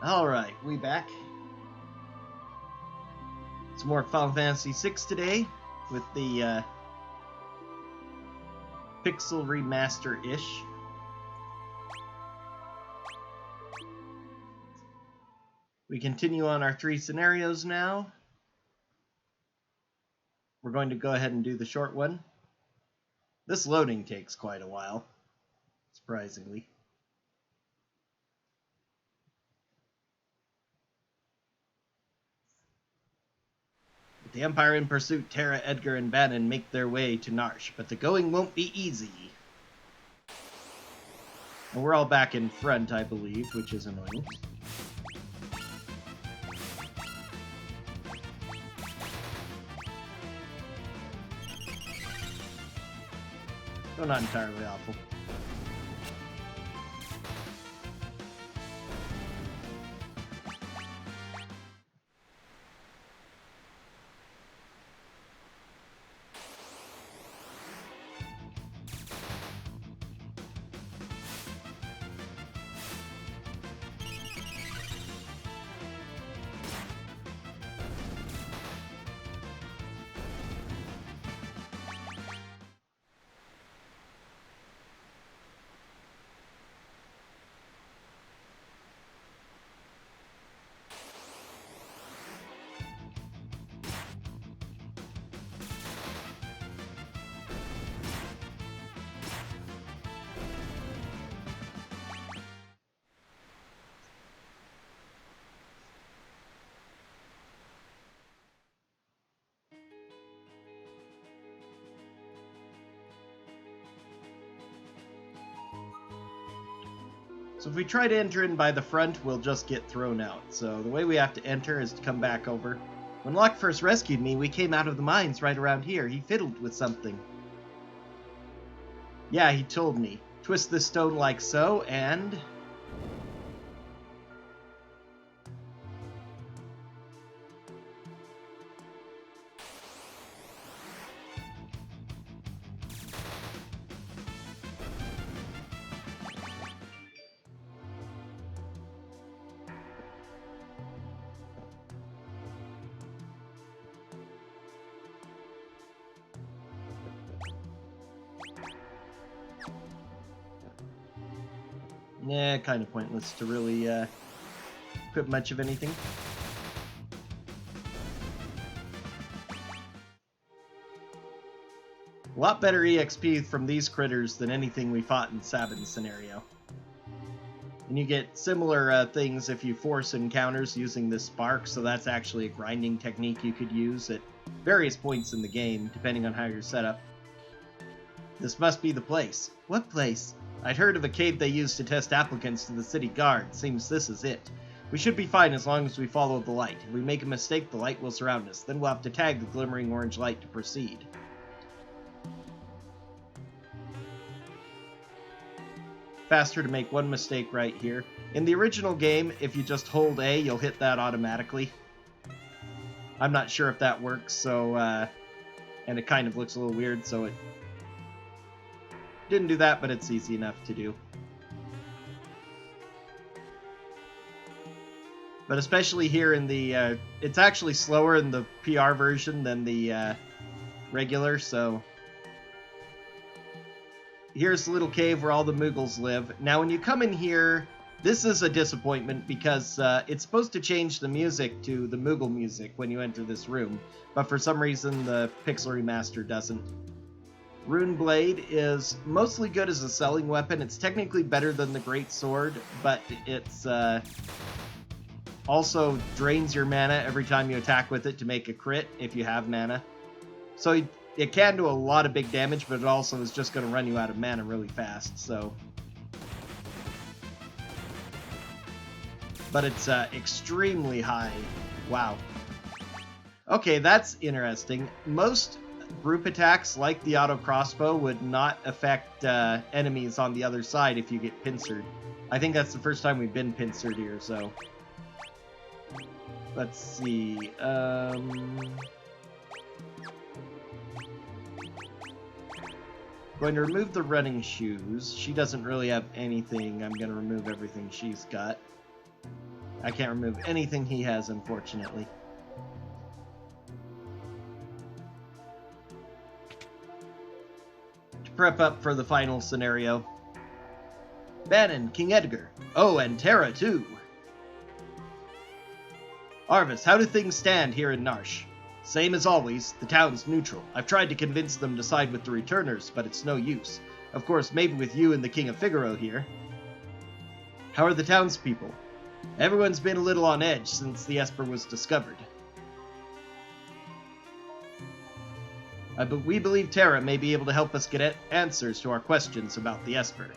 Alright, we back. It's more Final Fantasy VI today with the Pixel Remaster-ish. We continue on our 3 scenarios now. We're going to go ahead and do the short one. This loading takes quite a while, surprisingly. With the Empire in pursuit, Terra, Edgar, and Bannon make their way to Narshe, but the going won't be easy. And we're all back in front, I believe, which is annoying. Though not entirely awful. So if we try to enter in by the front, we'll just get thrown out. So the way we have to enter is to come back over. When Locke first rescued me, we came out of the mines right around here. He fiddled with something. Yeah, he told me. Twist this stone like so, and... yeah, kind of pointless to really equip much of anything. A lot better EXP from these critters than anything we fought in Sabin's scenario. And you get similar things if you force encounters using this spark, so that's actually a grinding technique you could use at various points in the game, depending on how you're set up. This must be the place. What place? I'd heard of a cave they used to test applicants to the city guard. Seems this is it. We should be fine as long as we follow the light. If we make a mistake, the light will surround us. Then we'll have to tag the glimmering orange light to proceed. Faster to make one mistake right here. In the original game, if you just hold A, you'll hit that automatically. I'm not sure if that works, so, and it kind of looks a little weird, so it didn't do that, but it's easy enough to do. But especially here in the, it's actually slower in the PR version than the regular, so... Here's the little cave where all the Muggles live. Now, when you come in here, this is a disappointment because it's supposed to change the music to the Moogle music when you enter this room, but for some reason the Pixel Remaster doesn't. Rune Blade is mostly good as a selling weapon. It's technically better than the Great Sword, but it's also drains your mana every time you attack with it to make a crit if you have mana. So it can do a lot of big damage, but it also is just going to run you out of mana really fast, so... But it's extremely high. Wow. Okay, that's interesting. Most group attacks, like the auto crossbow, would not affect enemies on the other side if you get pincered. I think that's the first time we've been pincered here, so... Let's see... Going to remove the running shoes. She doesn't really have anything. I'm going to remove everything she's got. I can't remove anything he has, unfortunately. To prep up for the final scenario. Bannon, King Edgar. Oh, and Terra, too. Arvis, how do things stand here in Narshe? Same as always, the town's neutral. I've tried to convince them to side with the returners, but it's no use. Of course, maybe with you and the King of Figaro here. How are the townspeople? Everyone's been a little on edge since the Esper was discovered. But we believe Terra may be able to help us get answers to our questions about the Esper.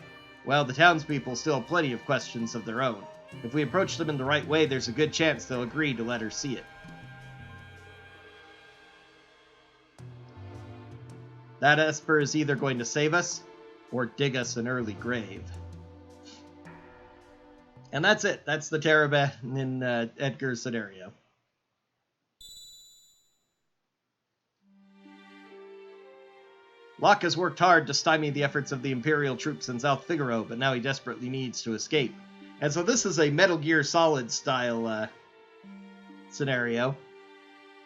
Well, the townspeople still have plenty of questions of their own. If we approach them in the right way, there's a good chance they'll agree to let her see it. That Esper is either going to save us, or dig us an early grave. And that's it. That's the Terra in Edgar's scenario. Locke has worked hard to stymie the efforts of the Imperial troops in South Figaro, but now he desperately needs to escape. And so this is a Metal Gear Solid style scenario,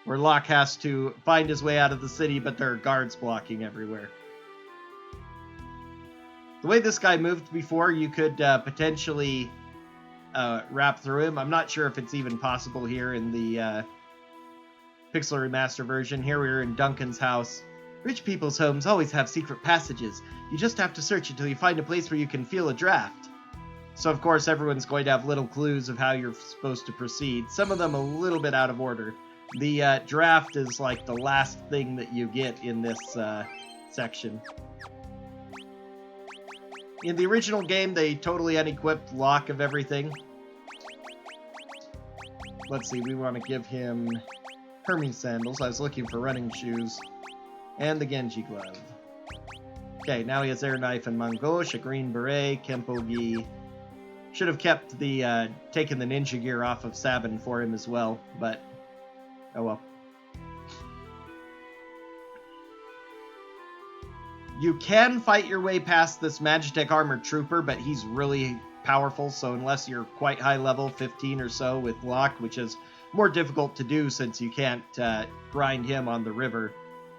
where Locke has to find his way out of the city, but there are guards blocking everywhere. The way this guy moved before, you could potentially wrap through him. I'm not sure if it's even possible here in the Pixel Remaster version. Here we're in Duncan's house. Rich people's homes always have secret passages. You just have to search until you find a place where you can feel a draft. So, of course, everyone's going to have little clues of how you're supposed to proceed. Some of them a little bit out of order. The draft is like the last thing that you get in this section. In the original game, they totally unequipped Locke of everything. Let's see, we want to give him Hermes sandals. I was looking for running shoes. And the Genji glove. Okay, now he has air knife and mangosh, a green beret, Kempo gi. Should have kept the taken the ninja gear off of Sabin for him as well, but oh well. You can fight your way past this Magitech armored trooper, but he's really powerful, so unless you're quite high level, 15 or so with Locke, which is more difficult to do since you can't grind him on the river,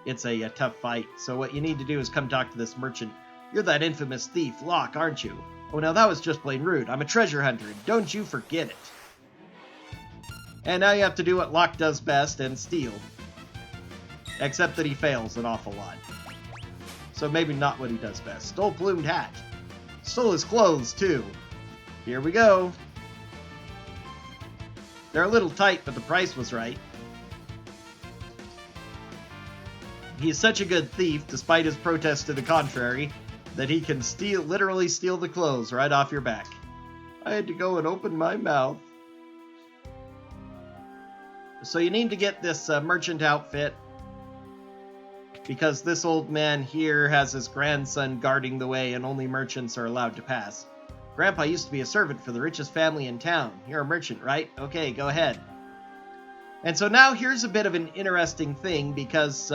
it's a tough fight. So what you need to do is come talk to this merchant. You're that infamous thief, Locke, aren't you? Oh, now that was just plain rude. I'm a treasure hunter, and don't you forget it. And now you have to do what Locke does best and steal. Except that he fails an awful lot. So maybe not what he does best. Stole plumed hat. Stole his clothes, too. Here we go. They're a little tight, but the price was right. He's such a good thief, despite his protest to the contrary, that he can literally steal the clothes right off your back. I had to go and open my mouth. So you need to get this merchant outfit, because this old man here has his grandson guarding the way and only merchants are allowed to pass. Grandpa used to be a servant for the richest family in town. You're a merchant, right? Okay, go ahead. And so now here's a bit of an interesting thing, because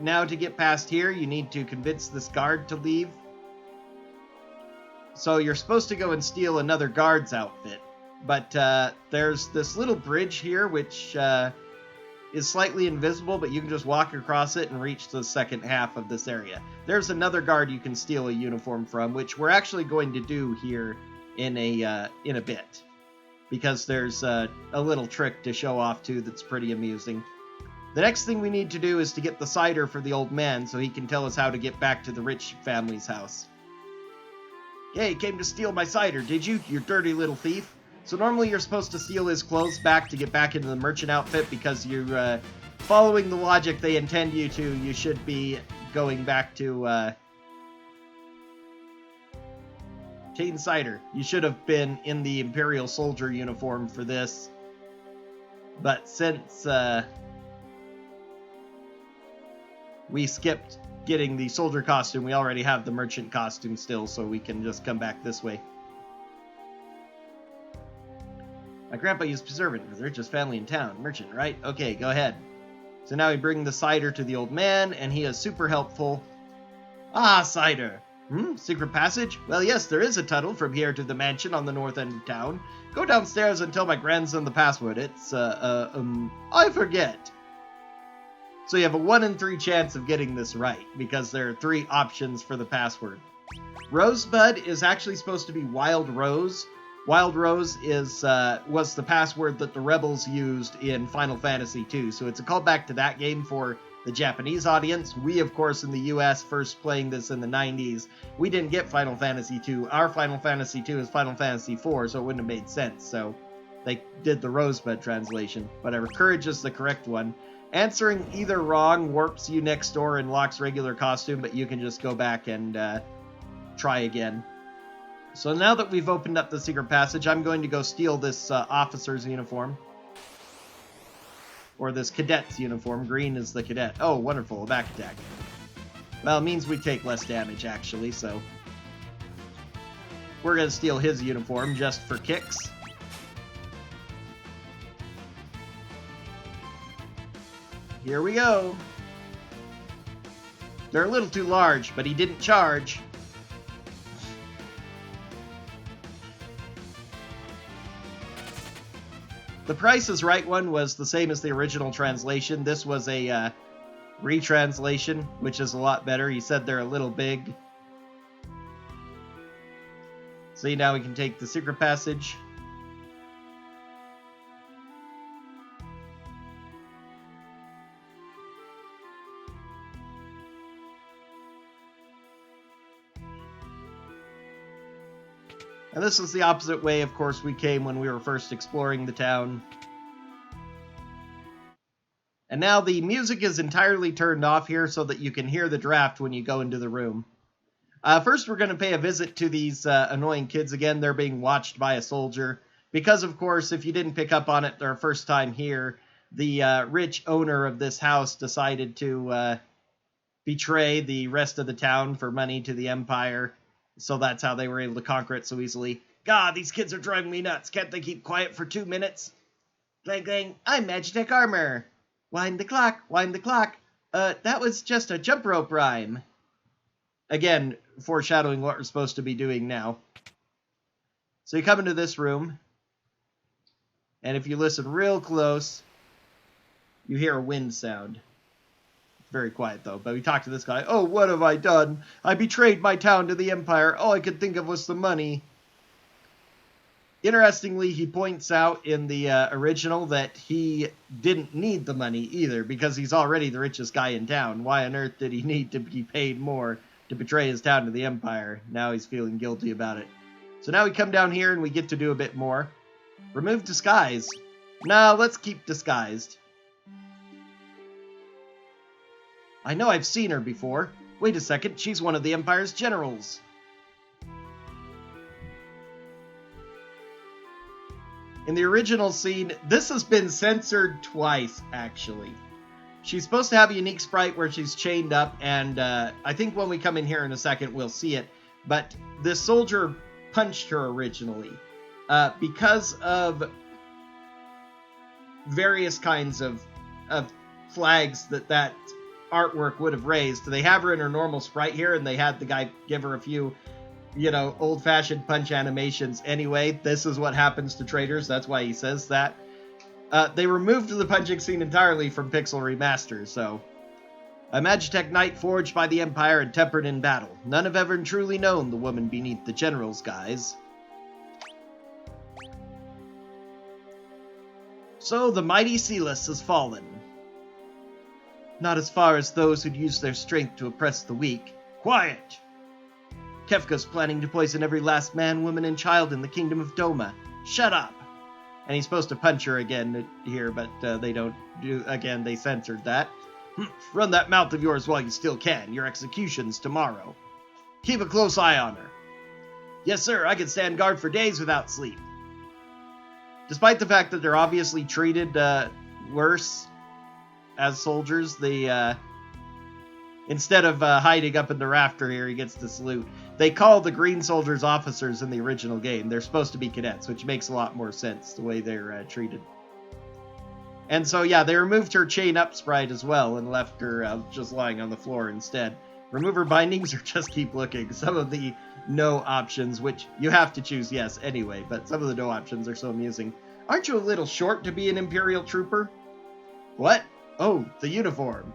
now to get past here, you need to convince this guard to leave. So you're supposed to go and steal another guard's outfit. But there's this little bridge here, which is slightly invisible, but you can just walk across it and reach the second half of this area. There's another guard you can steal a uniform from, which we're actually going to do here in a bit. Because there's a little trick to show off, too, that's pretty amusing. The next thing we need to do is to get the cider for the old man so he can tell us how to get back to the rich family's house. Hey, came to steal my cider, did you, you dirty little thief? So normally you're supposed to steal his clothes back to get back into the merchant outfit, because you're following the logic they intend you to. You should be going back to Tain Cider. You should have been in the Imperial Soldier uniform for this. But since we skipped getting the soldier costume, we already have the merchant costume still, so we can just come back this way. My grandpa used to be a servant for the richest family in town. Merchant, right? Okay, go ahead. So now we bring the cider to the old man, and he is super helpful. Ah, cider! Secret passage? Well, yes, there is a tunnel from here to the mansion on the north end of town. Go downstairs and tell my grandson the password. It's, I forget. So you have a 1 in 3 chance of getting this right, because there are 3 options for the password. Rosebud is actually supposed to be Wild Rose. Wild Rose was the password that the rebels used in Final Fantasy II, so it's a callback to that game for the Japanese audience. We, of course, in the US, first playing this in the 90s, we didn't get Final Fantasy II. Our Final Fantasy II is Final Fantasy IV, so it wouldn't have made sense, so they did the Rosebud translation. Whatever, Courage is the correct one. Answering either wrong warps you next door and locks regular costume, but you can just go back and try again. So now that we've opened up the secret passage, I'm going to go steal this officer's uniform. Or this cadet's uniform. Green is the cadet. Oh, wonderful, a back attack. Well, it means we take less damage, actually, so... we're going to steal his uniform just for kicks. Here we go. They're a little too large, but he didn't charge. The Price is Right one was the same as the original translation. This was a retranslation, which is a lot better. He said they're a little big. See, now we can take the secret passage. And this is the opposite way, of course, we came when we were first exploring the town. And now the music is entirely turned off here so that you can hear the draft when you go into the room. First, we're going to pay a visit to these annoying kids again. They're being watched by a soldier. Because, of course, if you didn't pick up on it their first time here, the rich owner of this house decided to betray the rest of the town for money to the Empire. So that's how they were able to conquer it so easily. God, these kids are driving me nuts. Can't they keep quiet for 2 minutes? Clang, clang. I'm Magitech Armor. Wind the clock. Wind the clock. That was just a jump rope rhyme. Again, foreshadowing what we're supposed to be doing now. So you come into this room. And if you listen real close, you hear a wind sound. Very quiet, though. But we talk to this guy. Oh, what have I done? I betrayed my town to the Empire. All I could think of was the money. Interestingly, he points out in the original that he didn't need the money either, because he's already the richest guy in town. Why on earth did he need to be paid more to betray his town to the Empire? Now he's feeling guilty about it. So now we come down here and we get to do a bit more. Remove disguise. No, let's keep disguised. I know I've seen her before. Wait a second, she's one of the Empire's generals. In the original scene, this has been censored twice, actually. She's supposed to have a unique sprite where she's chained up, and I think when we come in here in a second, we'll see it. But this soldier punched her originally. Because of various kinds of flags that artwork would have raised. They have her in her normal sprite here, and they had the guy give her a few, old-fashioned punch animations. Anyway, this is what happens to traitors. That's why he says that. They removed the punching scene entirely from Pixel Remaster, so... A Magitech knight forged by the Empire and tempered in battle. None have ever truly known the woman beneath the general's guise. So the mighty Celis has fallen. Not as far as those who'd use their strength to oppress the weak. Quiet! Kefka's planning to poison every last man, woman, and child in the kingdom of Doma. Shut up! And he's supposed to punch her again here, but they don't do... Again, they censored that. Run that mouth of yours while you still can. Your execution's tomorrow. Keep a close eye on her. Yes, sir, I could stand guard for days without sleep. Despite the fact that they're obviously treated worse as soldiers, instead of hiding up in the rafter here, he gets to salute. They call the green soldiers officers in the original game. They're supposed to be cadets, which makes a lot more sense, the way they're treated. And so, yeah, they removed her chain-up sprite as well and left her just lying on the floor instead. Remove her bindings or just keep looking. Some of the no options, which you have to choose yes anyway, but some of the no options are so amusing. Aren't you a little short to be an Imperial trooper? What? Oh, the uniform.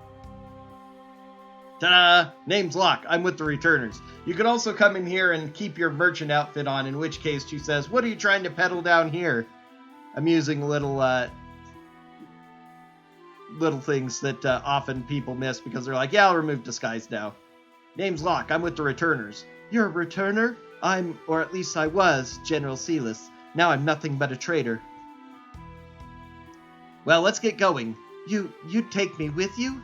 Ta-da! Name's Locke. I'm with the returners. You can also come in here and keep your merchant outfit on, in which case she says, what are you trying to peddle down here? Amusing little things that often people miss because they're like, yeah, I'll remove disguise now. Name's Locke. I'm with the returners. You're a returner? Or at least I was, General Celis. Now I'm nothing but a traitor. Well, let's get going. You'd take me with you?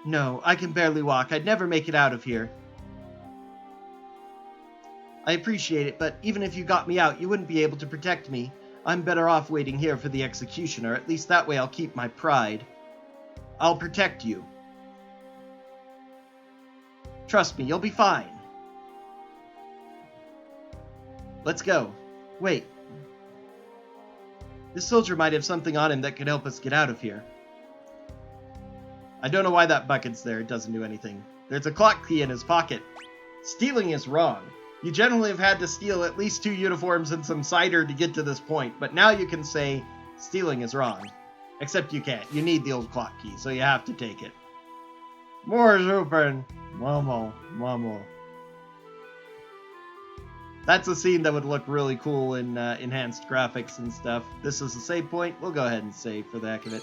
No, I can barely walk. I'd never make it out of here. I appreciate it, but even if you got me out, you wouldn't be able to protect me. I'm better off waiting here for the executioner. At least that way I'll keep my pride. I'll protect you. Trust me, you'll be fine. Let's go. Wait. This soldier might have something on him that could help us get out of here. I don't know why that bucket's there. It doesn't do anything. There's a clock key in his pocket. Stealing is wrong. You generally have had to steal at least 2 uniforms and some cider to get to this point, but now you can say stealing is wrong. Except you can't. You need the old clock key, so you have to take it. More Zupen. Mamo. That's a scene that would look really cool in enhanced graphics and stuff. This is a save point. We'll go ahead and save for the heck of it.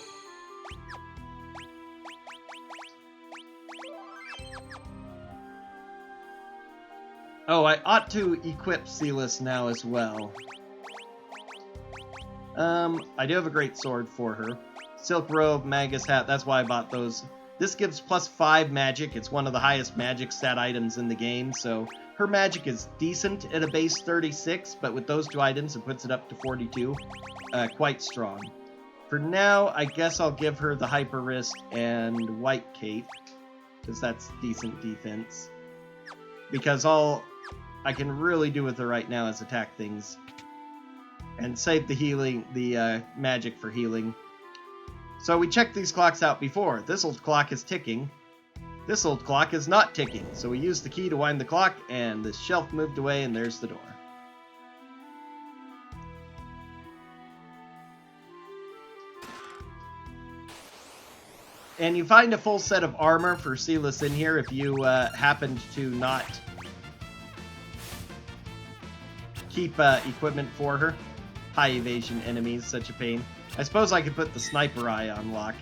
Oh, I ought to equip Celis now as well. I do have a great sword for her. Silk robe, Magus hat, that's why I bought those. This gives plus 5 magic. It's one of the highest magic stat items in the game, so her magic is decent at a base 36, but with those 2 items, it puts it up to 42. Quite strong. For now, I guess I'll give her the Hyper Wrist and White Cape, because that's decent defense. Because all I can really do with her right now is attack things. And save the healing, the magic for healing. So we checked these clocks out before. This old clock is ticking. This old clock is not ticking. So we used the key to wind the clock, and the shelf moved away, and there's the door. And you find a full set of armor for Celis in here if you happened to not keep equipment for her. High evasion enemies, such a pain. I suppose I could put the sniper eye on Locke.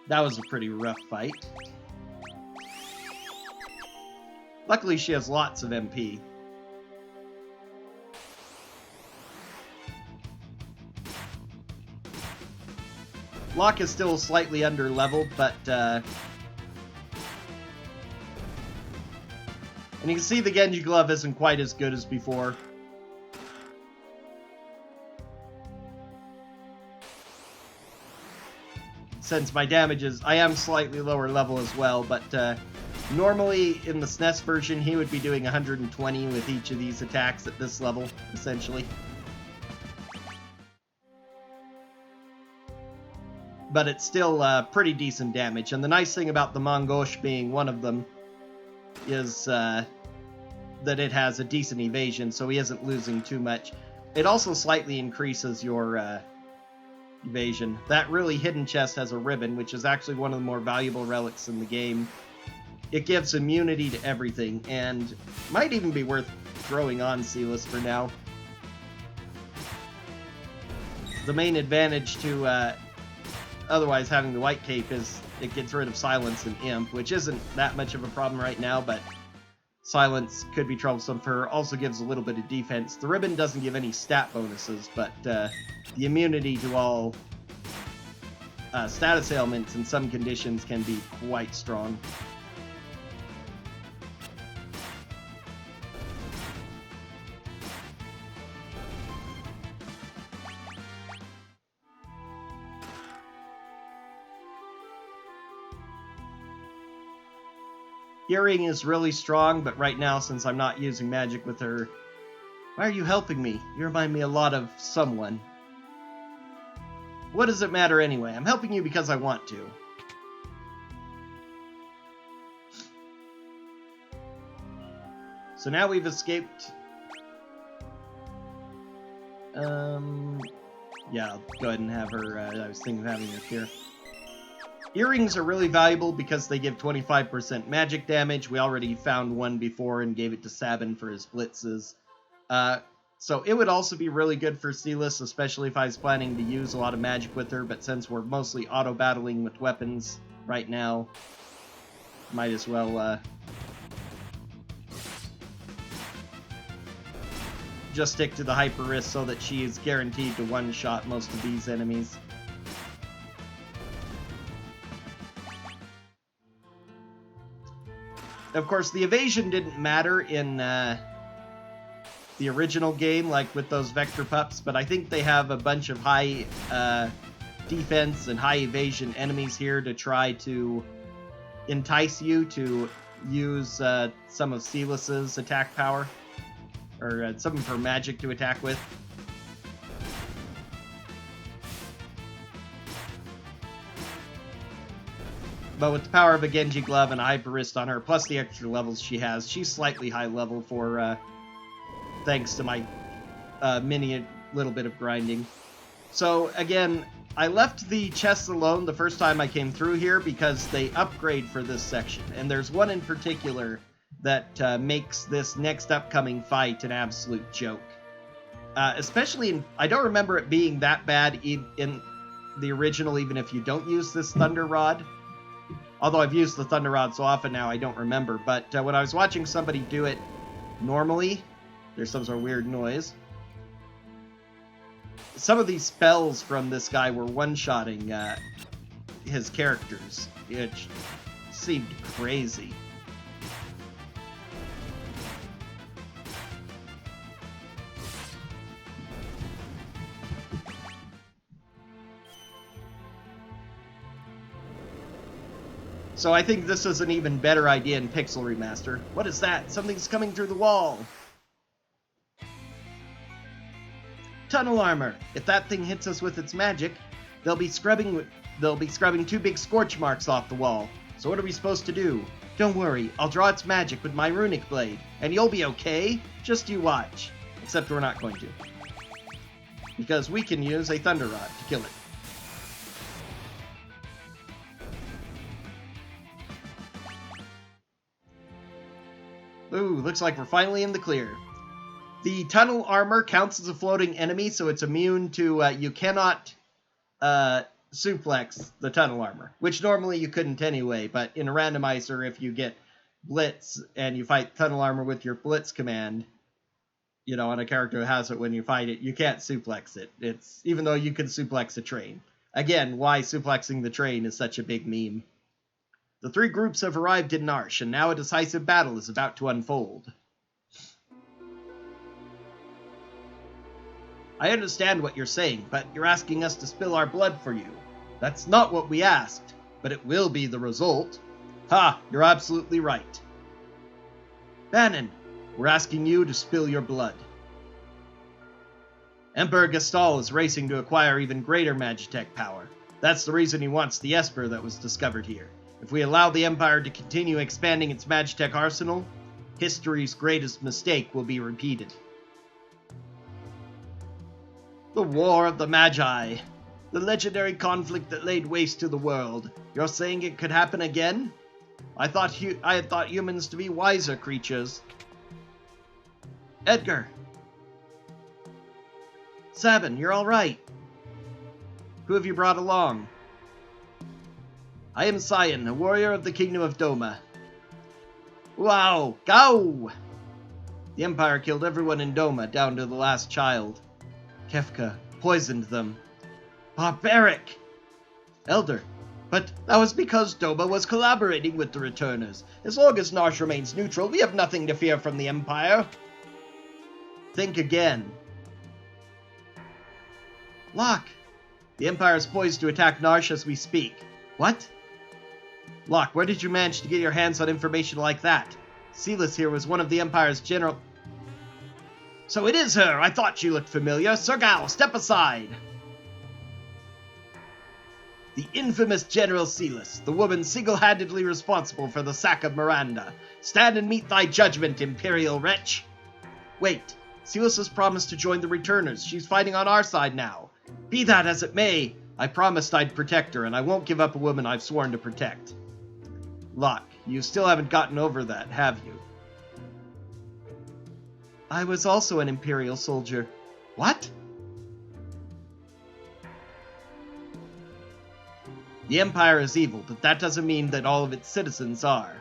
That was a pretty rough fight. Luckily, she has lots of MP. Locke is still slightly under-leveled, but, and you can see the Genji glove isn't quite as good as before. Since my damage is... I am slightly lower level as well, but, normally in the SNES version, he would be doing 120 with each of these attacks at this level, essentially. But it's still pretty decent damage. And the nice thing about the Mongosh being one of them is that it has a decent evasion, so he isn't losing too much. It also slightly increases your evasion. That really hidden chest has a ribbon, which is actually one of the more valuable relics in the game. It gives immunity to everything, and might even be worth throwing on Celis for now. The main advantage to otherwise having the White Cape is it gets rid of silence and imp, which isn't that much of a problem right now, but silence could be troublesome for her. Also gives a little bit of defense. The ribbon doesn't give any stat bonuses, but the immunity to all status ailments in some conditions can be quite strong. Earring is really strong, but right now, since I'm not using magic with her... Why are you helping me? You remind me a lot of someone. What does it matter anyway? I'm helping you because I want to. So now we've escaped... Yeah, I'll go ahead and have her... I was thinking of having her here. Earrings are really valuable because they give 25% magic damage. We already found one before and gave it to Sabin for his blitzes. So it would also be really good for Celis, especially if I was planning to use a lot of magic with her, but since we're mostly auto-battling with weapons right now, might as well just stick to the Hyper Wrist so that she is guaranteed to one-shot most of these enemies. Of course, the evasion didn't matter in the original game, like with those Vector Pups, but I think they have a bunch of high defense and high evasion enemies here to try to entice you to use some of Celis's attack power, or some of her magic to attack with. But with the power of a Genji Glove and a Hyper Wrist on her, plus the extra levels she has, she's slightly high level for, thanks to my mini little bit of grinding. So, again, I left the chests alone the first time I came through here because they upgrade for this section. And there's one in particular that makes this next upcoming fight an absolute joke. Especially in... I don't remember it being that bad in the original, even if you don't use this Thunder Rod. Although I've used the Thunder Rod so often now, I don't remember. But when I was watching somebody do it normally, there's some sort of weird noise. Some of these spells from this guy were one-shotting his characters. It seemed crazy. So I think this is an even better idea in Pixel Remaster. What is that? Something's coming through the wall. Tunnel armor. If that thing hits us with its magic, they'll be scrubbing two big scorch marks off the wall. So what are we supposed to do? Don't worry, I'll draw its magic with my runic blade, and you'll be okay. Just you watch. Except we're not going to, because we can use a Thunder Rod to kill it. Ooh, looks like we're finally in the clear. The tunnel armor counts as a floating enemy, so it's immune to, you cannot suplex the tunnel armor, which normally you couldn't anyway, but in a randomizer, if you get Blitz and you fight tunnel armor with your Blitz command, you know, on a character who has it when you fight it, you can't suplex it. It's, even though you can suplex a train. Again, why suplexing the train is such a big meme. The three groups have arrived in Narshe, and now a decisive battle is about to unfold. I understand what you're saying, but you're asking us to spill our blood for you. That's not what we asked, but it will be the result. Ha! You're absolutely right. Bannon, we're asking you to spill your blood. Emperor Gastal is racing to acquire even greater Magitech power. That's the reason he wants the Esper that was discovered here. If we allow the Empire to continue expanding its Magitech arsenal, history's greatest mistake will be repeated. The War of the Magi. The legendary conflict that laid waste to the world. You're saying it could happen again? I had thought humans to be wiser creatures. Edgar. Sabin, you're all right. Who have you brought along? I am Cyan, a warrior of the Kingdom of Doma. Wow, go! The Empire killed everyone in Doma, down to the last child. Kefka poisoned them. Barbaric! Elder, but that was because Doma was collaborating with the Returners. As long as Narshe remains neutral, we have nothing to fear from the Empire. Think again. Locke! The Empire is poised to attack Narshe as we speak. What? Locke, where did you manage to get your hands on information like that? Silas here was one of the Empire's general... So it is her! I thought she looked familiar. Sir Gal, step aside! The infamous General Silas, the woman single-handedly responsible for the sack of Miranda. Stand and meet thy judgment, Imperial wretch! Wait, Silas has promised to join the returners. She's fighting on our side now. Be that as it may, I promised I'd protect her, and I won't give up a woman I've sworn to protect. Locke, you still haven't gotten over that, have you? I was also an Imperial soldier. What? The Empire is evil, but that doesn't mean that all of its citizens are.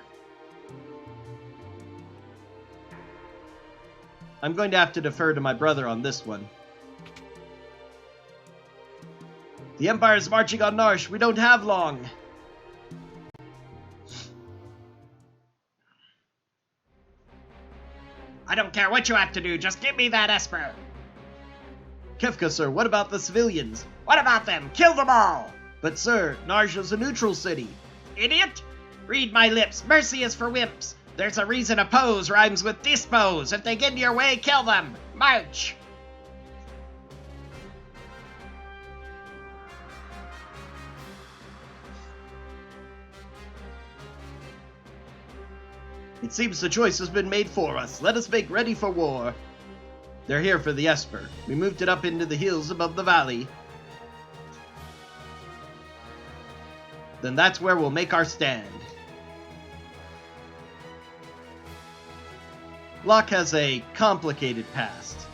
I'm going to have to defer to my brother on this one. The Empire is marching on Narshe. We don't have long. I don't care what you have to do. Just give me that Esper. Kefka, sir, what about the civilians? What about them? Kill them all! But sir, Narshe is a neutral city. Idiot! Read my lips. Mercy is for wimps. There's a reason oppose rhymes with dispose. If they get in your way, kill them. March! It seems the choice has been made for us. Let us make ready for war. They're here for the Esper. We moved it up into the hills above the valley. Then that's where we'll make our stand. Locke has a complicated past.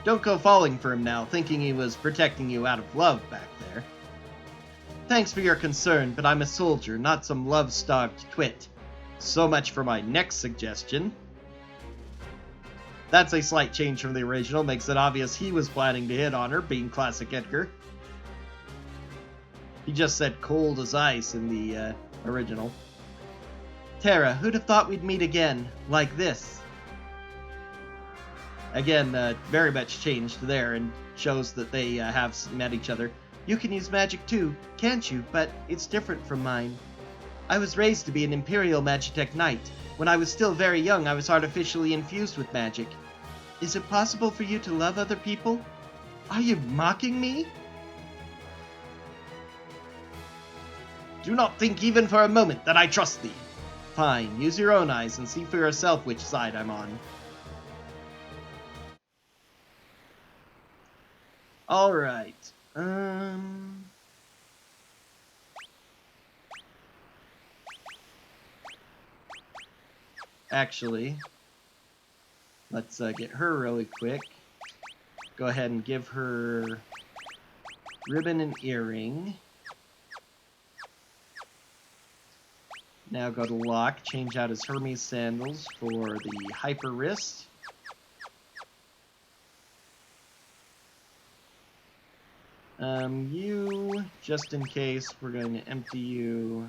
Don't go falling for him now, thinking he was protecting you out of love back there. Thanks for your concern, but I'm a soldier, not some love-starved twit. So much for my next suggestion. That's a slight change from the original, makes it obvious he was planning to hit on her, being classic Edgar. He just said cold as ice in the original. Terra, who'd have thought we'd meet again, like this? Again, very much changed there, and shows that they have met each other. You can use magic too, can't you? But it's different from mine. I was raised to be an Imperial Magitech Knight. When I was still very young, I was artificially infused with magic. Is it possible for you to love other people? Are you mocking me? Do not think even for a moment that I trust thee. Fine, use your own eyes and see for yourself which side I'm on. Alright, actually, let's get her really quick. Go ahead and give her ribbon and earring. Now go to Locke, change out his Hermes sandals for the hyper wrist. You, just in case, we're going to empty you.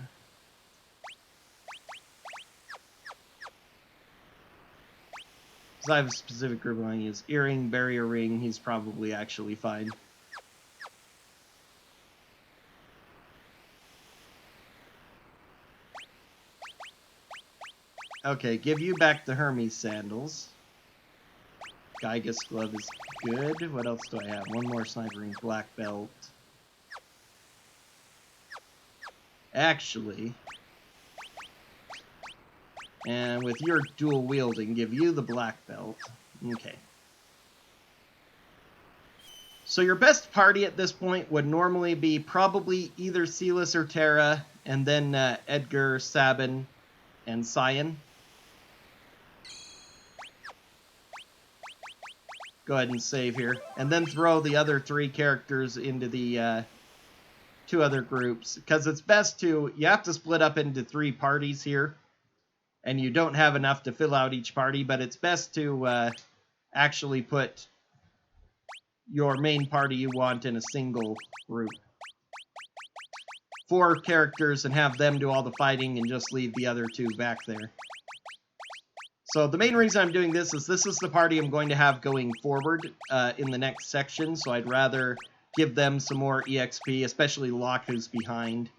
Because I have a specific group I want to use. Earring, barrier ring, he's probably actually fine. Okay, give you back the Hermes sandals. Gygus glove is good. What else do I have? One more snipering black belt. Actually, and with your dual wielding, give you the black belt. Okay. So your best party at this point would normally be probably either Silas or Terra, and then Edgar, Sabin, and Cyan. Go ahead and save here. And then throw the other three characters into the two other groups. Because it's best to... You have to split up into 3 parties here. And you don't have enough to fill out each party. But it's best to actually put your main party you want in a single group. 4 characters and have them do all the fighting and just leave the other 2 back there. So the main reason I'm doing this is the party I'm going to have going forward in the next section, so I'd rather give them some more EXP, especially Locke, who's behind.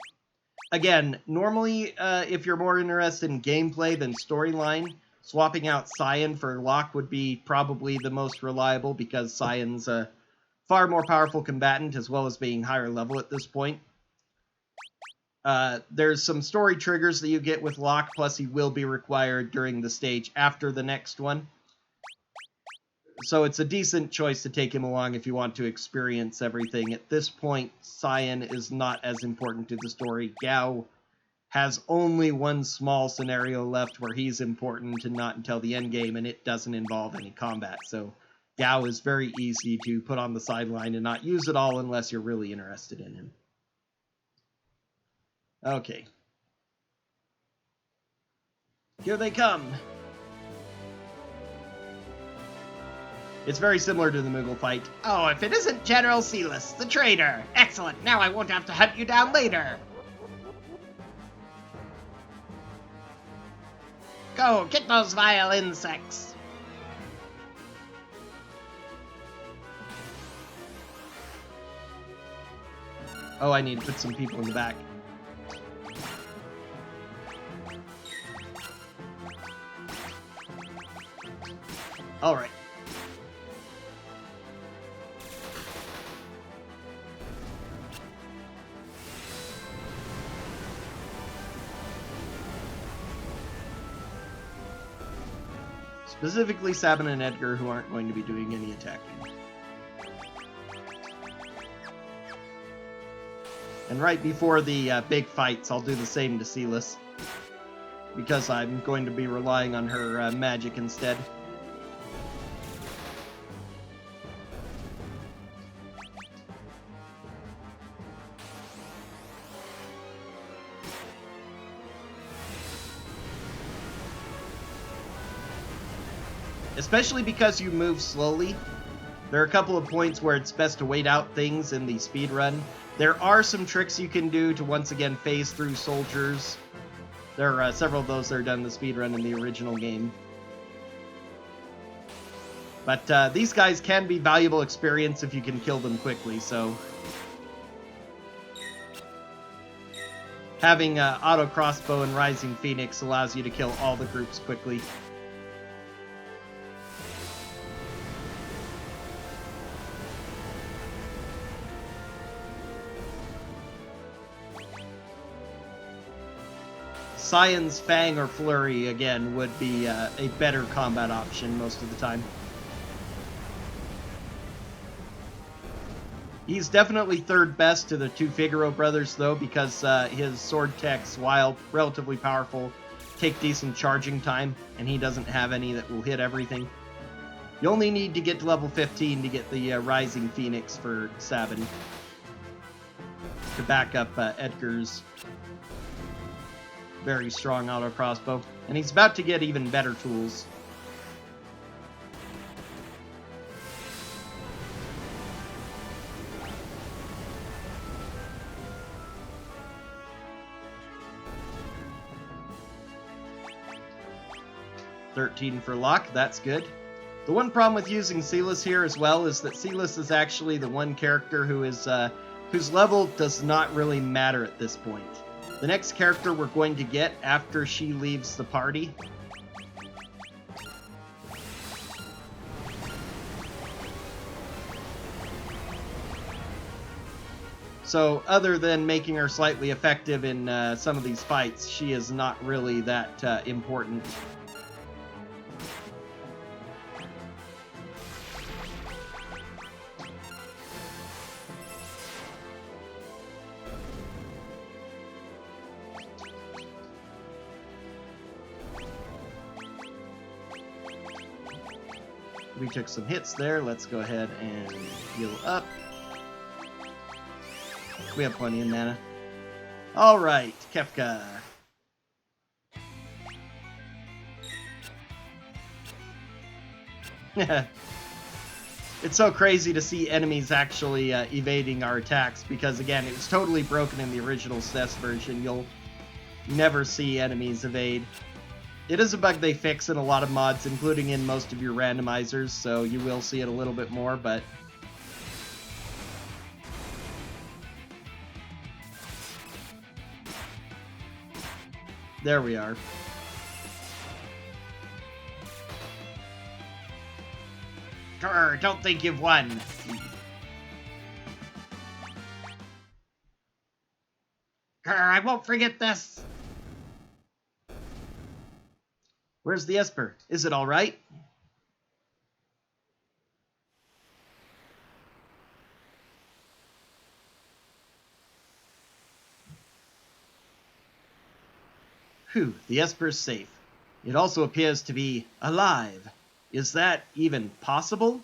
Again, normally, if you're more interested in gameplay than storyline, swapping out Cyan for Locke would be probably the most reliable, because Cyan's a far more powerful combatant, as well as being higher level at this point. There's some story triggers that you get with Locke, plus he will be required during the stage after the next one. So it's a decent choice to take him along if you want to experience everything. At this point, Cyan is not as important to the story. Gao has only one small scenario left where he's important, and not until the end game, and it doesn't involve any combat. So Gao is very easy to put on the sideline and not use at all unless you're really interested in him. Okay. Here they come. It's very similar to the Moogle fight. Oh, if it isn't General Silas, the traitor! Excellent, now I won't have to hunt you down later! Go, get those vile insects! Oh, I need to put some people in the back. Alright. Specifically Sabin and Edgar, who aren't going to be doing any attacking. And right before the big fights, I'll do the same to Silas, because I'm going to be relying on her magic instead. Especially because you move slowly, there are a couple of points where it's best to wait out things in the speed run. There are some tricks you can do to once again phase through soldiers. There are several of those that are done in the speed run in the original game. But these guys can be valuable experience if you can kill them quickly, so having auto crossbow and Rising Phoenix allows you to kill all the groups quickly. Cyan's Fang or Flurry, again, would be a better combat option most of the time. He's definitely third best to the two Figaro brothers, though, because his sword techs, while relatively powerful, take decent charging time, and he doesn't have any that will hit everything. You only need to get to level 15 to get the Rising Phoenix for Sabin to back up Edgar's very strong auto crossbow, and he's about to get even better tools. $13 for Locke, that's good. The one problem with using Silas here as well is that Silas is actually the one character who is whose level does not really matter at this point. The next character we're going to get after she leaves the party so other than making her slightly effective in some of these fights, she is not really that important. We took some hits there. Let's go ahead and heal up. We have plenty of mana. Alright, Kefka. It's so crazy to see enemies actually evading our attacks, because again, it was totally broken in the original SNES version. You'll never see enemies evade. It is a bug they fix in a lot of mods, including in most of your randomizers, so you will see it a little bit more, but There we are. Grr, don't think you've won. Grr, I won't forget this. Where's the Esper? Is it all right? Whew, the Esper's safe. It also appears to be alive. Is that even possible?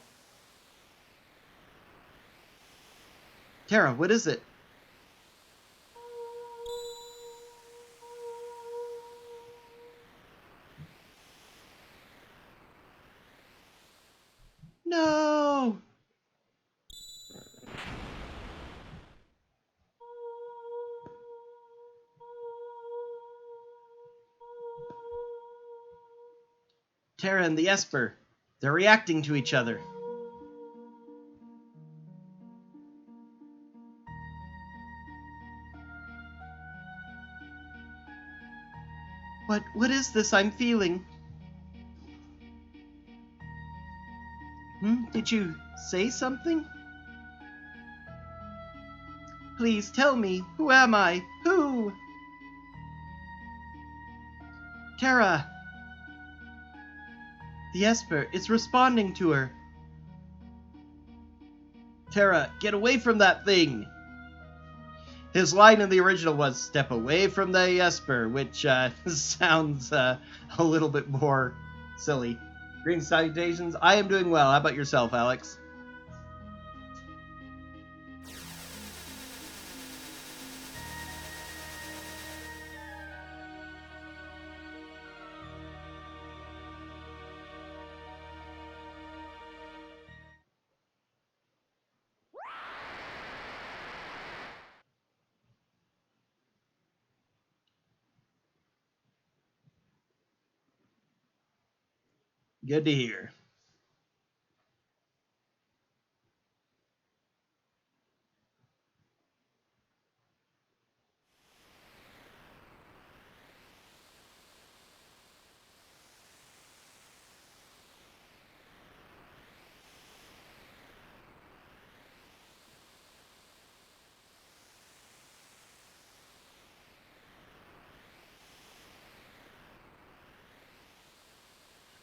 Terra, what is it? No! Terra and the Esper. They're reacting to each other. What is this I'm feeling? Did you say something? Please tell me, who am I? Who? Terra! The Esper, it's responding to her. Terra, get away from that thing! His line in the original was, step away from the Esper, which sounds a little bit more silly. Green salutations, I am doing well. How about yourself, Alex? Good to hear.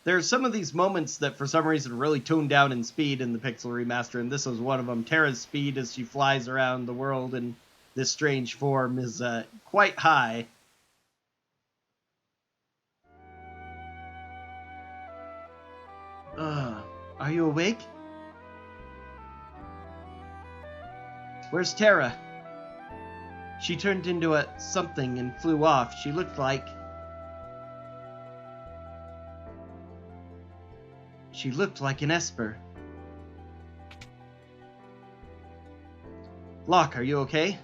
There's some of these moments that for some reason really toned down in speed in the Pixel Remaster, and this was one of them. Terra's speed as she flies around the world in this strange form is quite high. Are you awake? Where's Terra? She turned into a something and flew off. She looked like an Esper. Locke, are you okay?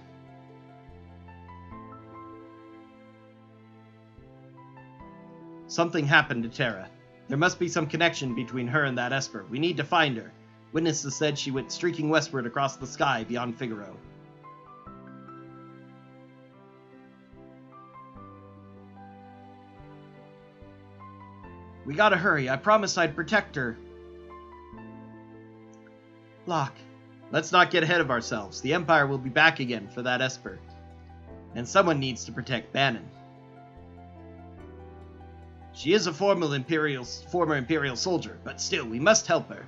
Something happened to Terra. There must be some connection between her and that Esper. We need to find her. Witnesses said she went streaking westward across the sky beyond Figaro. We gotta hurry. I promised I'd protect her. Locke, let's not get ahead of ourselves. The Empire will be back again for that Esper. And someone needs to protect Bannon. She is a former Imperial Soldier, but still, we must help her.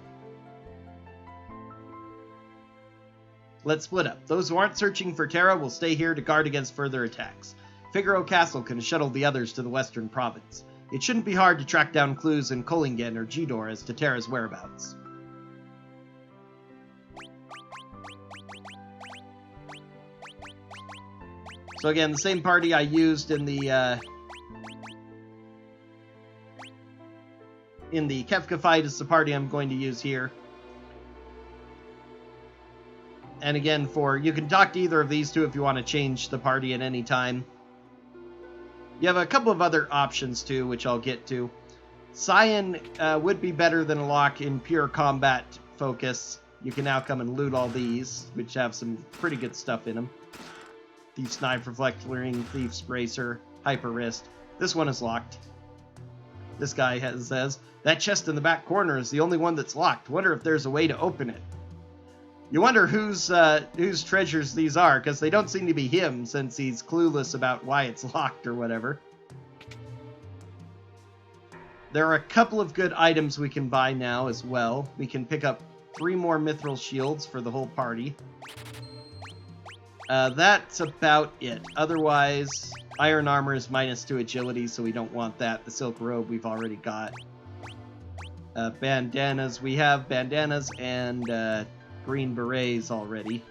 Let's split up. Those who aren't searching for Terra will stay here to guard against further attacks. Figaro Castle can shuttle the others to the western province. It shouldn't be hard to track down clues in Kohlingen or Gidor as to Terra's whereabouts. So again, the same party I used in the Kefka fight is the party I'm going to use here. And again, you can talk to either of these two if you want to change the party at any time. You have a couple of other options too, which I'll get to. Cyan would be better than a Locke in pure combat focus. You can now come and loot all these, which have some pretty good stuff in them. Thief's Knife, Reflecting Ring, Thief's Bracer, Hyper Wrist. This one is locked. This guy says, that chest in the back corner is the only one that's locked. Wonder if there's a way to open it. You wonder whose treasures these are, because they don't seem to be him, since he's clueless about why it's locked or whatever. There are a couple of good items we can buy now as well. We can pick up 3 more mithril shields for the whole party. That's about it. Otherwise, iron armor is -2 agility, so we don't want that. The silk robe we've already got. Bandanas. We have bandanas and green berets already.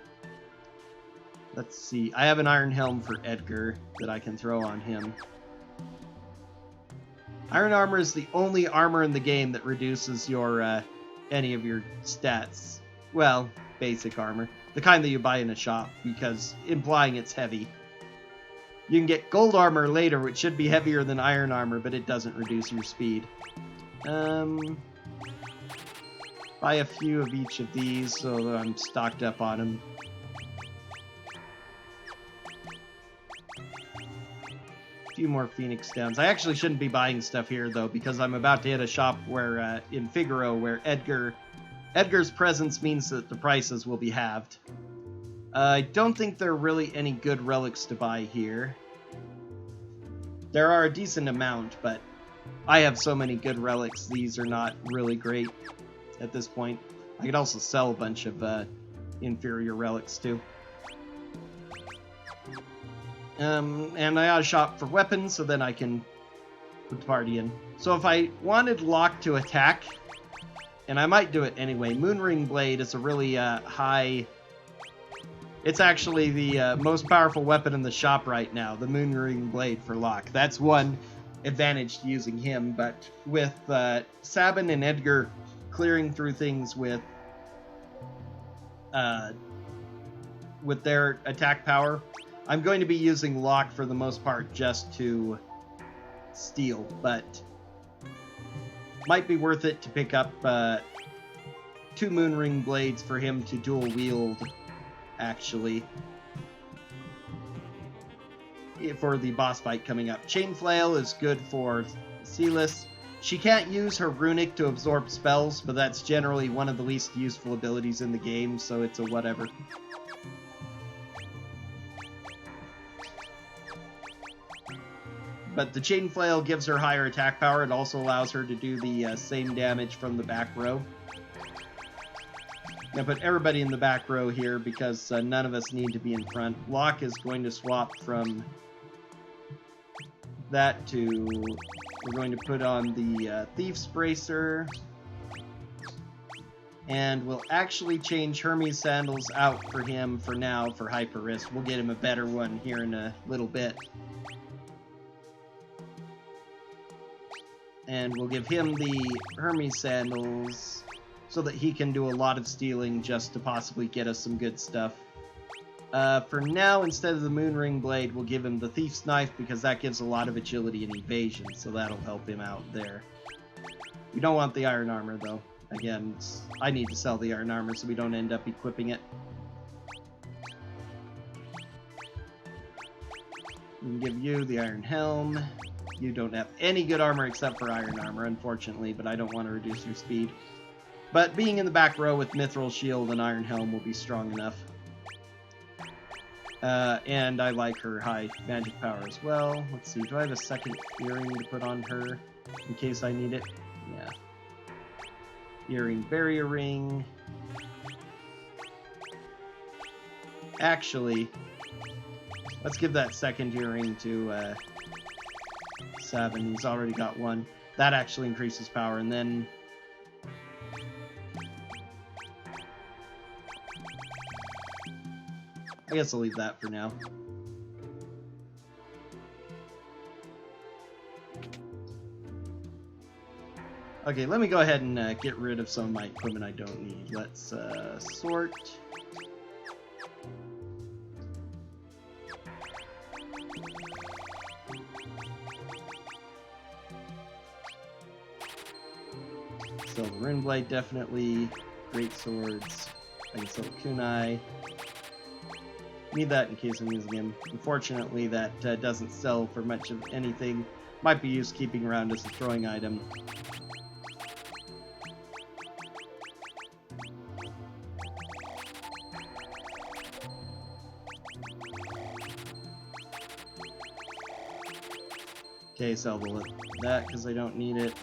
Let's see. I have an iron helm for Edgar that I can throw on him. Iron armor is the only armor in the game that reduces your any of your stats. Well, basic armor. The kind that you buy in a shop, because implying it's heavy. You can get gold armor later, which should be heavier than iron armor, but it doesn't reduce your speed. Buy a few of each of these so that I'm stocked up on them. A few more Phoenix Downs. I actually shouldn't be buying stuff here, though, because I'm about to hit a shop where, in Figaro, where Edgar's presence means that the prices will be halved. I don't think there are really any good relics to buy here. There are a decent amount, but I have so many good relics, these are not really great at this point. I could also sell a bunch of inferior relics, too. And I ought to shop for weapons, so then I can put the party in. So if I wanted Locke to attack, and I might do it anyway, Moonring Blade is a really high... It's actually the most powerful weapon in the shop right now, the Moonring Blade for Locke. That's one advantage to using him, but with Sabin and Edgar clearing through things with their attack power, I'm going to be using Locke for the most part just to steal, but might be worth it to pick up 2 Moonring Blades for him to dual wield, actually, for the boss fight coming up. Chain Flail is good for Silas. She can't use her runic to absorb spells, but that's generally one of the least useful abilities in the game, so it's a whatever. But the Chain Flail gives her higher attack power. It also allows her to do the same damage from the back row. Now put everybody in the back row here because none of us need to be in front. Locke is going to swap from that to... We're going to put on the Thief's Bracer. And we'll actually change Hermes Sandals out for him for now for Hyper Wrist. We'll get him a better one here in a little bit. And we'll give him the Hermes Sandals so that he can do a lot of stealing just to possibly get us some good stuff. For now, instead of the Moonring Blade, we'll give him the Thief's Knife because that gives a lot of agility and evasion, so that'll help him out there. We don't want the Iron Armor, though. Again, I need to sell the Iron Armor so we don't end up equipping it. We can give you the Iron Helm. You don't have any good armor except for Iron Armor, unfortunately, but I don't want to reduce your speed. But being in the back row with Mithril Shield and Iron Helm will be strong enough. And I like her high magic power as well. Let's see, do I have a second earring to put on her in case I need it? Yeah. Earring, barrier ring. Actually, let's give that second earring to Sabin. He's already got one. That actually increases power, and then... I guess I'll leave that for now. Okay, let me go ahead and get rid of some of my equipment I don't need. Let's sort. So the Rune Blade definitely. Great swords. I can sell kunai. Need that in case I'm using him. Unfortunately, that doesn't sell for much of anything. Might be used keeping around as a throwing item. Okay, sell that because I don't need it.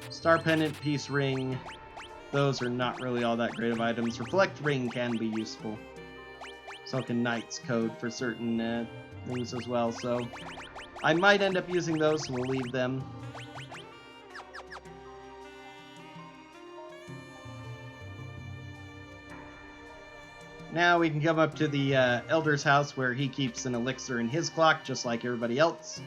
Star Pendant, Peace Ring. Those are not really all that great of items. Reflect Ring can be useful. So can Knight's Code for certain things as well. So I might end up using those, so we'll leave them. Now we can come up to the Elder's house where he keeps an elixir in his clock, just like everybody else.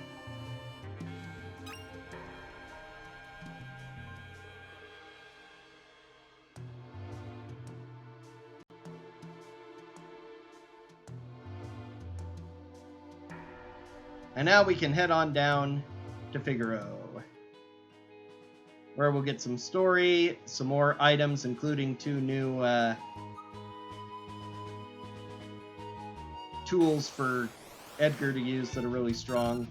And now we can head on down to Figaro, where we'll get some story, some more items, including 2 new tools for Edgar to use that are really strong.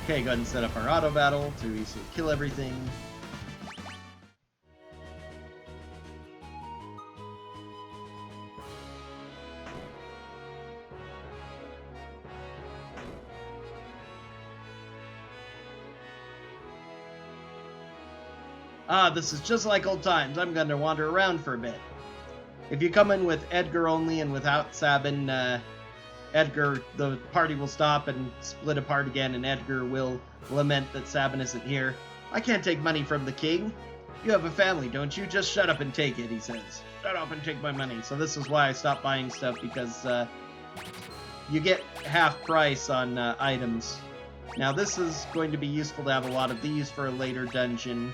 Okay, go ahead and set up our auto battle to easily kill everything. Ah, this is just like old times. I'm going to wander around for a bit. If you come in with Edgar only and without Sabin, Edgar, the party will stop and split apart again, and Edgar will lament that Sabin isn't here. I can't take money from the king. You have a family, don't you? Just shut up and take it, he says. Shut up and take my money. So this is why I stopped buying stuff, because you get half price on items. Now this is going to be useful to have a lot of these for a later dungeon.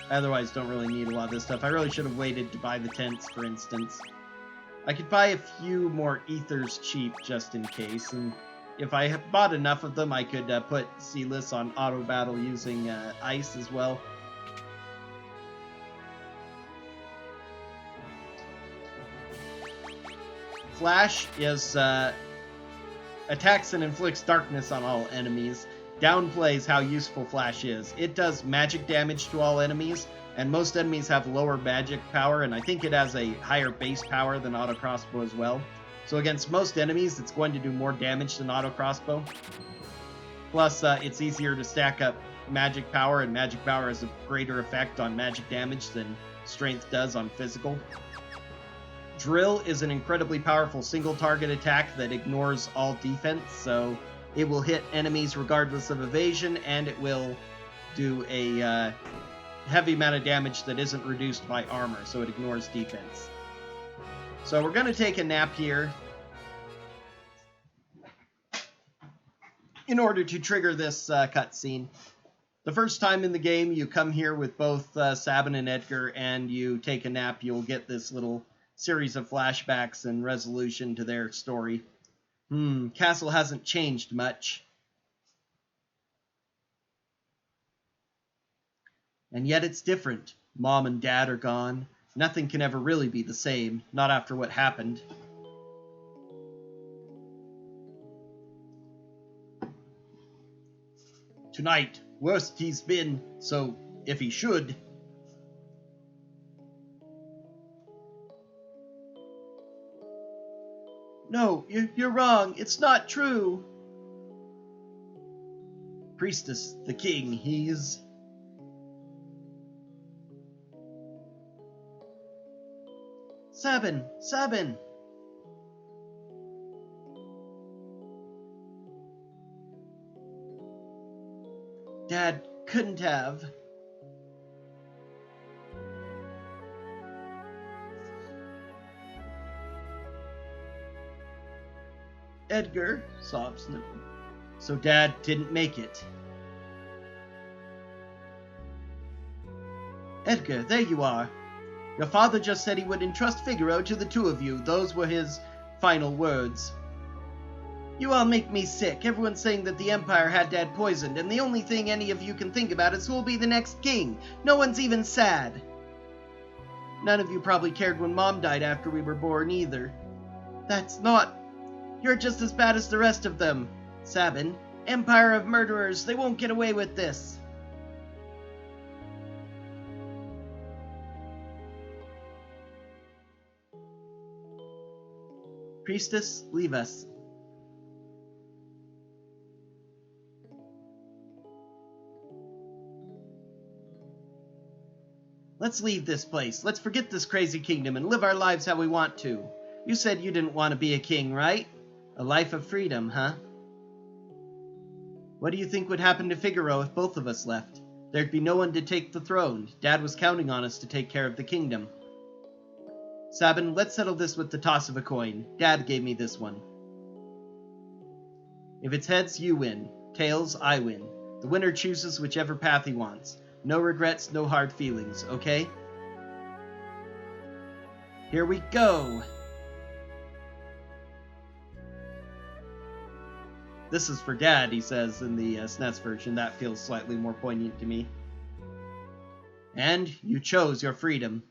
Otherwise, don't really need a lot of this stuff. I really should have waited to buy the tents, for instance. I could buy a few more ethers cheap, just in case, and if I have bought enough of them, I could put Sealess on auto battle using ice as well. Flash is attacks and inflicts darkness on all enemies. Downplays how useful Flash is. It does magic damage to all enemies, and most enemies have lower magic power, and I think it has a higher base power than auto crossbow as well. So against most enemies, it's going to do more damage than auto crossbow. Plus, it's easier to stack up magic power, and magic power has a greater effect on magic damage than strength does on physical. Drill is an incredibly powerful single target attack that ignores all defense, so it will hit enemies regardless of evasion, and it will do a heavy amount of damage that isn't reduced by armor, so it ignores defense. So we're going to take a nap here in order to trigger this cutscene. The first time in the game you come here with both Sabin and Edgar and you take a nap, you'll get this little series of flashbacks and resolution to their story. Castle hasn't changed much. And yet it's different. Mom and Dad are gone. Nothing can ever really be the same, not after what happened. Tonight, worst he's been, so if he should... No, you're wrong. It's not true. Priestess, the king, he's... Sabin! Dad couldn't have. Edgar, sobs. So Dad didn't make it. Edgar, there you are. Your father just said he would entrust Figaro to the two of you. Those were his final words. You all make me sick. Everyone's saying that the Empire had Dad poisoned, and the only thing any of you can think about is who'll be the next king. No one's even sad. None of you probably cared when Mom died after we were born either. That's not... You're just as bad as the rest of them. Sabin, Empire of murderers, they won't get away with this. Priestess, leave us. Let's leave this place. Let's forget this crazy kingdom and live our lives how we want to. You said you didn't want to be a king, right? A life of freedom, huh? What do you think would happen to Figaro if both of us left? There'd be no one to take the throne. Dad was counting on us to take care of the kingdom. Sabin, let's settle this with the toss of a coin. Dad gave me this one. If it's heads, you win. Tails, I win. The winner chooses whichever path he wants. No regrets, no hard feelings, okay? Here we go! This is for Dad, he says in the SNES version. That feels slightly more poignant to me. And you chose your freedom.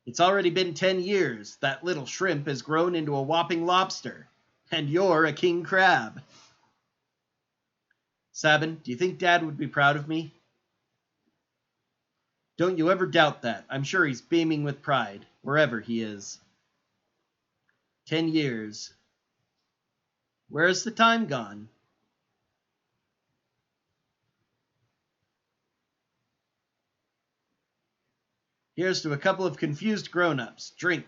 It's already been 10 years. That little shrimp has grown into a whopping lobster. And you're a king crab. Sabin, do you think Dad would be proud of me? Don't you ever doubt that. I'm sure he's beaming with pride, wherever he is. 10 years. Where's the time gone? Here's to a couple of confused grown-ups. Drink.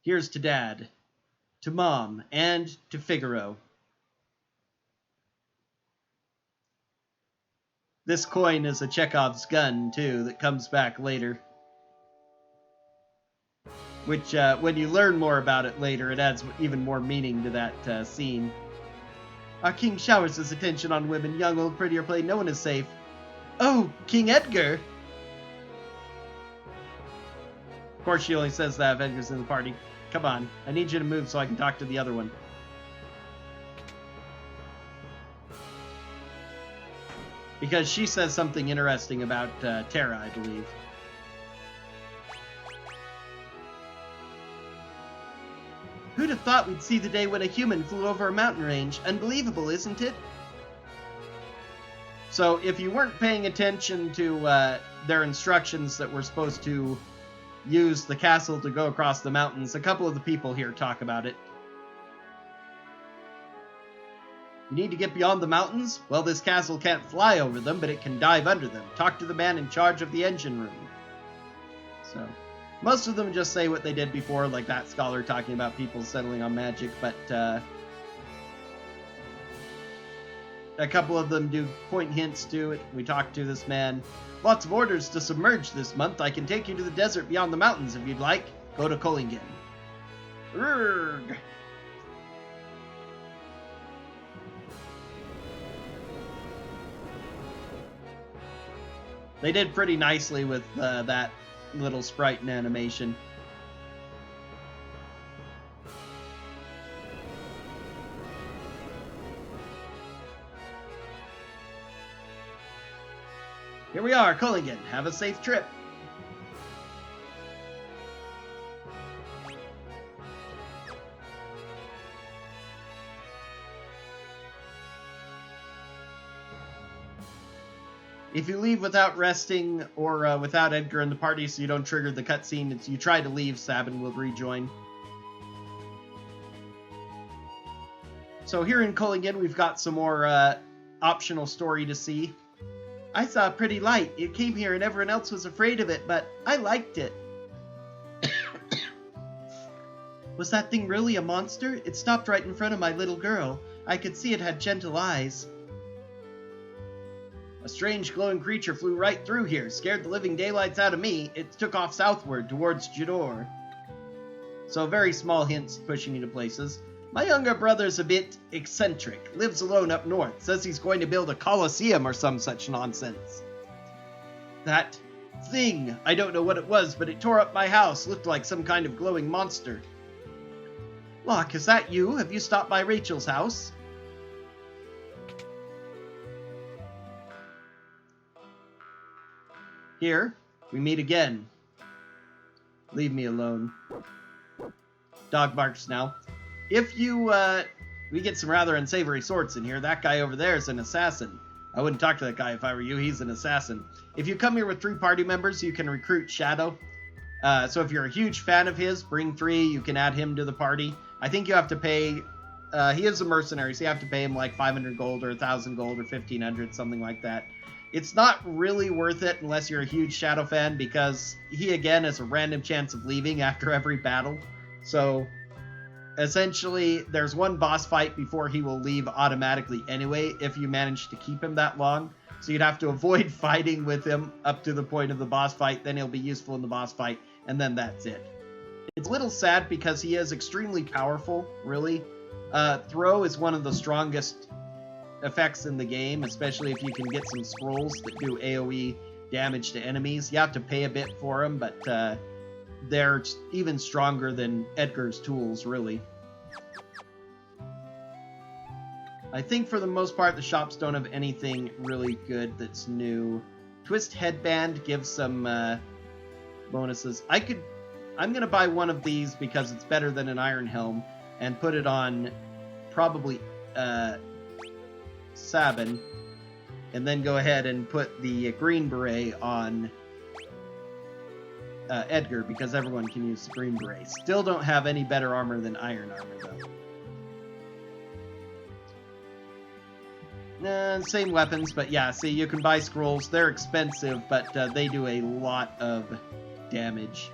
Here's to Dad, to Mom, and to Figaro. This coin is a Chekhov's gun, too, that comes back later. Which, when you learn more about it later, it adds even more meaning to that scene. Our king showers his attention on women, young, old, pretty, or plain. No one is safe. Oh, King Edgar! Of course, she only says that if Edgar's in the party. Come on, I need you to move so I can talk to the other one. Because she says something interesting about Terra, I believe. Who'd have thought we'd see the day when a human flew over a mountain range? Unbelievable, isn't it? So, if you weren't paying attention to their instructions that we're supposed to use the castle to go across the mountains, a couple of the people here talk about it. You need to get beyond the mountains? Well, this castle can't fly over them, but it can dive under them. Talk to the man in charge of the engine room. So, most of them just say what they did before, like that scholar talking about people settling on magic, but a couple of them do point hints to it. We talk to this man. Lots of orders to submerge this month. I can take you to the desert beyond the mountains if you'd like. Go to Collingen. Urgh. They did pretty nicely with that little sprite and animation. Here we are, Collingen. Have a safe trip. If you leave without resting or without Edgar in the party so you don't trigger the cutscene, you try to leave, Sabin will rejoin. So here in Collingen, we've got some more optional story to see. I saw a pretty light. It came here and everyone else was afraid of it, but I liked it. Was that thing really a monster? It stopped right in front of my little girl. I could see it had gentle eyes. A strange glowing creature flew right through here, scared the living daylights out of me. It took off southward towards Jador. So very small hints pushing you to places. My younger brother's a bit eccentric, lives alone up north, says he's going to build a coliseum or some such nonsense. That Thing! I don't know what it was, but it tore up my house. Looked like some kind of glowing monster. Locke, is that you? Have you stopped by Rachel's house? Here, we meet again. Leave me alone. Dog barks now. If you, we get some rather unsavory sorts in here. That guy over there is an assassin. I wouldn't talk to that guy if I were you. He's an assassin. If you come here with 3 party members, you can recruit Shadow. So if you're a huge fan of his, bring 3. You can add him to the party. I think you have to pay... he is a mercenary, so you have to pay him like 500 gold or 1,000 gold or 1,500, something like that. It's not really worth it unless you're a huge Shadow fan, because he, again, has a random chance of leaving after every battle. So, essentially, there's one boss fight before he will leave automatically anyway, if you manage to keep him that long. So you'd have to avoid fighting with him up to the point of the boss fight, then he'll be useful in the boss fight, and then that's it. It's a little sad because he is extremely powerful, really. Throw is one of the strongest effects in the game, especially if you can get some scrolls that do AoE damage to enemies. You have to pay a bit for them, but they're even stronger than Edgar's tools, really. I think for the most part the shops don't have anything really good that's new. Twist Headband gives some bonuses. I'm gonna buy one of these because it's better than an Iron Helm, and put it on probably Sabin, and then go ahead and put the Green Beret on Edgar, because everyone can use the Green Beret. Still don't have any better armor than Iron Armor, though. Same weapons, but yeah, see, you can buy scrolls. They're expensive, but they do a lot of damage.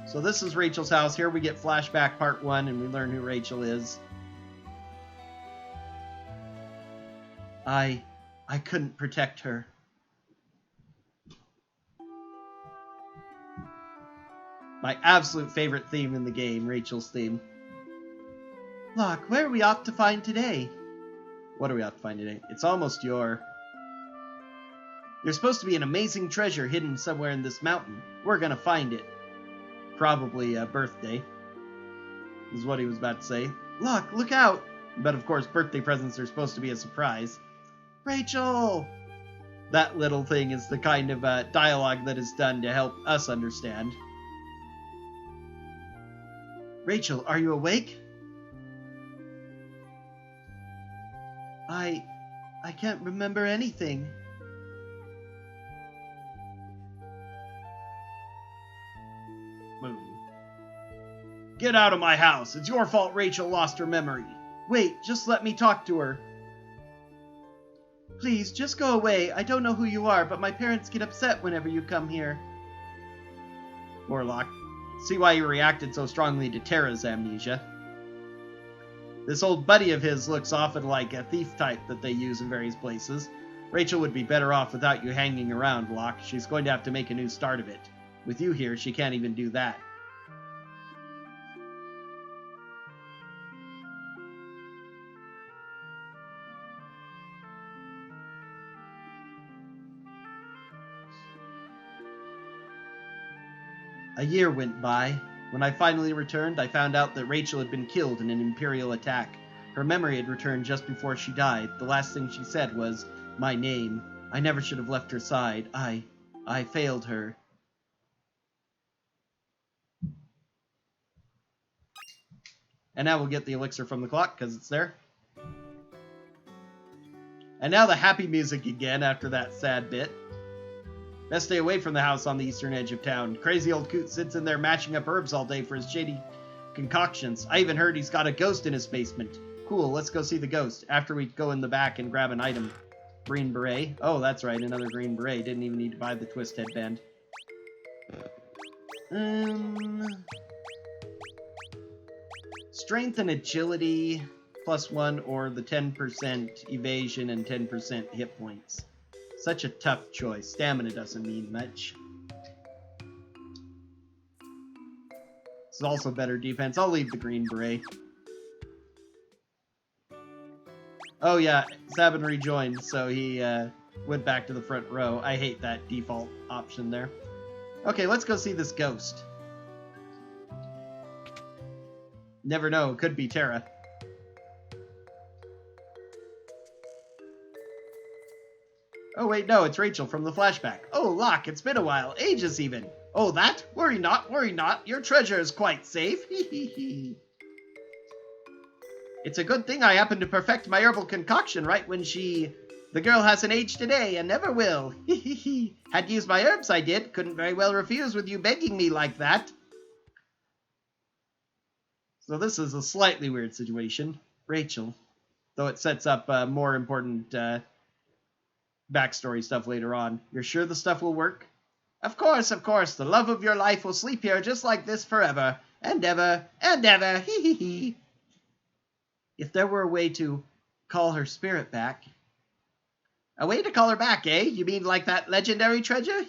So this is Rachel's house. Here we get flashback part 1, and we learn who Rachel is. I couldn't protect her. My absolute favorite theme in the game, Rachel's theme. Locke, where are we off to find today? What are we off to find today? It's almost your... There's supposed to be an amazing treasure hidden somewhere in this mountain. We're gonna find it. Probably a birthday, is what he was about to say. Locke, look out! But of course, birthday presents are supposed to be a surprise. Rachel! That little thing is the kind of dialogue that is done to help us understand. Rachel, are you awake? I can't remember anything. Get out of my house. It's your fault Rachel lost her memory. Wait, just let me talk to her. Please, just go away. I don't know who you are, but my parents get upset whenever you come here. Warlock, see why you reacted so strongly to Terra's amnesia. This old buddy of his looks often like a thief type that they use in various places. Rachel would be better off without you hanging around, Locke. She's going to have to make a new start of it. With you here, she can't even do that. A year went by. When I finally returned, I found out that Rachel had been killed in an Imperial attack. Her memory had returned just before she died. The last thing she said was, my name. I never should have left her side. I failed her. And now we'll get the elixir from the clock, because it's there. And now the happy music again after that sad bit. Best stay away from the house on the eastern edge of town. Crazy old coot sits in there matching up herbs all day for his shady concoctions. I even heard he's got a ghost in his basement. Cool, let's go see the ghost. After we go in the back and grab an item. Green beret. Oh, that's right, another green beret. Didn't even need to buy the twist headband. Strength and agility +1, or the 10% evasion and 10% hit points. Such a tough choice. Stamina doesn't mean much. This is also better defense. I'll leave the green beret. Oh yeah, Sabin rejoined, so he went back to the front row. I hate that default option there. Okay, let's go see this ghost. Never know, could be Terra. Oh wait, no, it's Rachel from the flashback. Oh, Locke, it's been a while, ages even. Oh, that? Worry not, your treasure is quite safe. It's a good thing I happened to perfect my herbal concoction right when the girl hasn't aged today and never will. Had used my herbs, I did. Couldn't very well refuse with you begging me like that. So this is a slightly weird situation. Rachel. Though it sets up more important backstory stuff later on. You're sure the stuff will work? Of course. The love of your life will sleep here just like this forever. And ever. And ever. If there were a way to call her spirit back. A way to call her back, eh? You mean like that legendary treasure?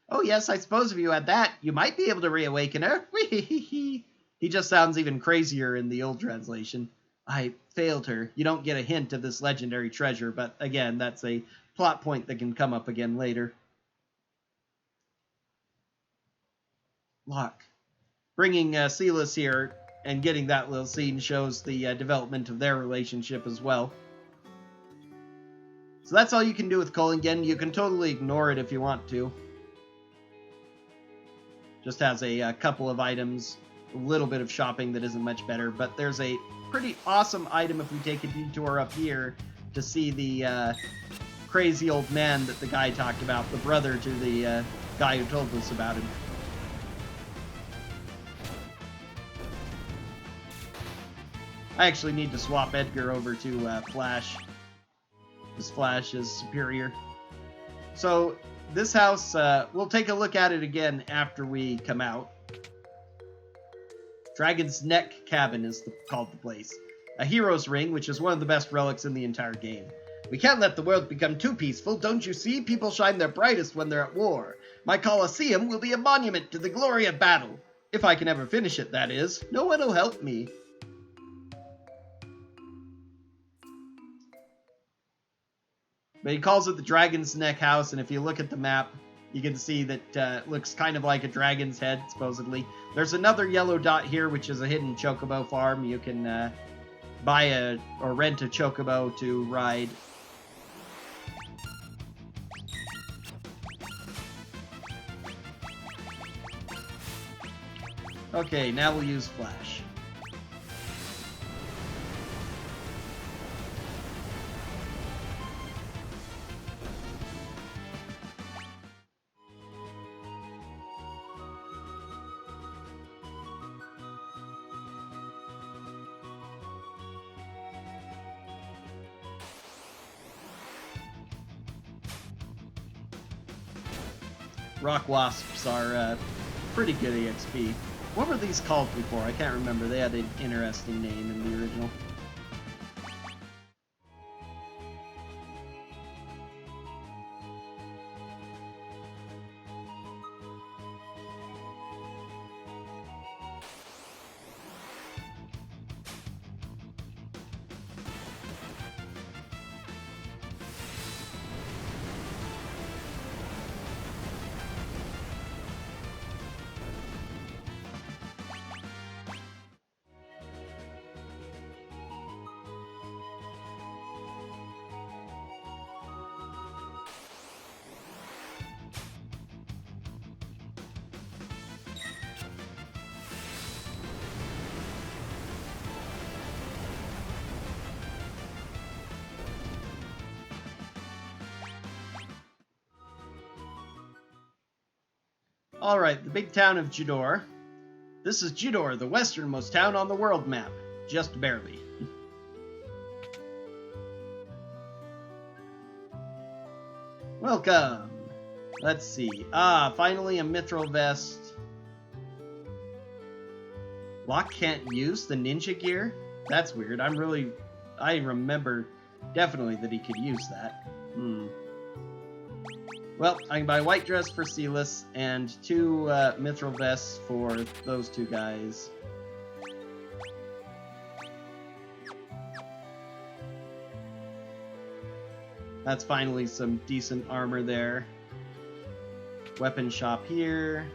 Oh yes, I suppose if you had that, you might be able to reawaken her. He just sounds even crazier in the old translation. I failed her. You don't get a hint of this legendary treasure, but again, that's a plot point that can come up again later. Locke. Bringing Silas here and getting that little scene shows the development of their relationship as well. So that's all you can do with Culligan. You can totally ignore it if you want to. Just has a couple of items, a little bit of shopping that isn't much better, but there's a pretty awesome item if we take a detour up here to see the crazy old man that the guy talked about, the brother to the guy who told us about him. I actually need to swap Edgar over to Flash. This Flash is superior. So this house, we'll take a look at it again after we come out. Dragon's Neck Cabin is called the place. A hero's ring, which is one of the best relics in the entire game. We can't let the world become too peaceful, don't you see? People shine their brightest when they're at war. My Colosseum will be a monument to the glory of battle. If I can ever finish it, that is. No one will help me. But he calls it the Dragon's Neck House, and if you look at the map, you can see that it looks kind of like a dragon's head, supposedly. There's another yellow dot here, which is a hidden chocobo farm. You can buy or rent a chocobo to ride. Okay, now we'll use Flash. Rock Wasps are pretty good EXP. What were these called before? I can't remember. They had an interesting name in the original. Alright, the big town of Jador. This is Jador, the westernmost town on the world map. Just barely. Welcome! Let's see. Finally a mithril vest. Locke can't use the ninja gear? That's weird. I remember definitely that he could use that. Well, I can buy white dress for Silas and 2 mithril vests for those 2 guys. That's finally some decent armor there. Weapon shop here.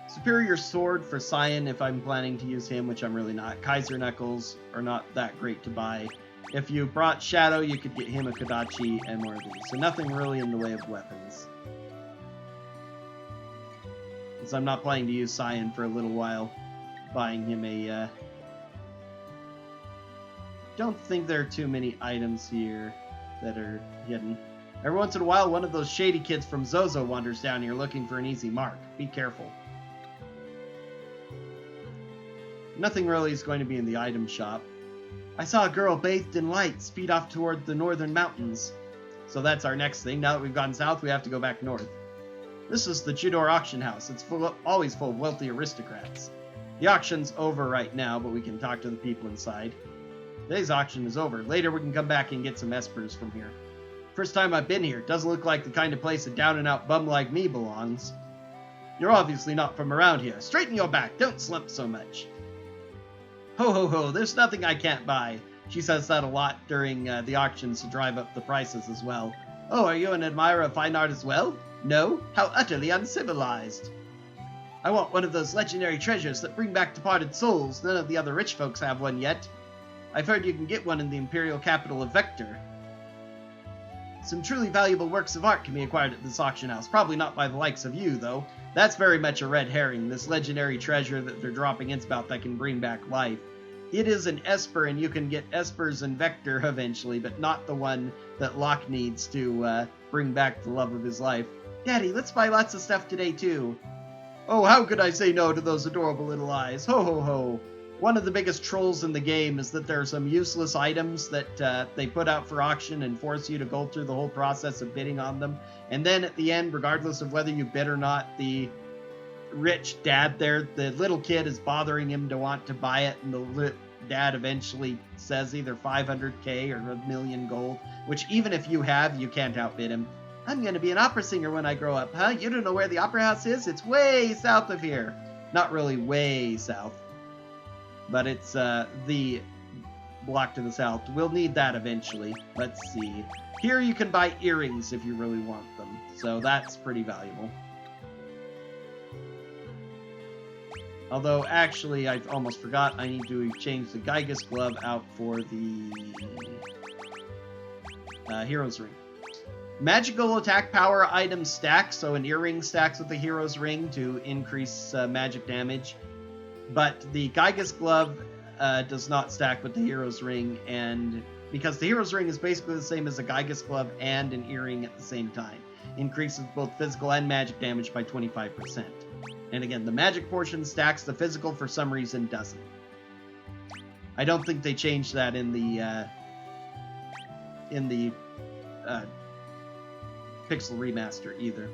Superior sword for Cyan if I'm planning to use him, which I'm really not. Kaiser Knuckles are not that great to buy. If you brought Shadow, you could get him a Kodachi and more of these. So nothing really in the way of weapons. Because I'm not planning to use Cyan for a little while. Buying him a... Don't think there are too many items here that are hidden. Every once in a while, one of those shady kids from Zozo wanders down here looking for an easy mark. Be careful. Nothing really is going to be in the item shop. I saw a girl bathed in light speed off toward the northern mountains. So that's our next thing. Now that we've gone south, we have to go back north. This is the Judor auction house. It's always full of wealthy aristocrats. The auction's over right now, but we can talk to the people inside. Today's auction is over. Later we can come back and get some espers from here. First time I've been here. Doesn't look like the kind of place a down-and-out bum like me belongs. You're obviously not from around here. Straighten your back. Don't slump so much. Ho ho ho, there's nothing I can't buy. She says that a lot during the auctions to drive up the prices as well. Oh, are you an admirer of fine art as well? No? How utterly uncivilized. I want one of those legendary treasures that bring back departed souls. None of the other rich folks have one yet. I've heard you can get one in the imperial capital of Vector. Some truly valuable works of art can be acquired at this auction house. Probably not by the likes of you, though. That's very much a red herring. This legendary treasure that they're dropping hints about that can bring back life. It is an Esper, and you can get Espers in Vector eventually, but not the one that Locke needs to bring back the love of his life. Daddy, let's buy lots of stuff today, too. Oh, how could I say no to those adorable little eyes? Ho, ho, ho. One of the biggest trolls in the game is that there are some useless items that they put out for auction and force you to go through the whole process of bidding on them. And then at the end, regardless of whether you bid or not, the rich dad there, the little kid is bothering him to want to buy it, and the dad eventually says either 500k or a million gold, which even if you have, you can't outbid him. I'm going to be an opera singer when I grow up, huh? You don't know where the opera house is? It's way south of here. Not really way south, but it's the block to the south. We'll need that eventually. Let's see. Here you can buy earrings if you really want them, so that's pretty valuable. Although, actually, I almost forgot, I need to change the Gygus glove out for the Hero's Ring. Magical attack power items stack, so an earring stacks with the Hero's Ring to increase magic damage. But the Gygus glove does not stack with the Hero's Ring, and because the Hero's Ring is basically the same as a Gygus glove and an earring at the same time. Increases both physical and magic damage by 25%. And again, the magic portion stacks, the physical for some reason doesn't. I don't think they changed that in the Pixel Remaster either.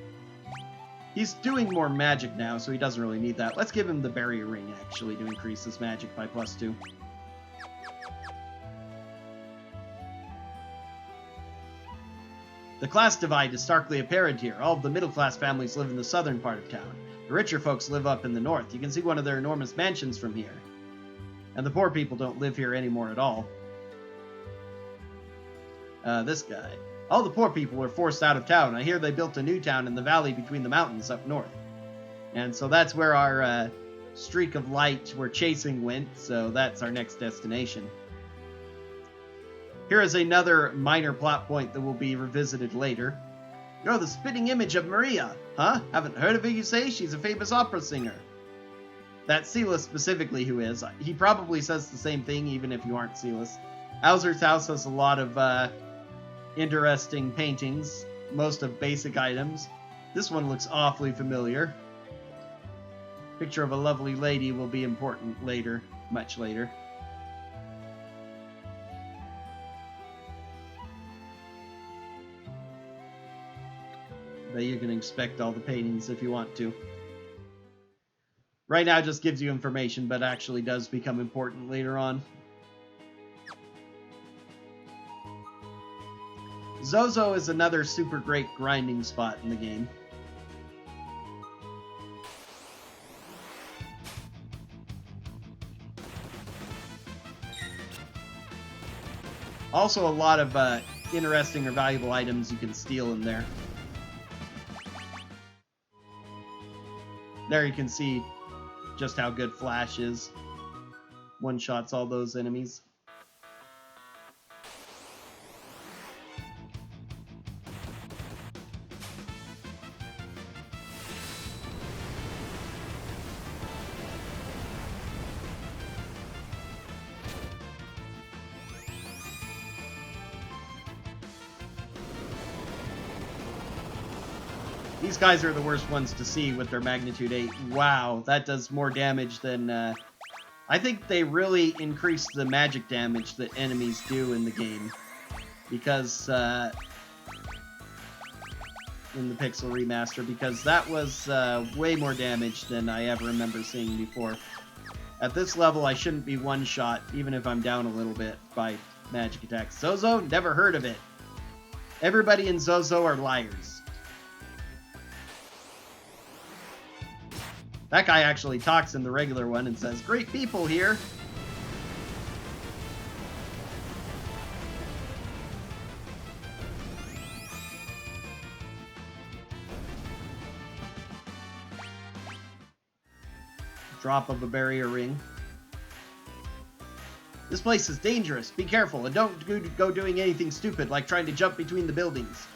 He's doing more magic now, so he doesn't really need that. Let's give him the barrier ring, actually, to increase his magic by +2. The class divide is starkly apparent here. All of the middle-class families live in the southern part of town. The richer folks live up in the north. You can see one of their enormous mansions from here. And the poor people don't live here anymore at all. This guy. All the poor people were forced out of town. I hear they built a new town in the valley between the mountains up north. And so that's where our streak of light we're chasing went, so that's our next destination. Here is another minor plot point that will be revisited later. You're the spitting image of Maria, huh? Haven't heard of her, you say? She's a famous opera singer. That's Silas specifically who is. He probably says the same thing even if you aren't Silas. Alzer's house has a lot of interesting paintings, most of basic items. This one looks awfully familiar. Picture of a lovely lady will be important later, much later. But you can inspect all the paintings if you want to. Right now it just gives you information, but actually does become important later on. Zozo is another super great grinding spot in the game. Also, a lot of interesting or valuable items you can steal in there. There you can see just how good Flash is. One-shots all those enemies. These guys are the worst ones to see with their magnitude 8. Wow, that does more damage than... I think they really increased the magic damage that enemies do in the game. Because... in the Pixel Remaster, because that was way more damage than I ever remember seeing before. At this level, I shouldn't be one-shot, even if I'm down a little bit, by magic attacks. Zozo? Never heard of it. Everybody in Zozo are liars. That guy actually talks in the regular one and says, "Great people here." Drop of a barrier ring. This place is dangerous. Be careful and don't go doing anything stupid like trying to jump between the buildings.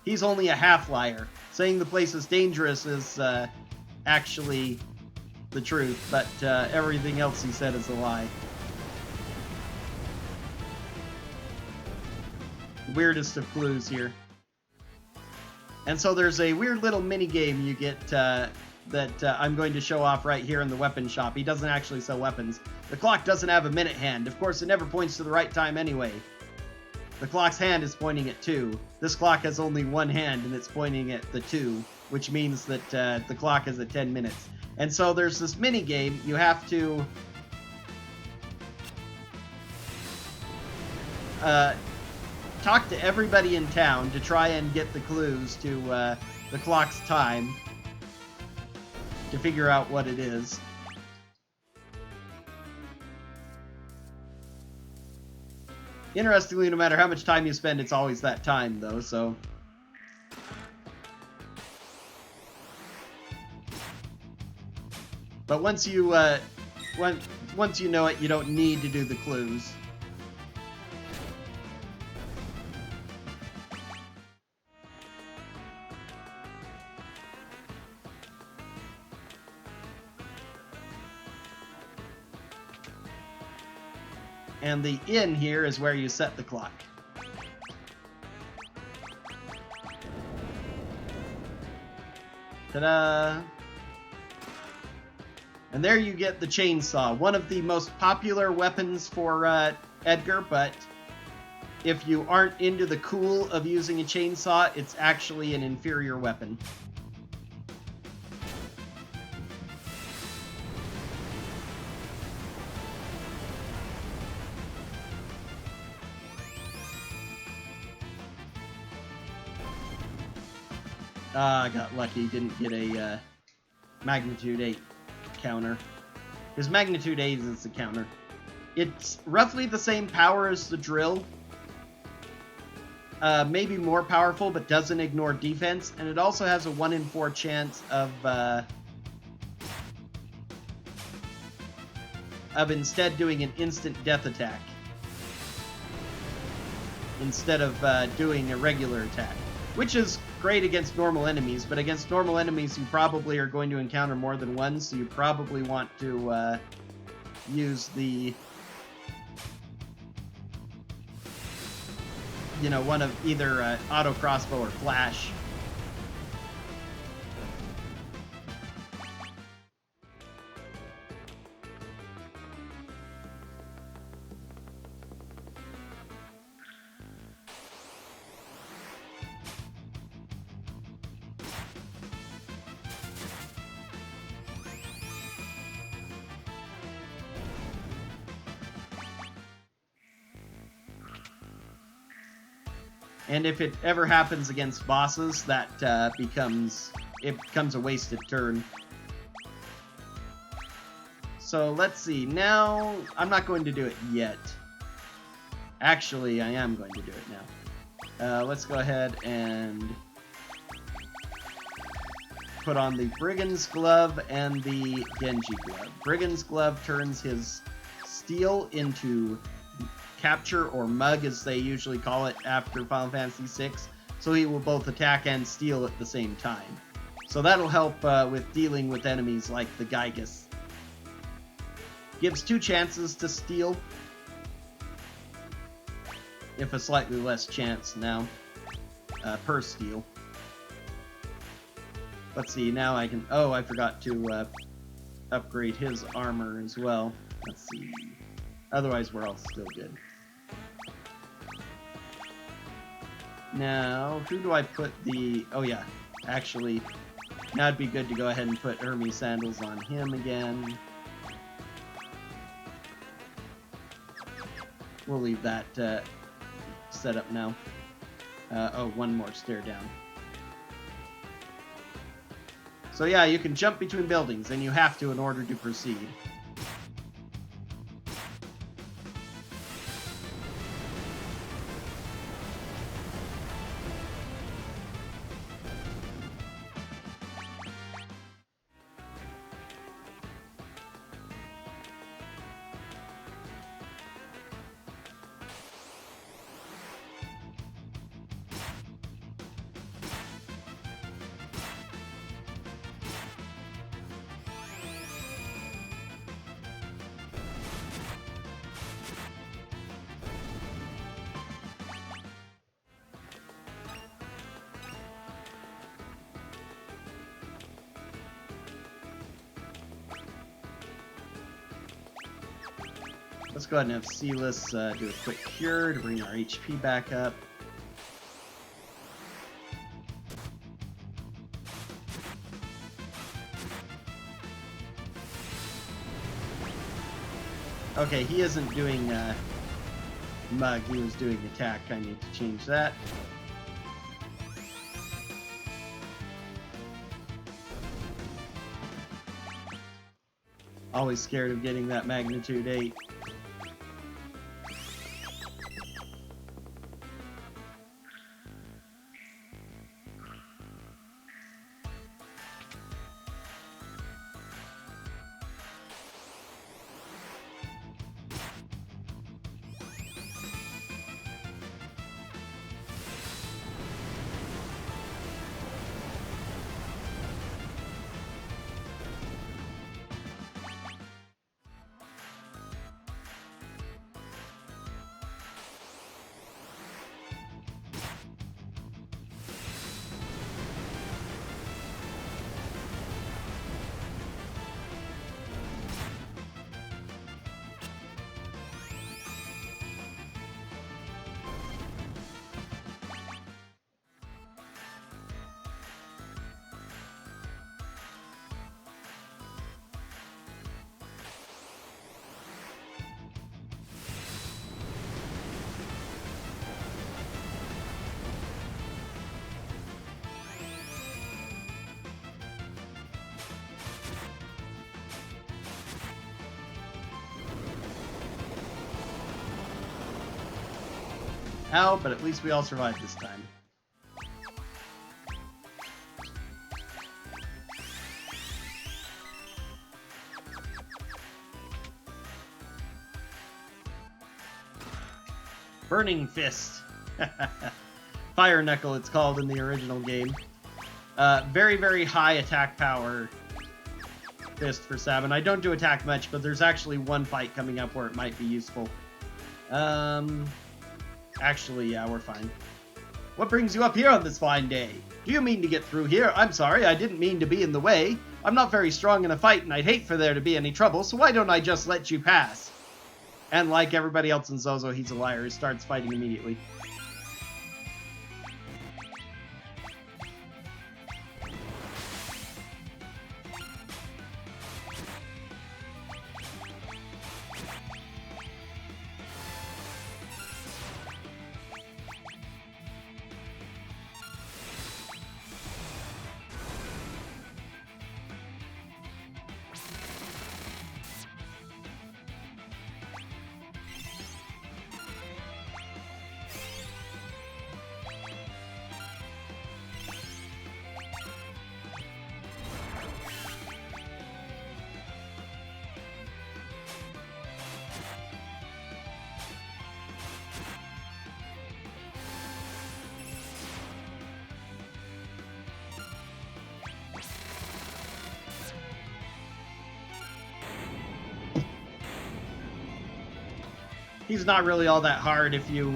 He's only a half-liar. Saying the place is dangerous is actually the truth, but everything else he said is a lie. Weirdest of clues here. And so there's a weird little mini game you get that I'm going to show off right here in the weapon shop. He doesn't actually sell weapons. The clock doesn't have a minute hand. Of course, it never points to the right time anyway. The clock's hand is pointing at 2. This clock has only one hand, and it's pointing at the 2, which means that the clock is at 10 minutes. And so there's this mini game. You have to talk to everybody in town to try and get the clues to the clock's time to figure out what it is. Interestingly, no matter how much time you spend, it's always that time, though, so... But once you, once you know it, you don't need to do the clues. And the in here is where you set the clock. Ta-da! And there you get the chainsaw, one of the most popular weapons for Edgar, but if you aren't into the cool of using a chainsaw, it's actually an inferior weapon. I got lucky, didn't get a magnitude 8 counter. His magnitude 8 is the counter. It's roughly the same power as the drill. Maybe more powerful, but doesn't ignore defense. And it also has a 1 in 4 chance of instead doing an instant death attack. Instead of doing a regular attack. Which is great against normal enemies, but against normal enemies you probably are going to encounter more than one, so you probably want to use the, you know, one of either auto crossbow or flash. And if it ever happens against bosses, that becomes a wasted turn. So let's see. Now, I'm not going to do it yet. Actually, I am going to do it now. Let's go ahead and put on the Brigand's Glove and the Genji Glove. Brigand's Glove turns his steel into capture, or mug as they usually call it after Final Fantasy VI, so he will both attack and steal at the same time. So that'll help with dealing with enemies like the Gygus. Gives 2 chances to steal, if a slightly less chance now, per steal. Let's see, now I can... Oh, I forgot to upgrade his armor as well. Let's see. Otherwise, we're all still good. Now, who do I put the... Oh, yeah. Actually, now it'd be good to go ahead and put Hermes sandals on him again. We'll leave that set up now. Oh, one more stair down. So yeah, you can jump between buildings, and you have to in order to proceed. Let's go ahead and have Celis do a quick cure to bring our HP back up. Okay, he isn't doing mug, he was doing attack. I need to change that. Always scared of getting that magnitude 8. Ow, but at least we all survived this time. Burning Fist. Fire Knuckle, it's called in the original game. Very, very high attack power fist for Sabin. I don't do attack much, but there's actually one fight coming up where it might be useful. Actually, yeah, we're fine. What brings you up here on this fine day? Do you mean to get through here? I'm sorry, I didn't mean to be in the way. I'm not very strong in a fight, and I'd hate for there to be any trouble, so why don't I just let you pass? And like everybody else in Zozo, he's a liar. He starts fighting immediately. He's not really all that hard if you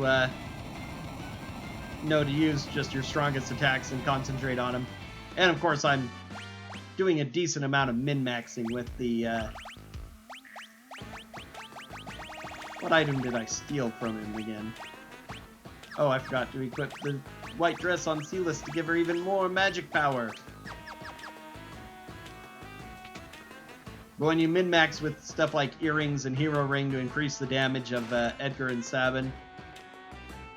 know to use just your strongest attacks and concentrate on him. And of course, I'm doing a decent amount of min-maxing with the... What item did I steal from him again? Oh, I forgot to equip the white dress on Sealess to give her even more magic power. But when you min-max with stuff like earrings and hero ring to increase the damage of Edgar and Sabin,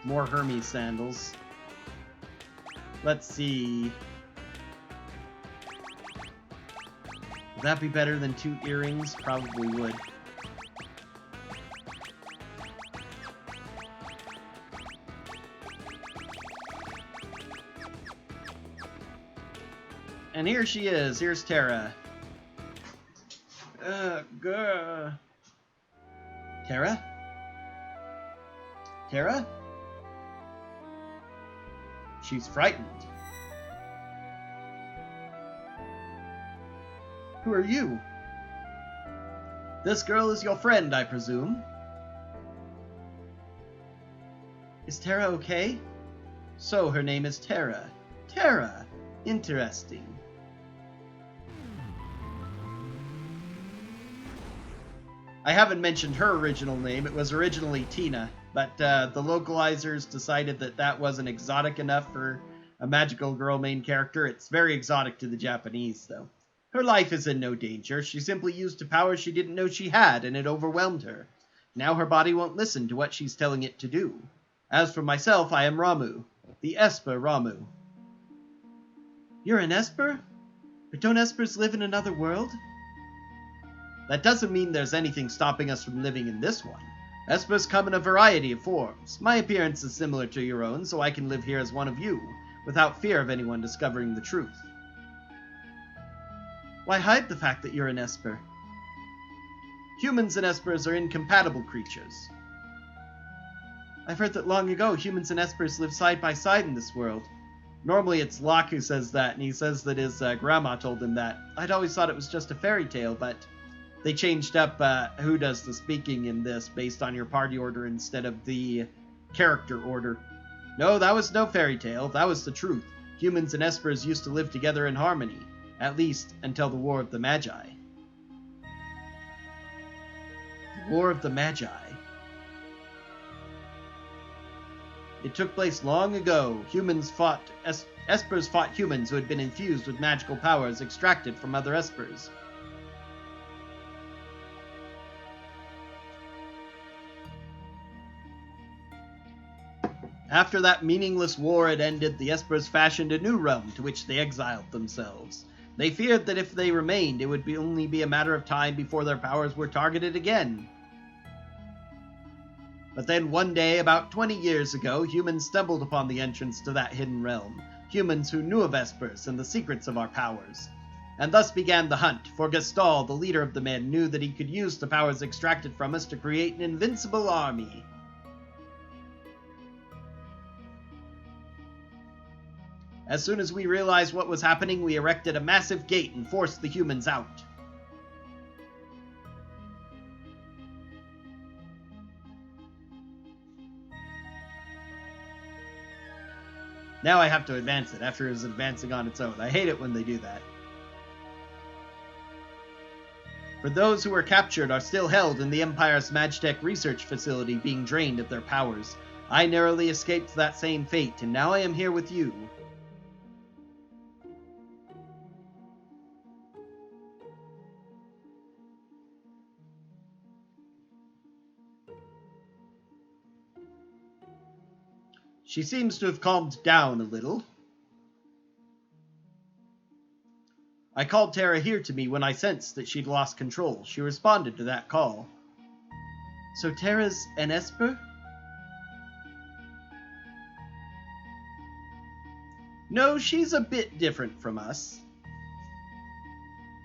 more Hermes sandals. Let's see. Would that be better than 2 earrings? Probably would. And here she is. Here's Terra. Grr. Terra? Terra? She's frightened. Who are you? This girl is your friend, I presume. Is Terra okay? So her name is Terra. Terra! Interesting. I haven't mentioned her original name. It was originally Tina, but the localizers decided that that wasn't exotic enough for a magical girl main character. It's very exotic to the Japanese, though. Her life is in no danger. She simply used a power she didn't know she had, and it overwhelmed her. Now her body won't listen to what she's telling it to do. As for myself, I am Ramu, the Esper Ramu. You're an Esper? But don't Espers live in another world? That doesn't mean there's anything stopping us from living in this one. Espers come in a variety of forms. My appearance is similar to your own, so I can live here as one of you, without fear of anyone discovering the truth. Why hide the fact that you're an Esper? Humans and Espers are incompatible creatures. I've heard that long ago humans and Espers lived side by side in this world. Normally it's Locke who says that, and he says that his grandma told him that. I'd always thought it was just a fairy tale, but they changed up who does the speaking in this based on your party order instead of the character order. No, that was no fairy tale. That was the truth. Humans and Espers used to live together in harmony, at least until the War of the Magi. The War of the Magi. It took place long ago. Espers fought humans who had been infused with magical powers extracted from other Espers. After that meaningless war had ended, the Espers fashioned a new realm to which they exiled themselves. They feared that if they remained, it would only be a matter of time before their powers were targeted again. But then one day, about 20 years ago, humans stumbled upon the entrance to that hidden realm. Humans who knew of Espers and the secrets of our powers. And thus began the hunt, for Gastal, the leader of the men, knew that he could use the powers extracted from us to create an invincible army. As soon as we realized what was happening, we erected a massive gate and forced the humans out. Now I have to advance it after it was advancing on its own. I hate it when they do that. For those who were captured are still held in the Empire's Magitech research facility, being drained of their powers. I narrowly escaped that same fate, and now I am here with you. She seems to have calmed down a little. I called Terra here to me when I sensed that she'd lost control. She responded to that call. So Terra's an Esper? No, she's a bit different from us.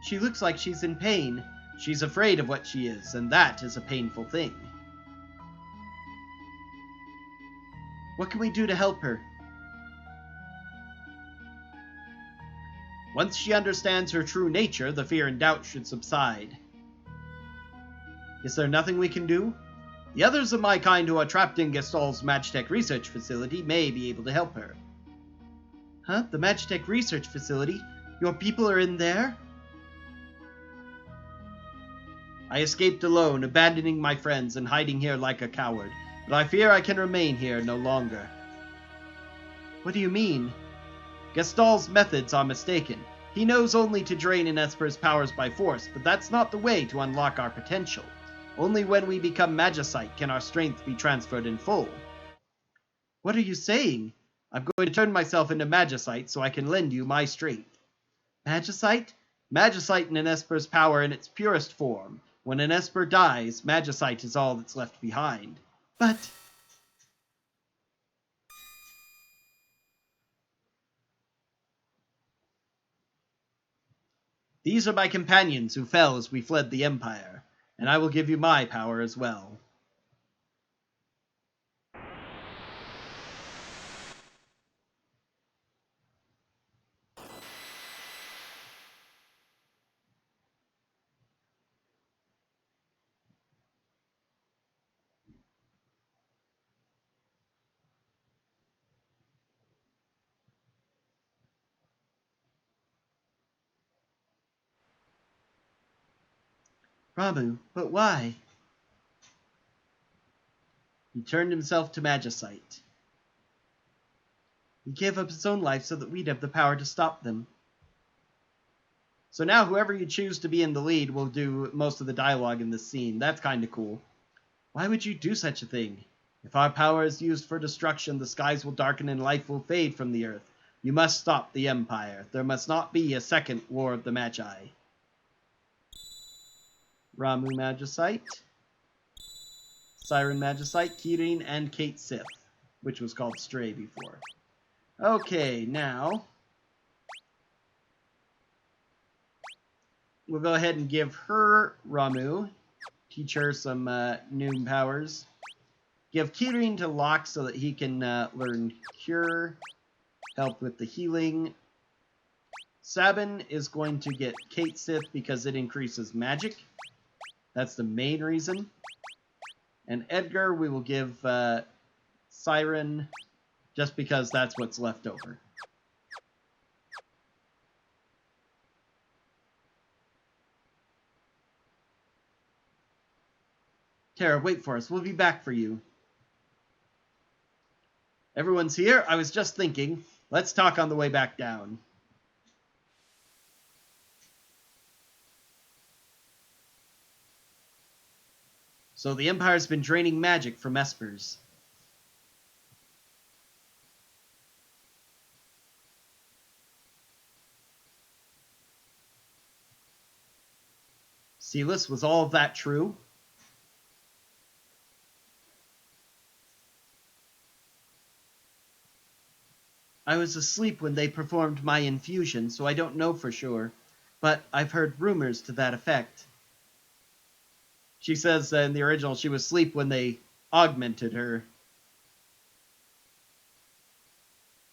She looks like she's in pain. She's afraid of what she is, and that is a painful thing. What can we do to help her? Once she understands her true nature, the fear and doubt should subside. Is there nothing we can do? The others of my kind who are trapped in Gestal's Magitech research facility may be able to help her. Huh? The Magitech research facility? Your people are in there? I escaped alone, abandoning my friends and hiding here like a coward, but I fear I can remain here no longer. What do you mean? Gestal's methods are mistaken. He knows only to drain an Esper's powers by force, but that's not the way to unlock our potential. Only when we become Magicite can our strength be transferred in full. What are you saying? I'm going to turn myself into Magicite so I can lend you my strength. Magicite? Magicite in an Esper's power in its purest form. When an Esper dies, Magicite is all that's left behind. But... These are my companions who fell as we fled the Empire, and I will give you my power as well. Ramu, but why? He turned himself to Magicite. He gave up his own life so that we'd have the power to stop them. So now whoever you choose to be in the lead will do most of the dialogue in this scene. That's kinda cool. Why would you do such a thing? If our power is used for destruction, the skies will darken and life will fade from the earth. You must stop the Empire. There must not be a second War of the Magi. Ramu Magicite, Siren Magicite, Kirin, and Kate Sith, which was called Stray before. Okay, now we'll go ahead and give her Ramu, teach her some new powers. Give Kirin to Locke so that he can learn Cure, help with the healing. Sabin is going to get Kate Sith because it increases magic. That's the main reason. And Edgar, we will give Siren, just because that's what's left over. Terra, wait for us. We'll be back for you. Everyone's here? I was just thinking. Let's talk on the way back down. So the Empire's been draining magic from Espers. Silas, was all of that true? I was asleep when they performed my infusion, so I don't know for sure, but I've heard rumors to that effect. She says in the original she was asleep when they augmented her.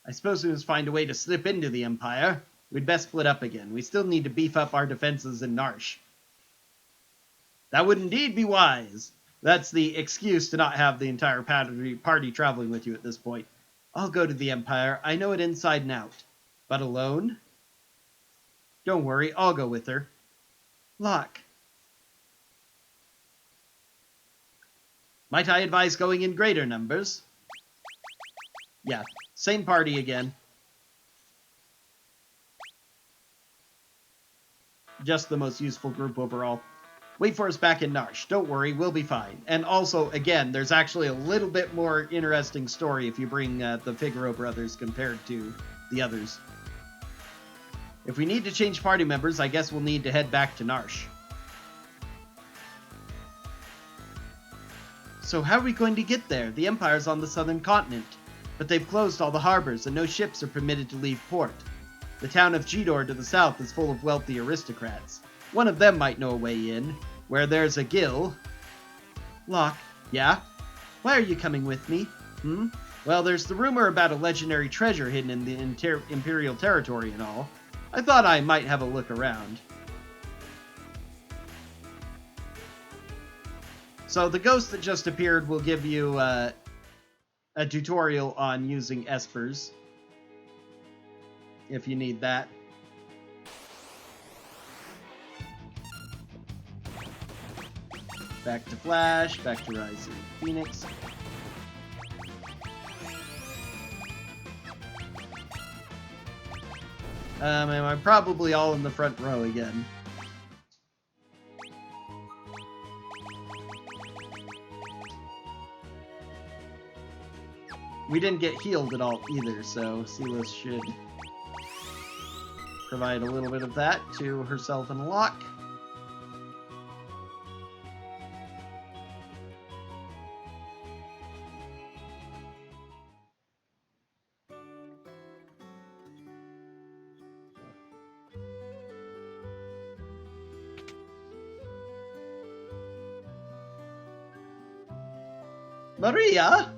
I suppose we must find a way to slip into the Empire. We'd best split up again. We still need to beef up our defenses in Narshe. That would indeed be wise. That's the excuse to not have the entire party traveling with you at this point. I'll go to the Empire. I know it inside and out. But alone? Don't worry, I'll go with her. Locke. Might I advise going in greater numbers? Yeah, same party again. Just the most useful group overall. Wait for us back in Narshe. Don't worry, we'll be fine. And also, again, there's actually a little bit more interesting story if you bring the Figaro brothers compared to the others. If we need to change party members, I guess we'll need to head back to Narshe. So how are we going to get there? The Empire's on the southern continent, but they've closed all the harbors and no ships are permitted to leave port. The town of Gidor to the south is full of wealthy aristocrats. One of them might know a way in. Where there's a gill... Locke, yeah? Why are you coming with me? Well, there's the rumor about a legendary treasure hidden in the Imperial territory and all. I thought I might have a look around. So the ghost that just appeared will give you a tutorial on using espers, if you need that. Back to Flash, back to Rising Phoenix. And I'm probably all in the front row again. We didn't get healed at all either, so Silas should provide a little bit of that to herself and Locke. Maria?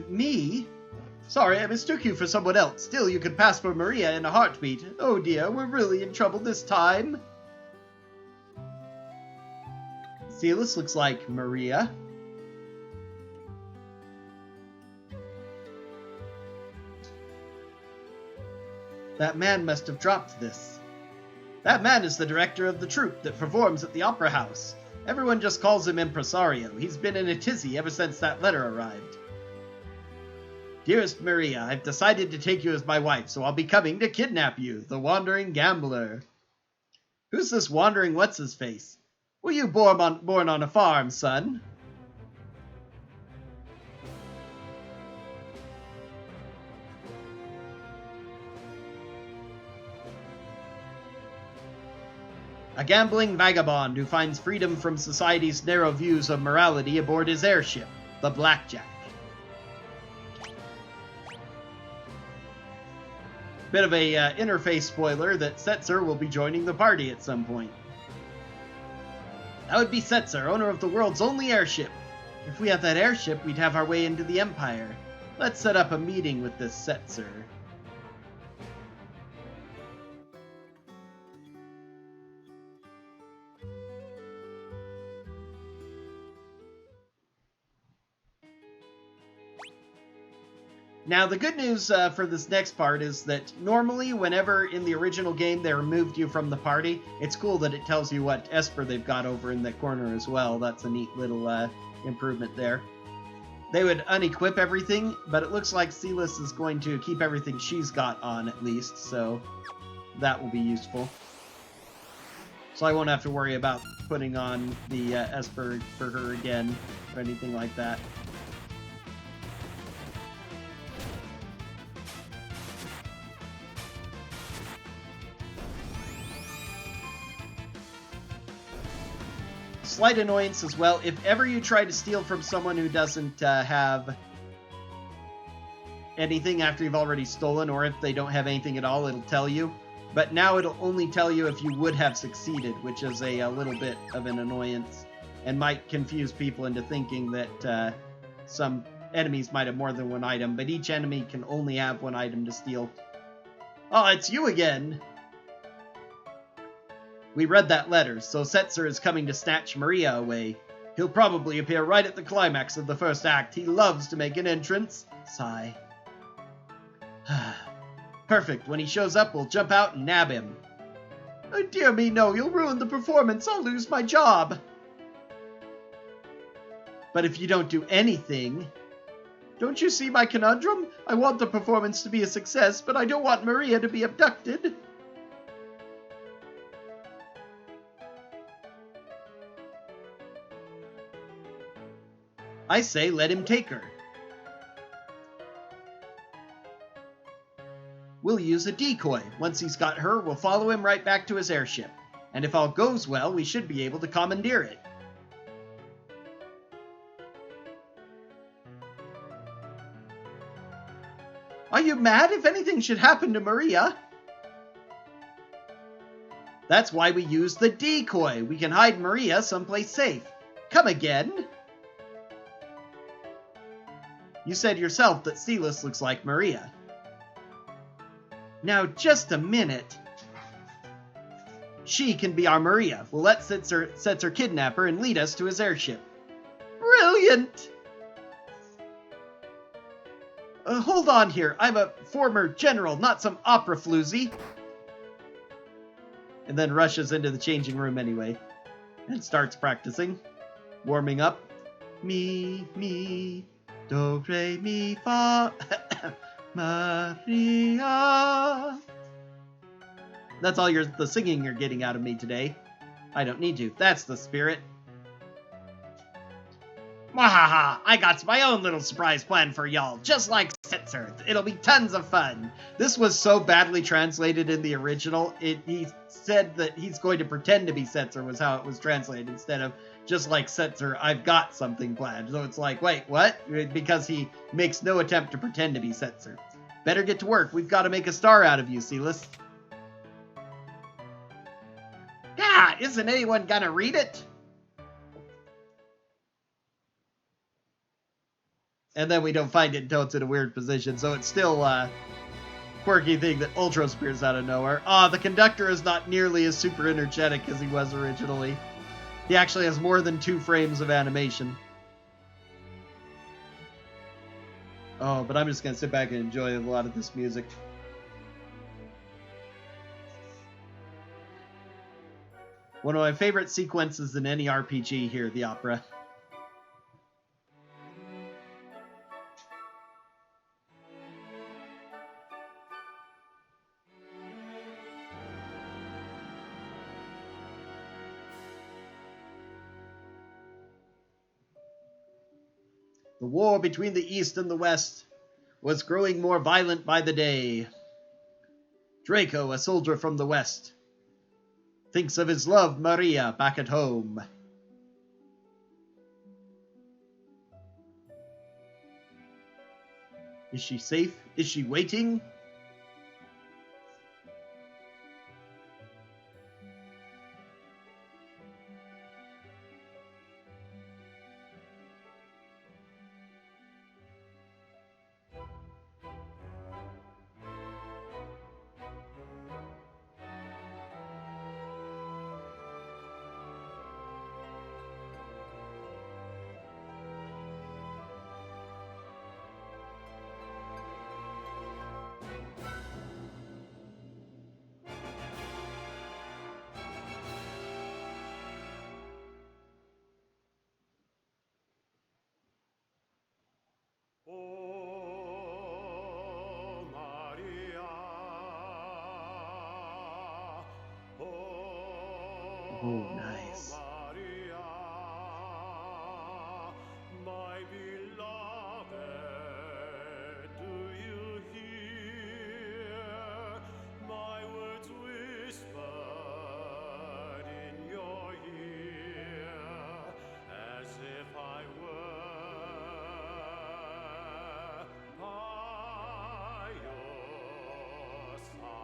Me? Sorry, I mistook you for someone else. Still, you could pass for Maria in a heartbeat. Oh dear, we're really in trouble this time. Silas looks like Maria. That man must have dropped this. That man is the director of the troupe that performs at the Opera House. Everyone just calls him Impresario. He's been in a tizzy ever since that letter arrived. Dearest Maria, I've decided to take you as my wife, so I'll be coming to kidnap you, the wandering gambler. Who's this wandering what's-his-face? Were you born on a farm, son? A gambling vagabond who finds freedom from society's narrow views of morality aboard his airship, the Blackjack. Bit of a interface spoiler that Setzer will be joining the party at some point. That would be Setzer, owner of the world's only airship. If we had that airship, we'd have our way into the Empire. Let's set up a meeting with this Setzer. Now, the good news for this next part is that normally, whenever in the original game they removed you from the party, it's cool that it tells you what Esper they've got over in the corner as well. That's a neat little improvement there. They would unequip everything, but it looks like Silas is going to keep everything she's got on at least, so that will be useful. So I won't have to worry about putting on the Esper for her again or anything like that. Slight annoyance as well. If ever you try to steal from someone who doesn't have anything after you've already stolen, or if they don't have anything at all, it'll tell you. But now it'll only tell you if you would have succeeded, which is a little bit of an annoyance and might confuse people into thinking that some enemies might have more than one item, but each enemy can only have one item to steal. Oh, it's you again! We read that letter, so Setzer is coming to snatch Maria away. He'll probably appear right at the climax of the first act. He loves to make an entrance. Sigh. Perfect. When he shows up, we'll jump out and nab him. Oh, dear me, no. You'll ruin the performance. I'll lose my job. But if you don't do anything... Don't you see my conundrum? I want the performance to be a success, but I don't want Maria to be abducted. I say let him take her. We'll use a decoy. Once he's got her, we'll follow him right back to his airship. And if all goes well, we should be able to commandeer it. Are you mad? If anything should happen to Maria... That's why we use the decoy. We can hide Maria someplace safe. Come again. You said yourself that Silas looks like Maria. Now, just a minute. She can be our Maria. We'll let Setzer kidnap her and lead us to his airship. Brilliant! Hold on here. I'm a former general, not some opera floozy. And then rushes into the changing room anyway. And starts practicing. Warming up. Mi, do, re, mi, fa, Maria. That's all the singing you're getting out of me today. I don't need you. That's the spirit. Wahaha! I got my own little surprise plan for y'all, just like Setzer. It'll be tons of fun. This was so badly translated in the original. He said that he's going to pretend to be Setzer was how it was translated, instead of just like Setzer, I've got something planned. So it's like, wait, what? Because he makes no attempt to pretend to be Setzer. Better get to work. We've got to make a star out of you, Silas. Yeah, isn't anyone gonna read it? And then we don't find it until it's in a weird position, so it's still a quirky thing that Ultros appears out of nowhere. The conductor is not nearly as super energetic as he was originally. He actually has more than 2 frames of animation. Oh, but I'm just going to sit back and enjoy a lot of this music. One of my favorite sequences in any RPG here, the opera. The war between the East and the West was growing more violent by the day. Draco, a soldier from the West, thinks of his love, Maria, back at home. Is she safe? Is she waiting? Oh, nice. My beloved, do you hear my words whispered in your ear, as if I were by your side?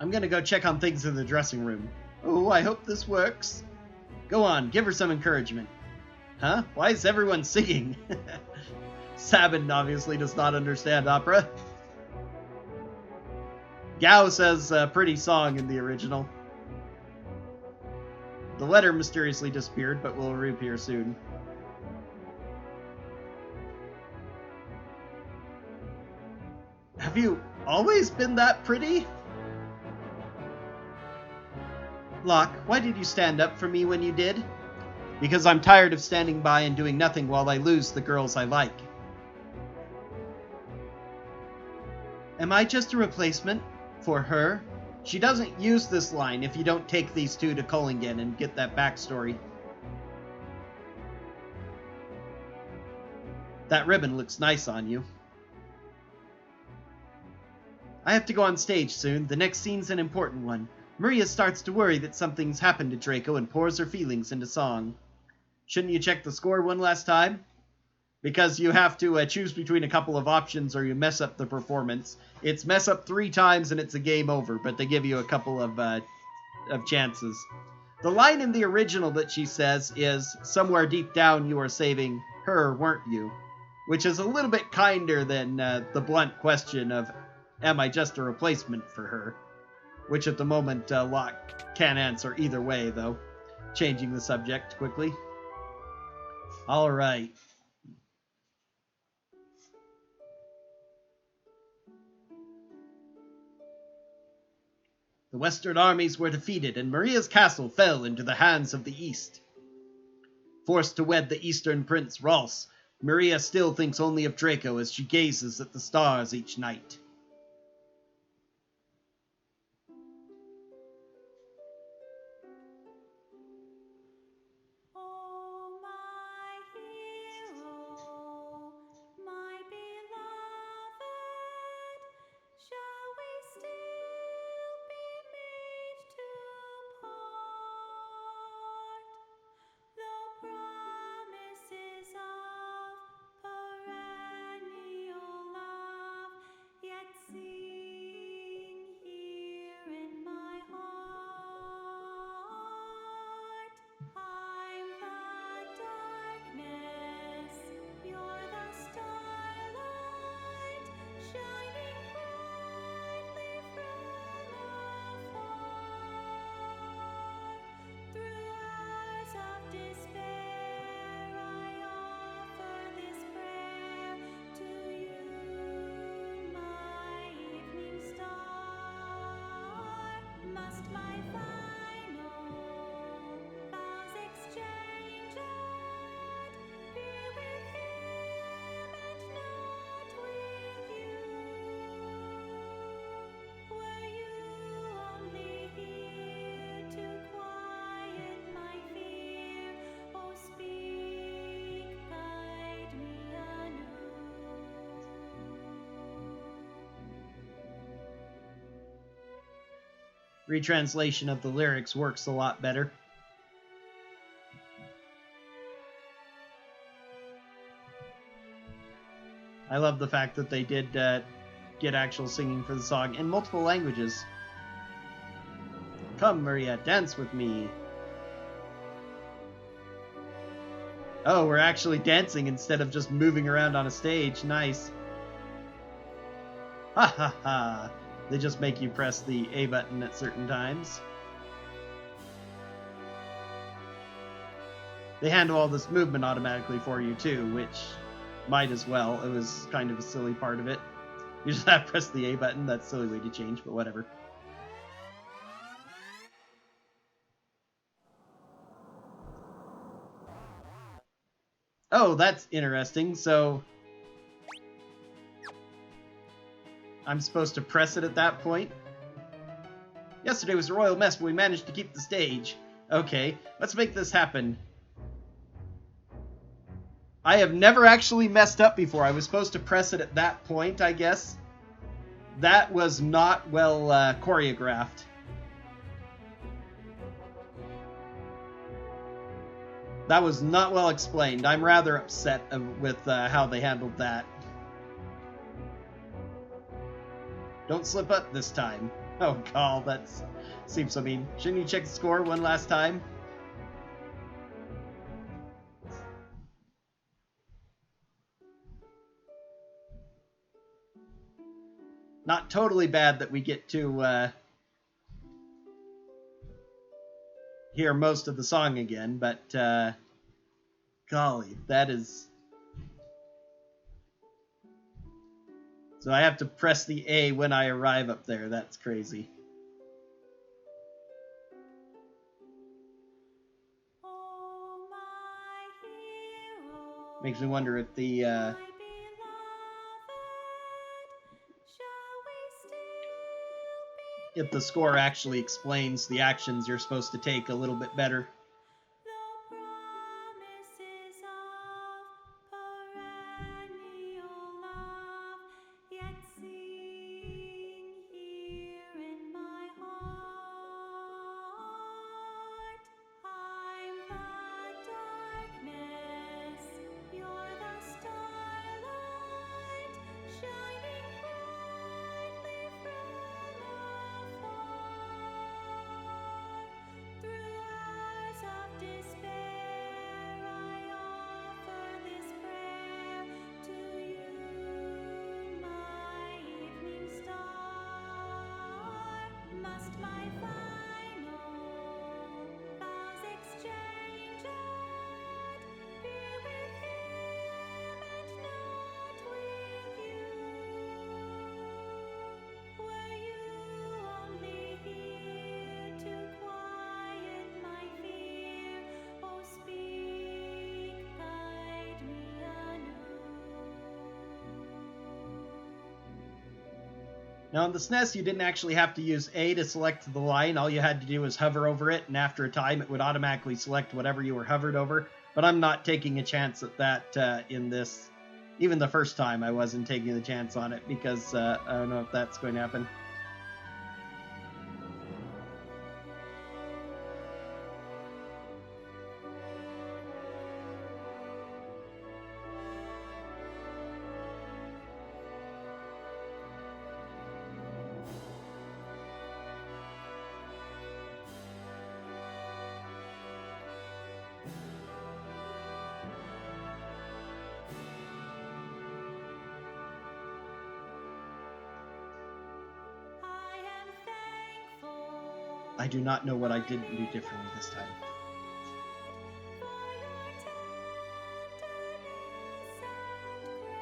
I'm gonna go check on things in the dressing room. Oh, I hope this works. Go on, give her some encouragement. Huh? Why is everyone singing? Sabin obviously does not understand opera. Gao says a pretty song in the original. The letter mysteriously disappeared, but will reappear soon. Have you always been that pretty? Locke, why did you stand up for me when you did? Because I'm tired of standing by and doing nothing while I lose the girls I like. Am I just a replacement for her? She doesn't use this line if you don't take these two to Collingen and get that backstory. That ribbon looks nice on you. I have to go on stage soon. The next scene's an important one. Maria starts to worry that something's happened to Draco and pours her feelings into song. Shouldn't you check the score one last time? because you have to choose between a couple of options or you mess up the performance. It's mess up 3 times and it's a game over, but they give you a couple of chances. The line in the original that she says is, "Somewhere deep down you are saving her, weren't you?" Which is a little bit kinder than the blunt question of, "Am I just a replacement for her?" Which at the moment Locke can't answer either way, though. Changing the subject quickly. All right. The Western armies were defeated, and Maria's castle fell into the hands of the East. Forced to wed the Eastern Prince Ross, Maria still thinks only of Draco as she gazes at the stars each night. Oh, my hero, my beloved, shall we still be made to part? Though promises of perennial love yet sing here in my heart. I'm the darkness, you're the starlight, shining brightly from afar. Through hours of despair, I offer this prayer to you, my evening star. Must my final vows exchanged, be with him and not with you? Were you only here to quiet my fear? Oh, speak, guide me anew. Retranslation of the lyrics works a lot better. I love the fact that they did get actual singing for the song in multiple languages. Come, Maria, dance with me. Oh, we're actually dancing instead of just moving around on a stage. Nice. Ha ha ha. They just make you press the A button at certain times. They handle all this movement automatically for you too, which might as well. It was kind of a silly part of it. You just have to press the A button. That's a silly way to change, but whatever. Oh, that's interesting. So I'm supposed to press it at that point? Yesterday was a royal mess, but we managed to keep the stage. Okay, let's make this happen. I have never actually messed up before. I was supposed to press it at that point, I guess. That was not well choreographed. That was not well explained. I'm rather upset with how they handled that. Don't slip up this time. Oh, God, that seems so mean. Shouldn't you check the score one last time? Not totally bad that we get to hear most of the song again, but golly, that is... So I have to press the A when I arrive up there. That's crazy. Oh, my hero, Makes me wonder if the my beloved, shall we still be score actually explains the actions you're supposed to take a little bit better. though promises of perennial love yet sing here in my heart? I'm the darkness, you're the star. Now on the SNES, you didn't actually have to use A to select the line. All you had to do was hover over it, and after a time, it would automatically select whatever you were hovered over. But I'm not taking a chance at that in this. Even the first time, I wasn't taking the chance on it because I don't know if that's going to happen. I am thankful I do not know what I didn't do differently this time. for your tenderness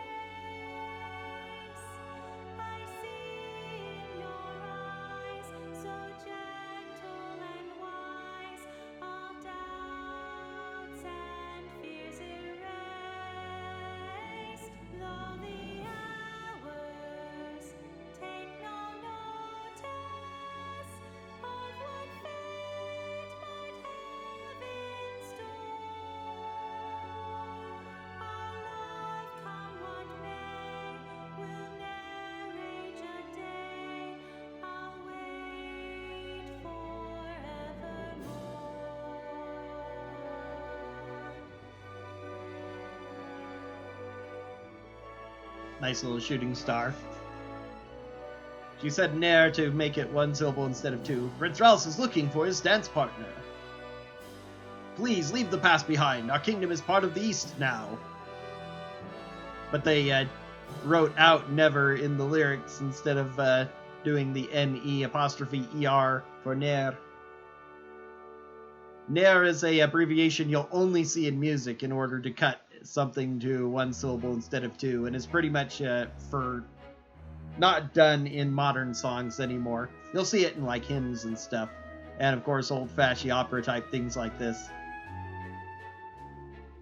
and grace. I see in your eyes, so gentle and wise, all doubts and fears erased. Though the hours take no notice of what fate might have in store, our love, come what may, will ne'er age a day. I'll wait forevermore. Nice little shooting star. She said Nair to make it one syllable instead of two. Prince Ralph is looking for his dance partner. Please leave the past behind. Our kingdom is part of the East now. But they wrote out never in the lyrics instead of doing the N-E apostrophe E-R for Nair. Nair is a abbreviation you'll only see in music in order to cut something to one syllable instead of two, and it's pretty much for not done in modern songs anymore. You'll see it in like hymns and stuff, and of course old-fashioned opera type things like this.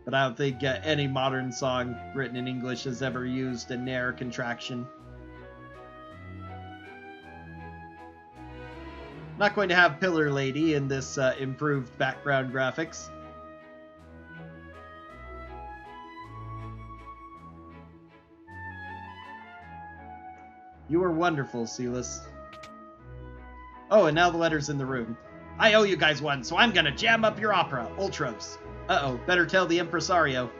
But I don't think any modern song written in English has ever used a Nair contraction. Not going to have Pillar Lady in this improved background graphics. You were wonderful, Silas. Oh, and now the letter's in the room. I owe you guys one, so I'm gonna jam up your opera, Ultros. Uh-oh, better tell the impresario.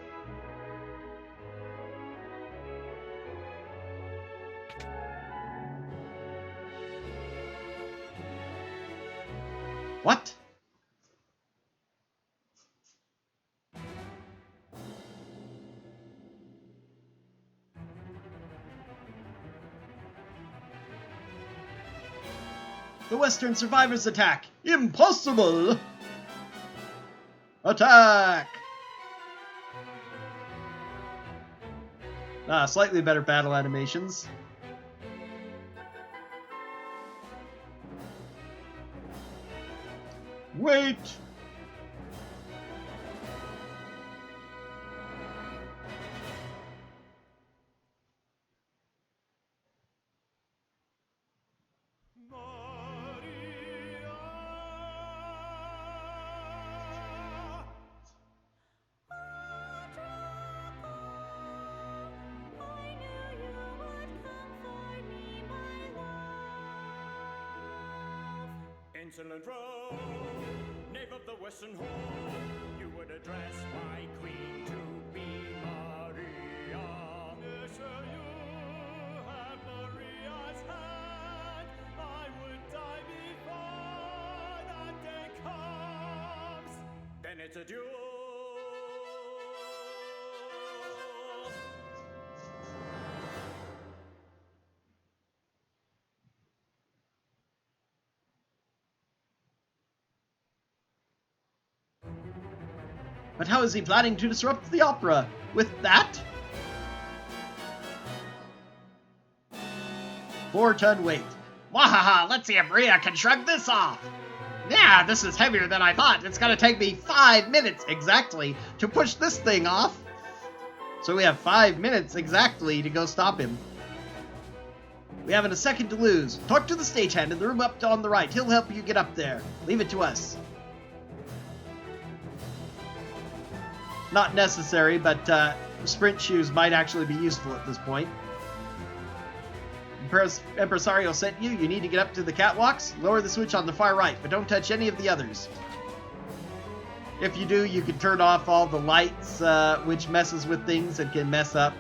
What? The Western survivors attack! Impossible! Attack! Slightly better battle animations. Wait! I knew you would come for me, my love. Insolent rogue, knave of the Western Hall, you would address my queen to be Maria. Yes, you have Maria's hand. I would die before that day comes. Then it's a duel. But how is he planning to disrupt the opera? With that? 4-ton weight. Wahaha, let's see if Maria can shrug this off. Yeah, this is heavier than I thought. It's gonna take me 5 minutes exactly to push this thing off. So we have 5 minutes exactly to go stop him. We haven't a second to lose. Talk to the stagehand in the room up on the right. He'll help you get up there. Leave it to us. Not necessary, but sprint shoes might actually be useful at this point. Impresario sent you. You need to get up to the catwalks. Lower the switch on the far right, but don't touch any of the others. If you do, you can turn off all the lights, which messes with things and can mess up.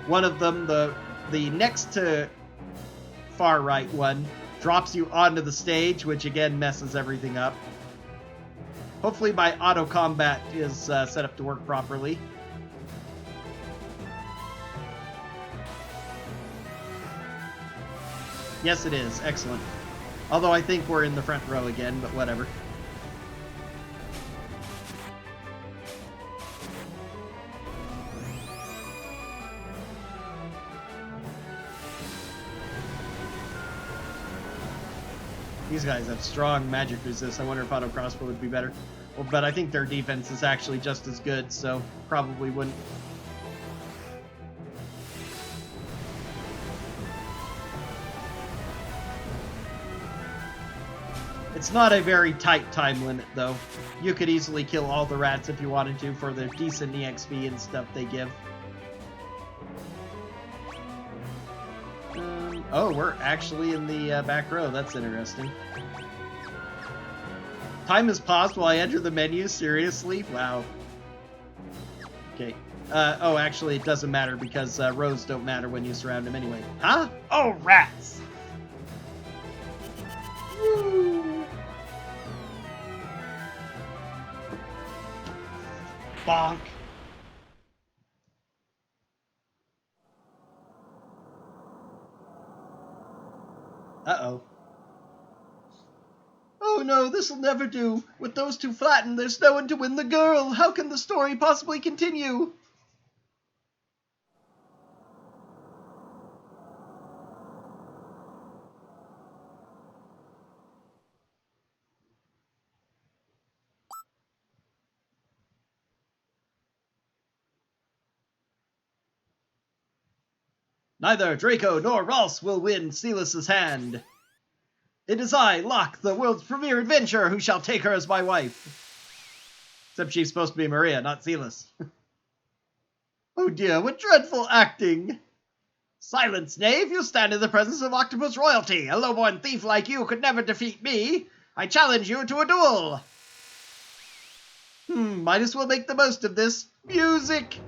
One of them, the next to far right one, drops you onto the stage, which again messes everything up. Hopefully my auto combat is set up to work properly. Yes, it is. Excellent. Although I think we're in the front row again, but whatever. These guys have strong magic resist. I wonder if auto crossbow would be better. Well, but I think their defense is actually just as good, so probably wouldn't. It's not a very tight time limit, though. You could easily kill all the rats if you wanted to for the decent EXP and stuff they give. Oh, we're actually in the back row. That's interesting. Time is paused while I enter the menu. Seriously? Wow. Okay. Oh, actually, it doesn't matter because rows don't matter when you surround them anyway. Huh? Oh, rats! Woo. Bonk. Uh-oh. Oh no, this'll never do. With those two flattened, there's no one to win the girl. How can the story possibly continue? Neither Draco nor Ross will win Celus's hand. It is I, Locke, the world's premier adventurer, who shall take her as my wife. Except she's supposed to be Maria, not Celus. Oh dear, what dreadful acting! Silence, knave! You stand in the presence of octopus royalty. A low-born thief like you could never defeat me. I challenge you to a duel. Might as well make the most of this. Music!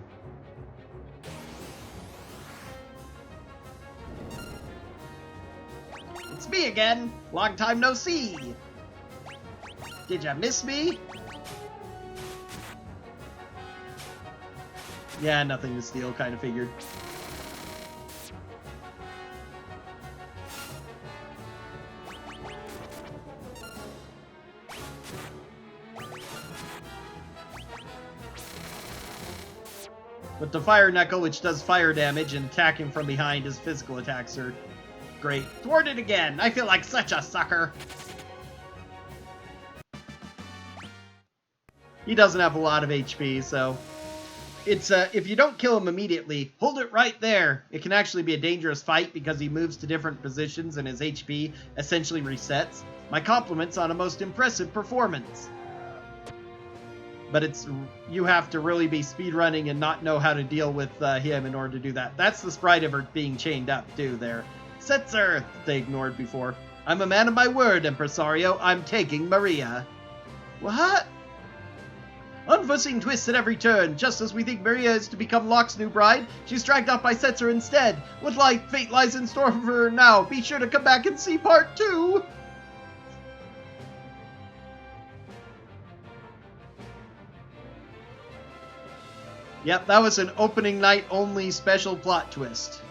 It's me again. Long time no see. Did ya miss me? Yeah, nothing to steal, kind of figured. But the fire knuckle, which does fire damage, and attacking from behind his physical attacks are great. Thwarted again. I feel like such a sucker. He doesn't have a lot of HP, so it's if you don't kill him immediately, hold it right there. It can actually be a dangerous fight because he moves to different positions and his HP essentially resets. My compliments on a most impressive performance. But you have to really be speedrunning and not know how to deal with him in order to do that. That's the sprite of her being chained up too there. Setzer, they ignored before. I'm a man of my word, Impresario. I'm taking Maria. What? Unforeseen twists at every turn. Just as we think Maria is to become Locke's new bride, she's dragged off by Setzer instead. What fate lies in store for her now? Be sure to come back and see part 2. Yep, that was an opening night only special plot twist.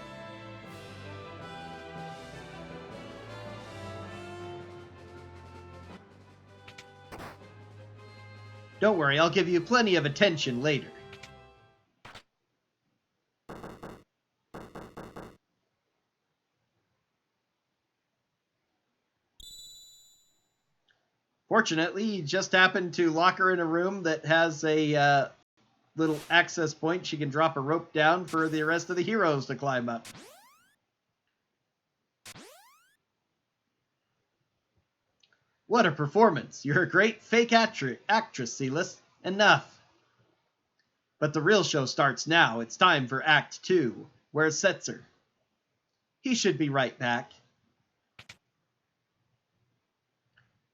Don't worry, I'll give you plenty of attention later. Fortunately, you just happened to lock her in a room that has a little access point. She can drop a rope down for the rest of the heroes to climb up. What a performance! You're a great fake actress, Silas. Enough. But the real show starts now. It's time for Act 2. Where's Setzer? He should be right back.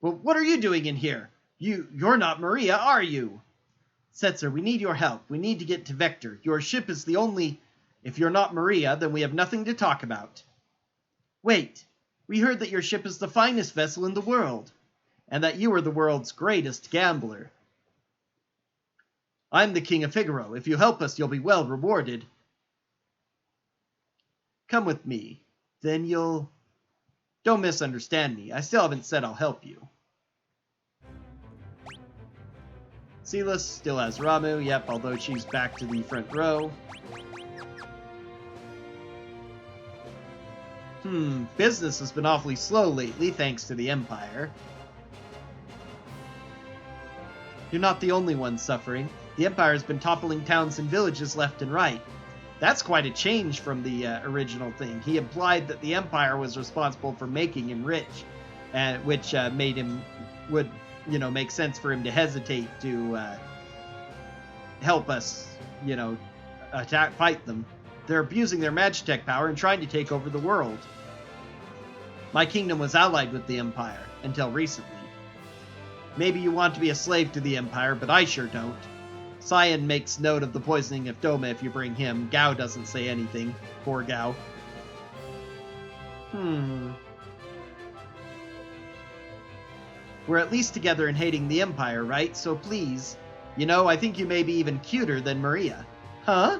Well, what are you doing in here? You're not Maria, are you? Setzer, we need your help. We need to get to Vector. Your ship is the only... If you're not Maria, then we have nothing to talk about. Wait, we heard that your ship is the finest vessel in the world, and that you are the world's greatest gambler. I'm the King of Figaro. If you help us, you'll be well rewarded. Come with me. Then you'll... Don't misunderstand me. I still haven't said I'll help you. Silas still has Ramu, yep, although she's back to the front row. Business has been awfully slow lately, thanks to the Empire. You're not the only one suffering. The Empire has been toppling towns and villages left and right. That's quite a change from the original thing. He implied that the Empire was responsible for making him rich, which made him, make sense for him to hesitate to help us, fight them. They're abusing their Magitech power and trying to take over the world. My kingdom was allied with the Empire, until recently. Maybe you want to be a slave to the Empire, but I sure don't. Cyan makes note of the poisoning of Doma if you bring him. Gao doesn't say anything. Poor Gao. We're at least together in hating the Empire, right? So please. I think you may be even cuter than Maria. Huh?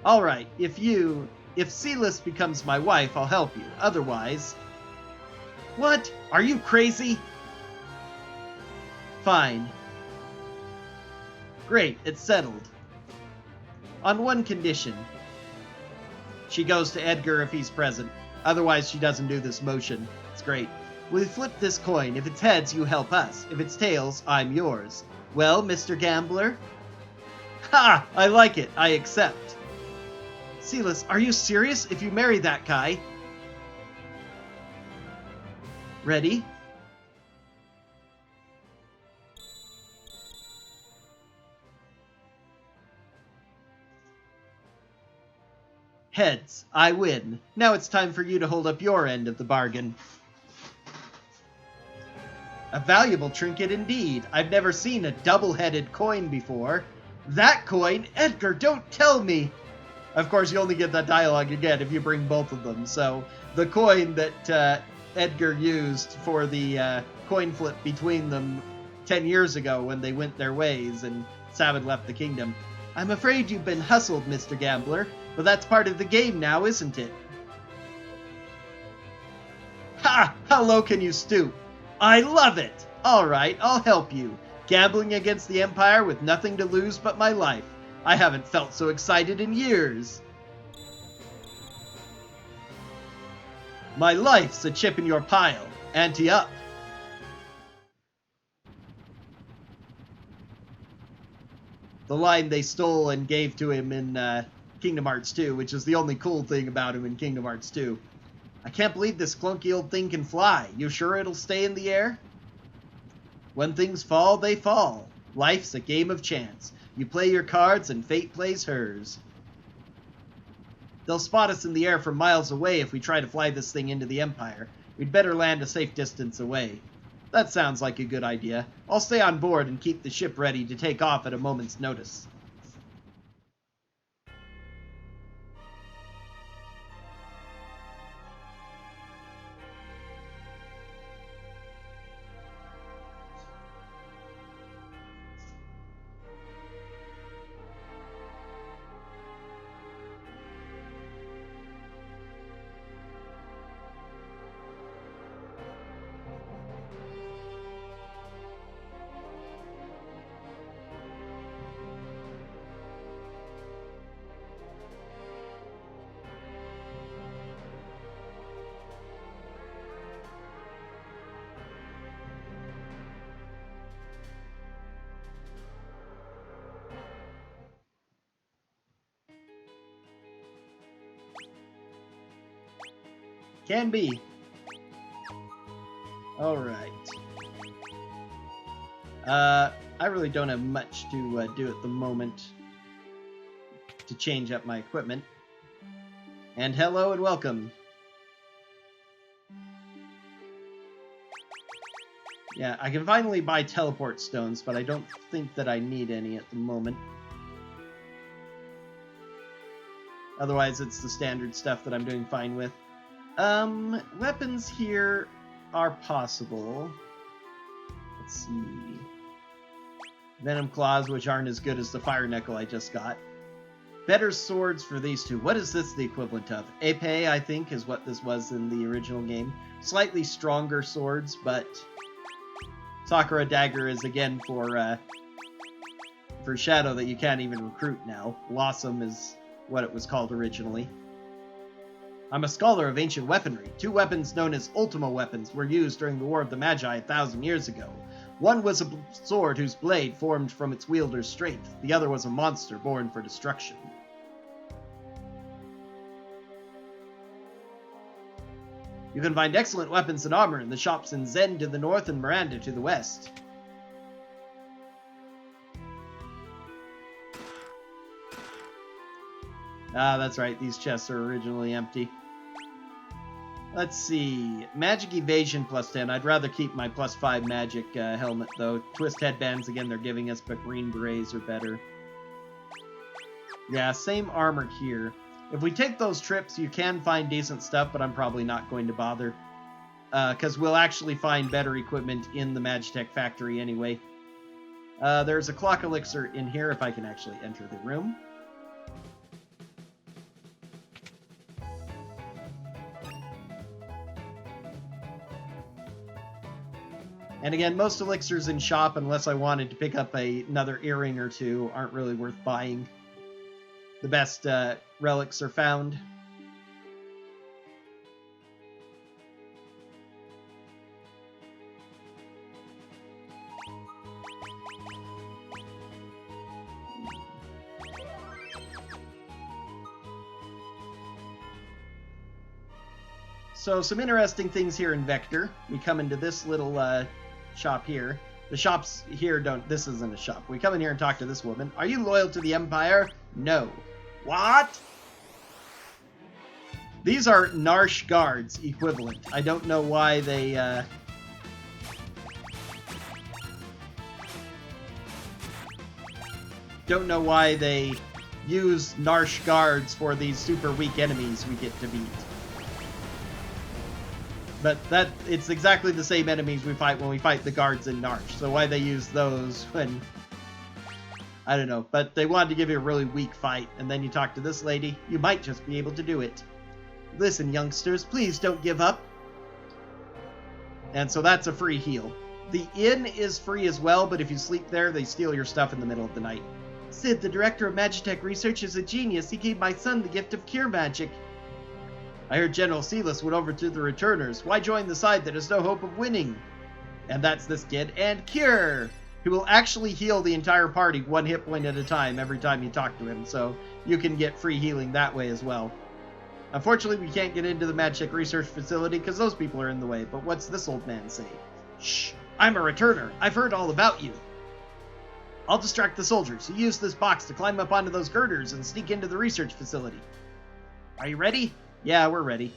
Alright, if Silas becomes my wife, I'll help you. Otherwise... What? Are you crazy? Fine. Great, it's settled. On one condition. She goes to Edgar if he's present. Otherwise, she doesn't do this motion. It's great. We flip this coin. If it's heads, you help us. If it's tails, I'm yours. Well, Mr. Gambler? Ha! I like it. I accept. Silas, are you serious? If you marry that guy... Ready? Heads. I win. Now it's time for you to hold up your end of the bargain. A valuable trinket indeed. I've never seen a double-headed coin before. That coin? Edgar, don't tell me! Of course, you only get that dialogue again if you bring both of them. So, the coin that Edgar used for the coin flip between them 10 years ago when they went their ways and Sabin left the kingdom. I'm afraid you've been hustled, Mr. Gambler, but that's part of the game now, isn't it? Ha! How low can you stoop? I love it! Alright, I'll help you. Gambling against the Empire with nothing to lose but my life. I haven't felt so excited in years. My life's a chip in your pile. Ante up. The line they stole and gave to him in Kingdom Hearts 2, which is the only cool thing about him in Kingdom Hearts 2. I can't believe this clunky old thing can fly. You sure it'll stay in the air? When things fall, they fall. Life's a game of chance. You play your cards and fate plays hers. They'll spot us in the air from miles away if we try to fly this thing into the Empire. We'd better land a safe distance away. That sounds like a good idea. I'll stay on board and keep the ship ready to take off at a moment's notice. Can be. Alright. I really don't have much to do at the moment to change up my equipment. And hello and welcome. Yeah, I can finally buy teleport stones, but I don't think that I need any at the moment. Otherwise, it's the standard stuff that I'm doing fine with. Weapons here are possible. Let's see. Venom claws, which aren't as good as the fire knuckle I just got. Better swords for these two. What is this the equivalent of? Epee, I think, is what this was in the original game. Slightly stronger swords, but Sakura Dagger is again for Shadow that you can't even recruit now. Blossom is what it was called originally. I'm a scholar of ancient weaponry. Two weapons known as Ultima weapons were used during the War of the Magi 1,000 years ago. One was a sword whose blade formed from its wielder's strength. The other was a monster born for destruction. You can find excellent weapons and armor in the shops in Zen to the north and Miranda to the west. Ah, that's right. These chests are originally empty. Let's see. Magic evasion plus 10. I'd rather keep my plus 5 magic helmet, though. Twist headbands, again, they're giving us, but green berets are better. Yeah, same armor here. If we take those trips, you can find decent stuff, but I'm probably not going to bother. Because we'll actually find better equipment in the Magitech factory anyway. There's a clock elixir in here, if I can actually enter the room. And again, most elixirs in shop, unless I wanted to pick up another earring or two, aren't really worth buying. The best relics are found. So, some interesting things here in Vector. We come into this little shop here. The shops here don't... This isn't a shop. We come in here and talk to this woman. Are you loyal to the Empire? No. What? These are Narshe guards equivalent. I don't know why they... Don't know why they use Narshe guards for these super weak enemies we get to beat. But it's exactly the same enemies we fight when we fight the guards in Narshe. So why they use those when... I don't know. But they wanted to give you a really weak fight. And then you talk to this lady. You might just be able to do it. Listen, youngsters, please don't give up. And so that's a free heal. The inn is free as well, but if you sleep there, they steal your stuff in the middle of the night. Sid, the director of Magitech Research, is a genius. He gave my son the gift of cure magic. I heard General Silas went over to the returners. Why join the side that has no hope of winning? And that's this kid. And Cure, who will actually heal the entire party 1 hit point at a time every time you talk to him. So you can get free healing that way as well. Unfortunately, we can't get into the Magitech Research Facility because those people are in the way. But what's this old man say? Shh, I'm a returner. I've heard all about you. I'll distract the soldiers. You use this box to climb up onto those girders and sneak into the research facility. Are you ready? Yeah, we're ready.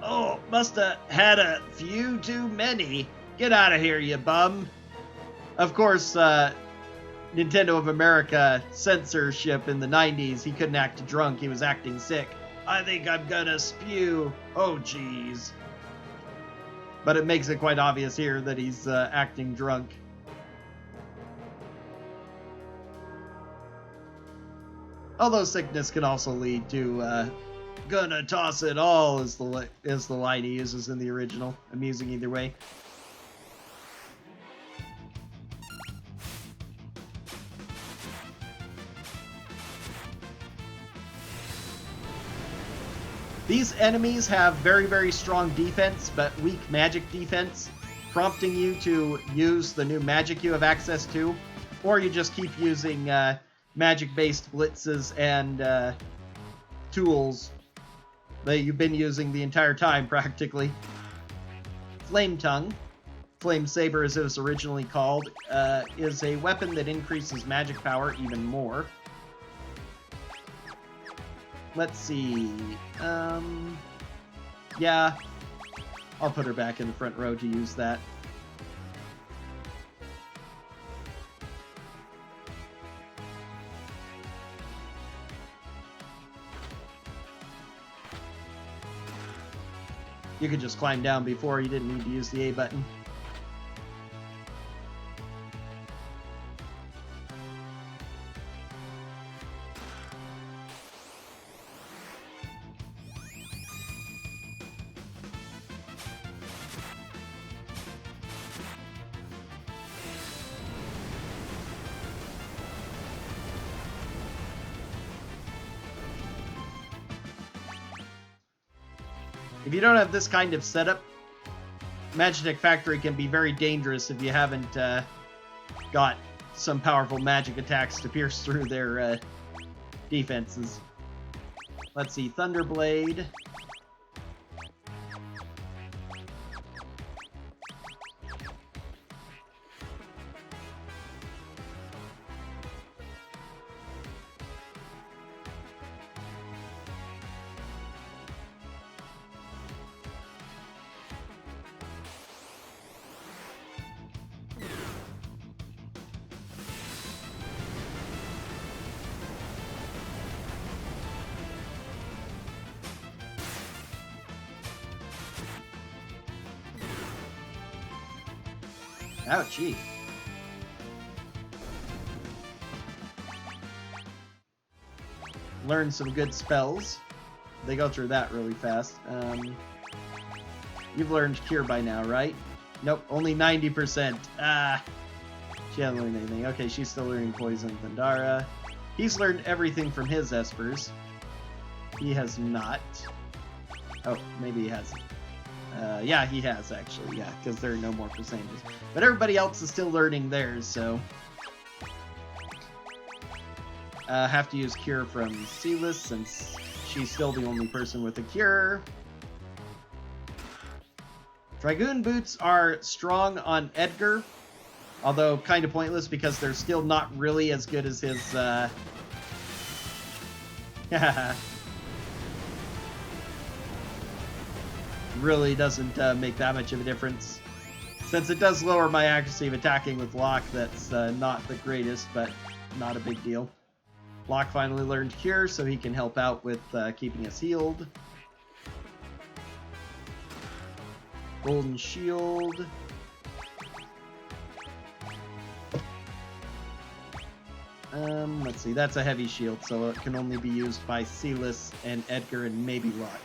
Oh, musta had a few too many. Get out of here, you bum. Of course, Nintendo of America censorship in the 90s. He couldn't act drunk. He was acting sick. I think I'm gonna spew. Oh, jeez. But it makes it quite obvious here that he's acting drunk. Although sickness can also lead to, gonna toss it all is the line he uses in the original. Amusing either way. These enemies have very, very strong defense, but weak magic defense, prompting you to use the new magic you have access to, or you just keep using magic-based blitzes and tools that you've been using the entire time, practically. Flame Tongue, Flame Saber as it was originally called, is a weapon that increases magic power even more. Let's see. Yeah, I'll put her back in the front row to use that. You could just climb down before, you didn't need to use the A button. If you don't have this kind of setup, Magitech Factory can be very dangerous if you haven't got some powerful magic attacks to pierce through their defenses. Let's see, Thunderblade. Ouchie. Learn some good spells. They go through that really fast. You've learned Cure by now, right? Nope, only 90%. Ah, she hasn't learned anything. Okay, she's still learning Poison. Thundara. He's learned everything from his Espers. He has not. Oh, maybe he hasn't. Yeah, he has, actually, yeah, because there are no more percentages. But everybody else is still learning theirs, so... have to use Cure from Celis, since she's still the only person with a Cure. Dragoon Boots are strong on Edgar, although kind of pointless, because they're still not really as good as his, really doesn't make that much of a difference. Since it does lower my accuracy of attacking with Locke, that's not the greatest, but not a big deal. Locke finally learned Cure, so he can help out with keeping us healed. Golden Shield. Let's see, that's a heavy shield, so it can only be used by Celis and Edgar and maybe Locke.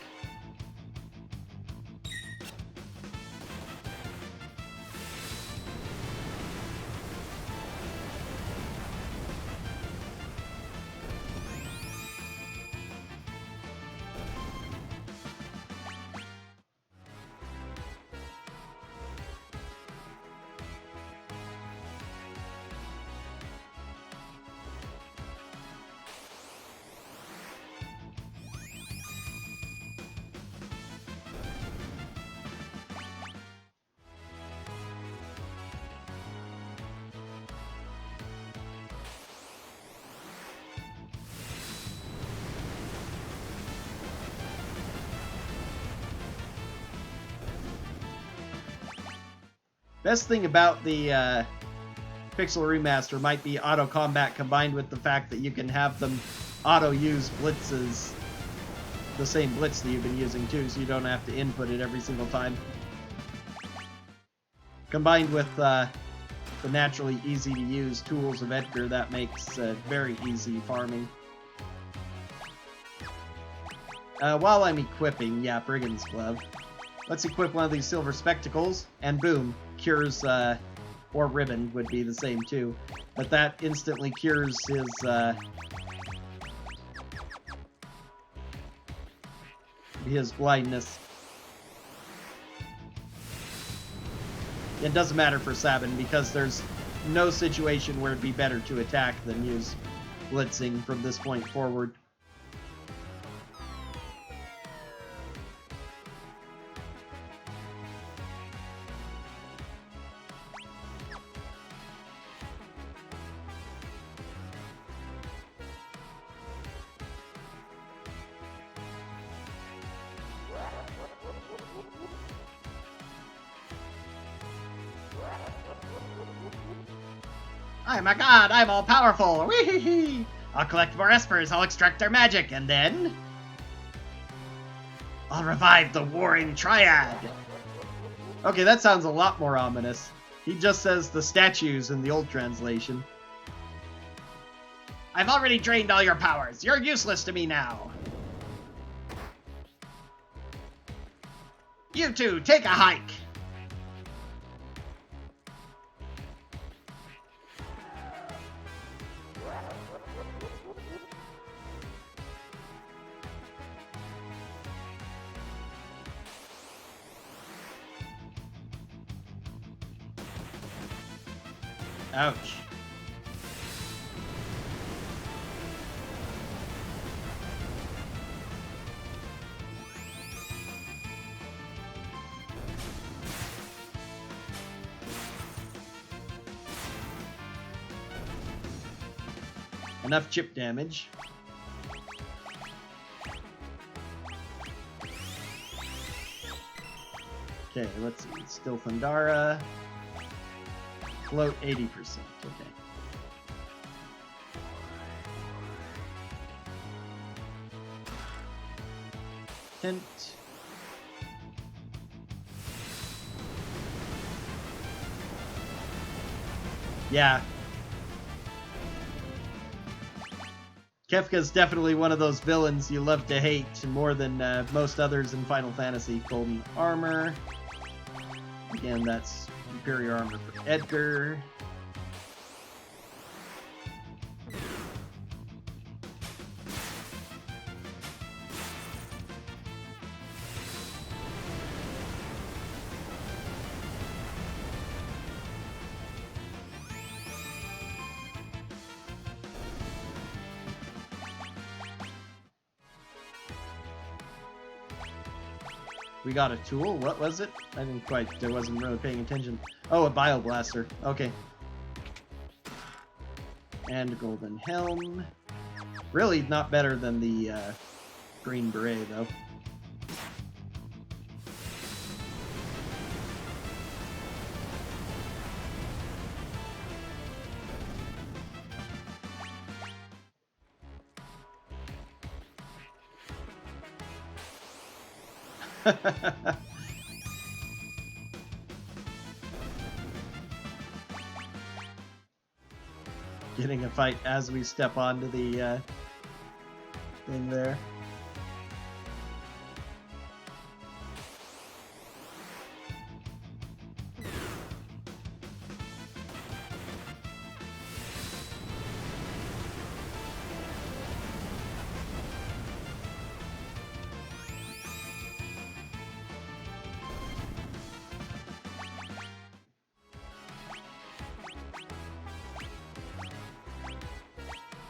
Best thing about the Pixel Remaster might be auto combat, combined with the fact that you can have them auto use blitzes, the same blitz that you've been using too, so you don't have to input it every single time. Combined with the naturally easy to use tools of Edgar, that makes very easy farming. While I'm equipping, yeah, Brigand's Glove. Let's equip one of these silver spectacles, and boom, cures, or ribbon would be the same too. But that instantly cures his blindness. It doesn't matter for Sabin, because there's no situation where it'd be better to attack than use blitzing from this point forward. I'm a god, I'm all powerful. Wee-hee-hee. I'll collect more espers, I'll extract their magic, and then I'll revive the warring triad. Okay, that sounds a lot more ominous. He just says the statues in the old translation. I've already drained all your powers. You're useless to me now. You two, take a hike. Ouch. Enough chip damage. Okay, let's see. Still Thundara. Float 80%. Okay. Hint. Yeah. Kefka's definitely one of those villains you love to hate more than most others in Final Fantasy. Golden armor. Again, that's Imperial armor for Edgar. We got a tool? What was it? I wasn't really paying attention. Oh, a bioblaster. Okay. And a golden helm. Really not better than the green beret, though. Getting a fight as we step onto the thing there.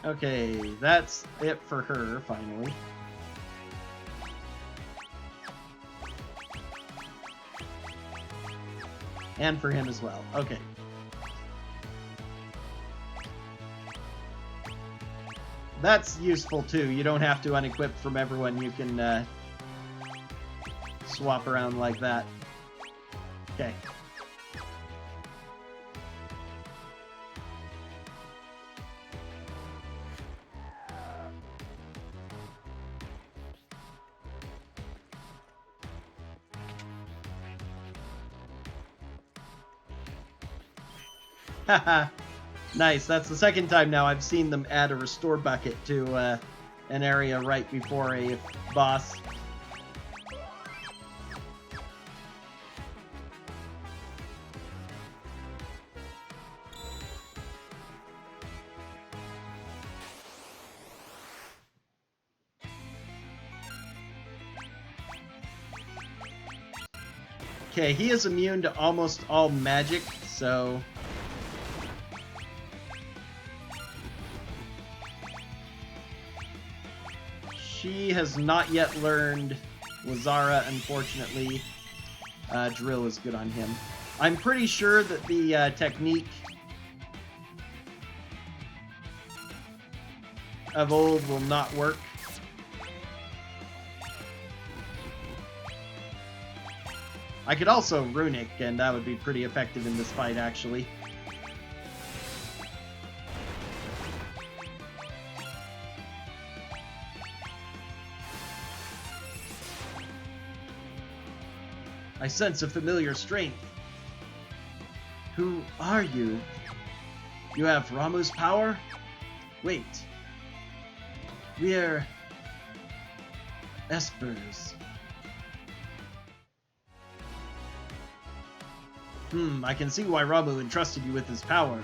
Okay, that's it for her, finally. And for him as well. Okay. That's useful too. You don't have to unequip from everyone. You can swap around like that. Okay. Haha. Nice. That's the second time now I've seen them add a restore bucket to an area right before a boss. Okay, he is immune to almost all magic, so... She has not yet learned Lazara, unfortunately. Drill is good on him. I'm pretty sure that the technique of old will not work. I could also Runic, and that would be pretty effective in this fight, actually. I sense a familiar strength. Who are you? You have Ramu's power? Wait. We're Espers. I can see why Ramu entrusted you with his power.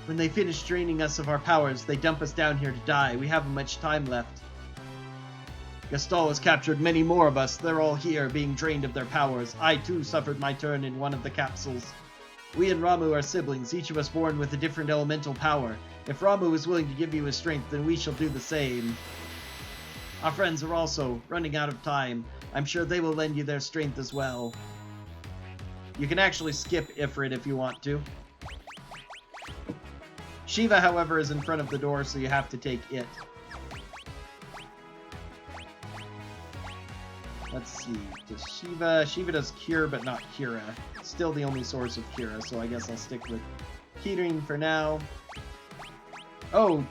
When they finish draining us of our powers, they dump us down here to die. We haven't much time left. Gastal has captured many more of us. They're all here, being drained of their powers. I, too, suffered my turn in one of the capsules. We and Ramu are siblings, each of us born with a different elemental power. If Ramu is willing to give you his strength, then we shall do the same. Our friends are also running out of time. I'm sure they will lend you their strength as well. You can actually skip Ifrit if you want to. Shiva, however, is in front of the door, so you have to take it. Let's see. Does Shiva does Cure, but not Kira. Still the only source of Kira, so I guess I'll stick with Kettering for now. Oh,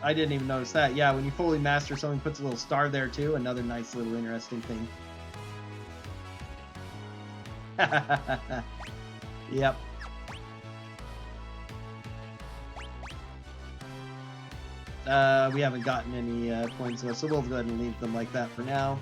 I didn't even notice that. Yeah, when you fully master something, puts a little star there too. Another nice little interesting thing. Yep. We haven't gotten any points though, so we'll go ahead and leave them like that for now.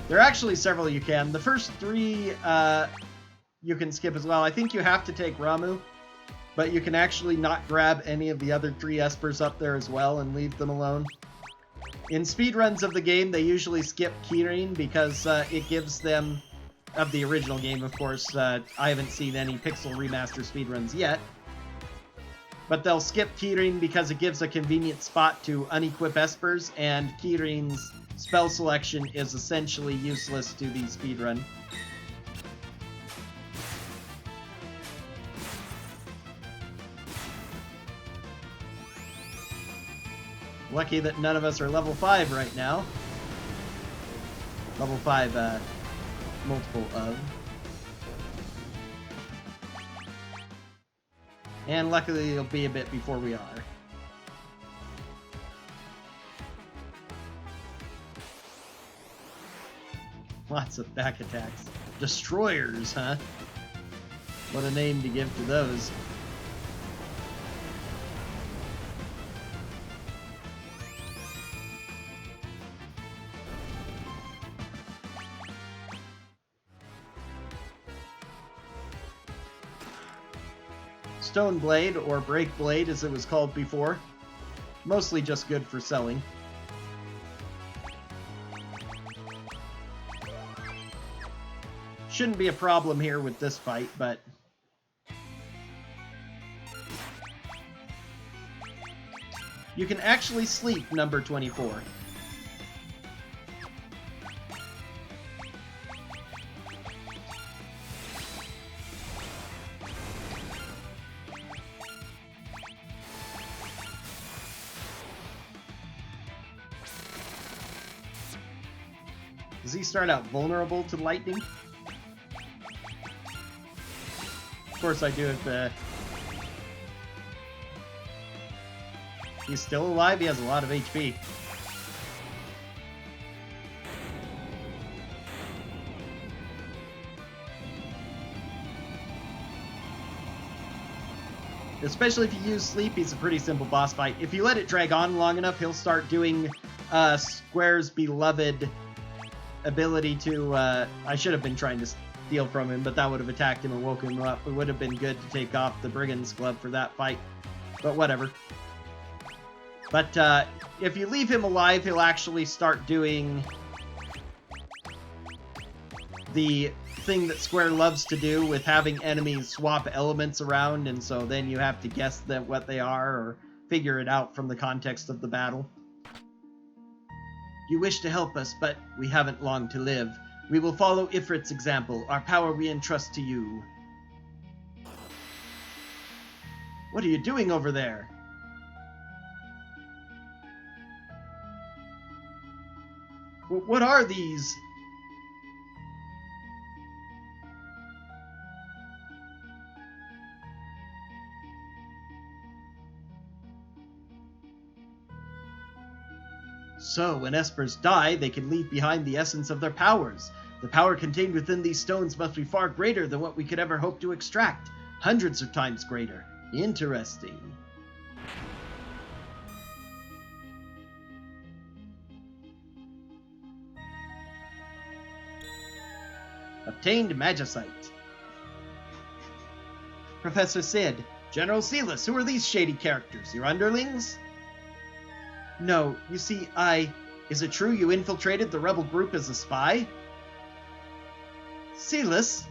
There are actually several you can. The first three you can skip as well. I think you have to take Ramu, but you can actually not grab any of the other three Espers up there as well and leave them alone. In speedruns of the game, they usually skip Kettering because it gives them, of the original game, of course, I haven't seen any Pixel Remaster speedruns yet, but they'll skip Kettering because it gives a convenient spot to unequip Espers, and Kettering's spell selection is essentially useless to the speedrun. Lucky that none of us are level 5 right now. Level 5, multiple of. And luckily it'll be a bit before we are. Lots of back attacks. Destroyers, huh? What a name to give to those. Stone Blade, or Break Blade as it was called before. Mostly just good for selling. Shouldn't be a problem here with this fight, but... You can actually sleep number 24. Does he start out vulnerable to lightning? Of course I do if he's still alive. He has a lot of HP. Especially if you use sleep, he's a pretty simple boss fight. If you let it drag on long enough, he'll start doing Square's beloved ability to, I should have been trying to steal from him, but that would have attacked him and woken him up. It would have been good to take off the Brigand's Club for that fight, but whatever. But if you leave him alive, he'll actually start doing the thing that Square loves to do with having enemies swap elements around, and so then you have to guess what they are or figure it out from the context of the battle. You wish to help us, but we haven't long to live. We will follow Ifrit's example. Our power we entrust to you. What are you doing over there? What are these? So, when Espers die, they can leave behind the essence of their powers. The power contained within these stones must be far greater than what we could ever hope to extract. Hundreds of times greater. Interesting. Obtained Magicite. Professor Sid. General Silas, who are these shady characters? Your underlings? No, you see, Is it true you infiltrated the rebel group as a spy? Silas?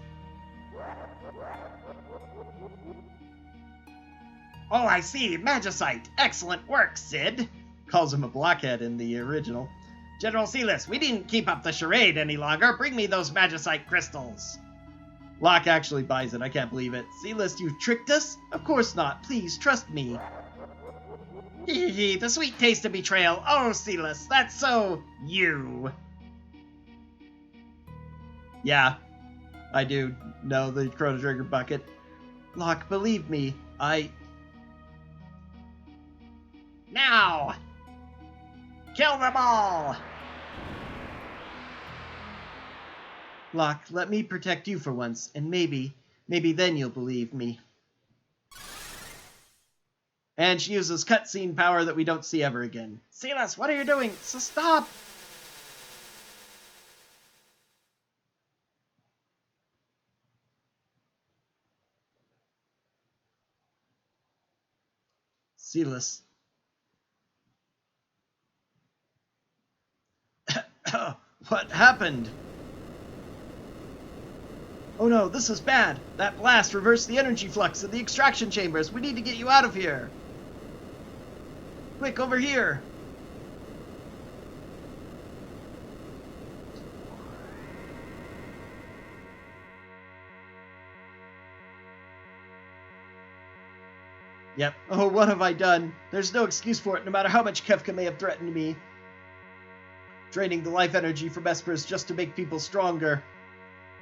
Oh, I see. Magicite. Excellent work, Sid. Calls him a blockhead in the original. General Silas, we didn't keep up the charade any longer. Bring me those magicite crystals. Locke actually buys it. I can't believe it. Silas, you tricked us? Of course not. Please, trust me. Hee, the sweet taste of betrayal. Oh, Silas, that's so you. Yeah, I do know the Chrono Trigger bucket. Locke, believe me, Now! Kill them all! Locke, let me protect you for once, and maybe then you'll believe me. And she uses cutscene power that we don't see ever again. Silas, what are you doing? So stop! Silas. What happened? Oh no, this is bad. That blast reversed the energy flux in the extraction chambers. We need to get you out of here. Quick, over here. Yep. Oh, what have I done? There's no excuse for it, no matter how much Kefka may have threatened me. Draining the life energy from Espers just to make people stronger.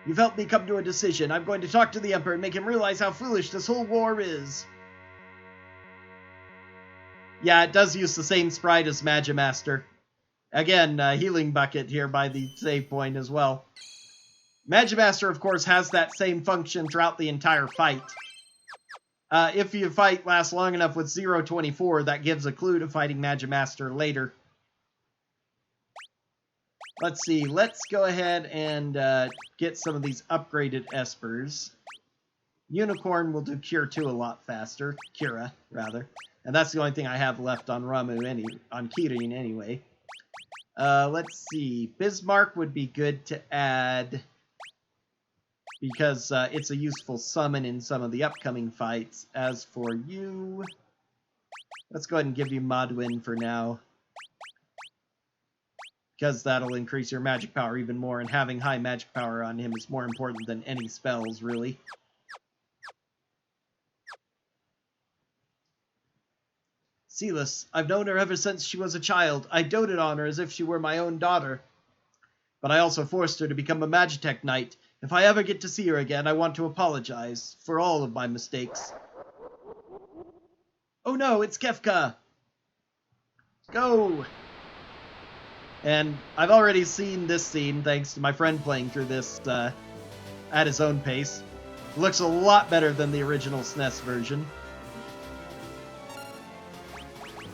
You've helped me come to a decision. I'm going to talk to the Emperor and make him realize how foolish this whole war is. Yeah, it does use the same sprite as Magimaster. Again, healing bucket here by the save point as well. Magimaster, of course, has that same function throughout the entire fight. If your fight lasts long enough with 024, that gives a clue to fighting Magimaster later. Let's see, let's go ahead and get some of these upgraded Espers. Unicorn will do Cure 2 a lot faster. Kira, rather. And that's the only thing I have left on on Kirin anyway. Let's see, Bismarck would be good to add, because it's a useful summon in some of the upcoming fights. As for you, let's go ahead and give you Modwin for now, because that'll increase your magic power even more, and having high magic power on him is more important than any spells, really. Silas, I've known her ever since she was a child. I doted on her as if she were my own daughter. But I also forced her to become a Magitech Knight. If I ever get to see her again, I want to apologize for all of my mistakes. Oh no, it's Kefka! Go! And I've already seen this scene, thanks to my friend playing through this at his own pace. It looks a lot better than the original SNES version.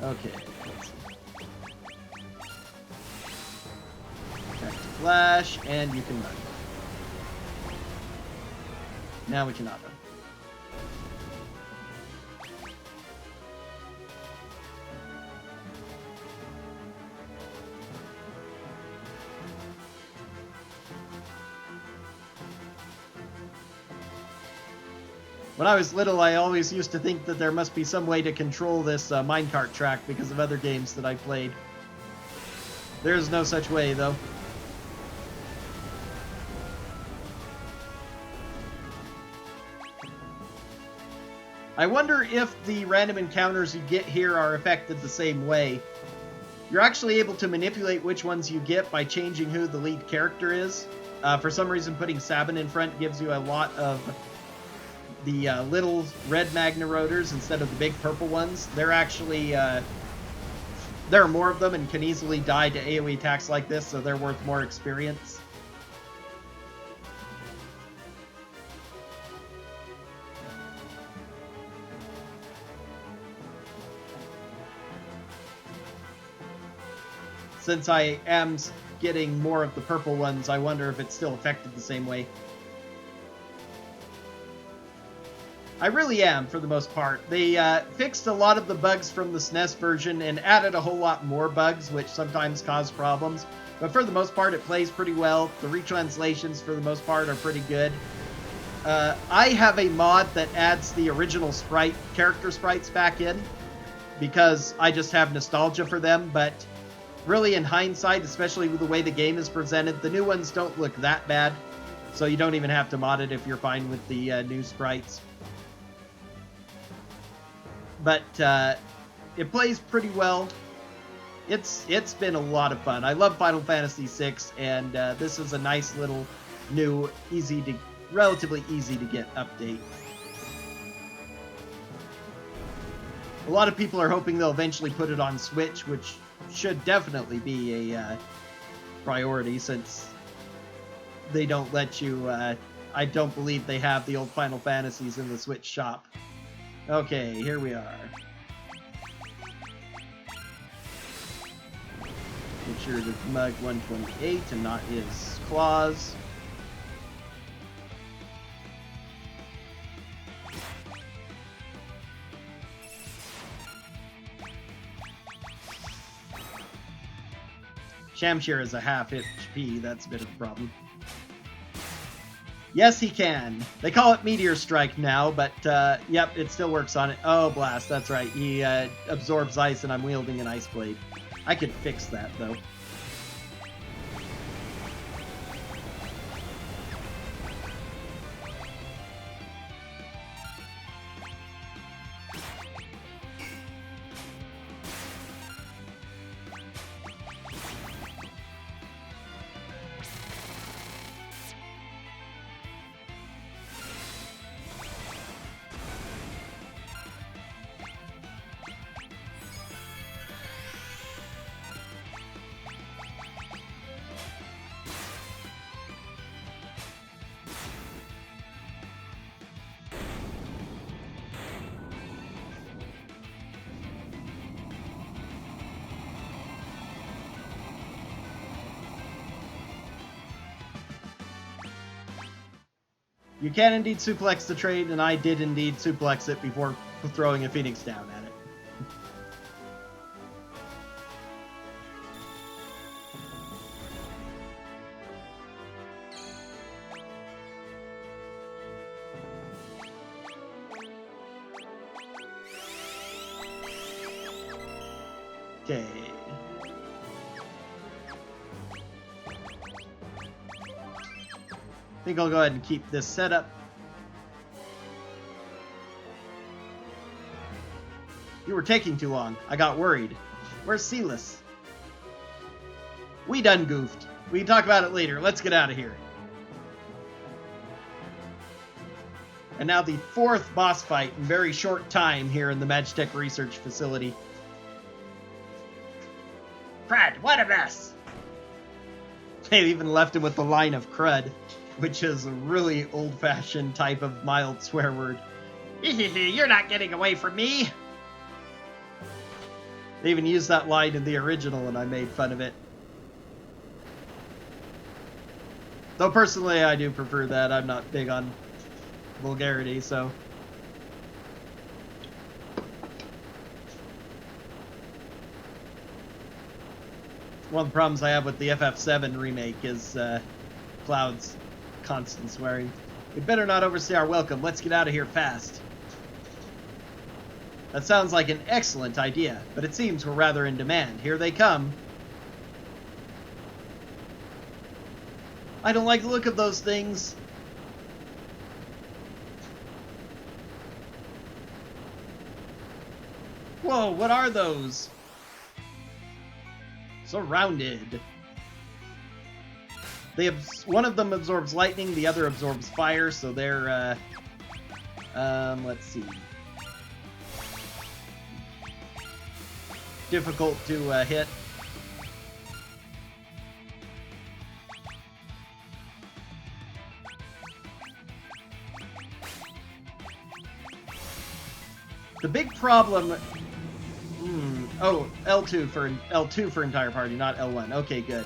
Okay, let's see. Flash, and you can run. Now we cannot run. When I was little, I always used to think that there must be some way to control this minecart track because of other games that I played. There's no such way, though. I wonder if the random encounters you get here are affected the same way. You're actually able to manipulate which ones you get by changing who the lead character is. For some reason, putting Sabin in front gives you a lot of the little red Magna Rotors instead of the big purple ones. They're actually, there are more of them and can easily die to AoE attacks like this, so they're worth more experience. Since I am getting more of the purple ones, I wonder if it's still affected the same way. I really am, for the most part. They fixed a lot of the bugs from the SNES version and added a whole lot more bugs, which sometimes cause problems. But for the most part, it plays pretty well. The retranslations, for the most part, are pretty good. I have a mod that adds the original character sprites back in, because I just have nostalgia for them, but really in hindsight, especially with the way the game is presented, the new ones don't look that bad, so you don't even have to mod it if you're fine with the new sprites. But it plays pretty well. It's been a lot of fun. I love Final Fantasy VI, and this is a nice little new, relatively easy to get update. A lot of people are hoping they'll eventually put it on Switch, which should definitely be a priority, since they don't let you. I don't believe they have the old Final Fantasies in the Switch shop. Okay, here we are. Make sure to mug 128 and not his claws. Shamshir is a half HP, that's a bit of a problem. Yes, he can. They call it Meteor Strike now, but yep, it still works on it. Oh, Blast, that's right. He absorbs ice and I'm wielding an Ice Blade. I could fix that, though. You can indeed suplex the train, and I did indeed suplex it before throwing a Phoenix down at it. Okay. I think I'll go ahead and keep this set up. You were taking too long. I got worried. Where's Silas? We done goofed. We can talk about it later. Let's get out of here. And now the fourth boss fight in very short time here in the Magitech Research Facility. Crud, what a mess! They even left him with the line of crud, which is a really old-fashioned type of mild swear word. You're not getting away from me! They even used that line in the original and I made fun of it. Though personally, I do prefer that. I'm not big on vulgarity, so... One of the problems I have with the FF7 remake is Cloud's constant swearing. We better not overstay our welcome. Let's get out of here fast. That sounds like an excellent idea, but it seems we're rather in demand. Here they come. I don't like the look of those things. Whoa, what are those? Surrounded. One of them absorbs lightning, the other absorbs fire, so they're, let's see. Difficult to hit. The big problem... Oh, L2 for entire party, not L1. Okay, good.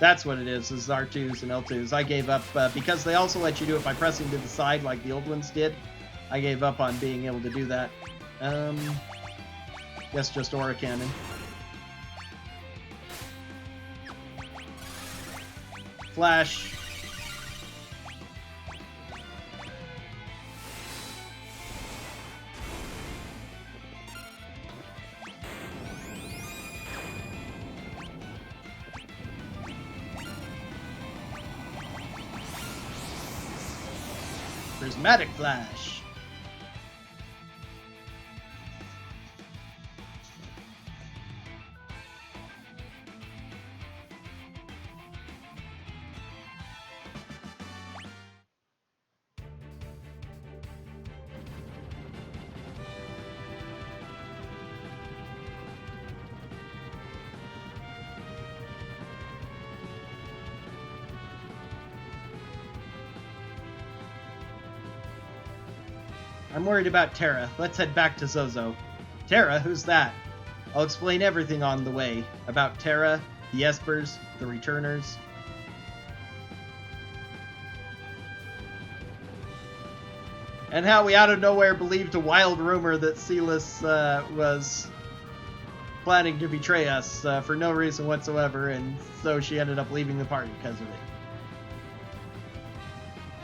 That's what it is R2s and L2s. I gave up, because they also let you do it by pressing to the side like the old ones did. I gave up on being able to do that. Guess just Aura Cannon. Flash. Prismatic Flash. I'm worried about Terra. Let's head back to Zozo. Terra? Who's that? I'll explain everything on the way. About Terra, the Espers, the Returners. And how we out of nowhere believed a wild rumor that Celis was planning to betray us for no reason whatsoever, and so she ended up leaving the party because of it.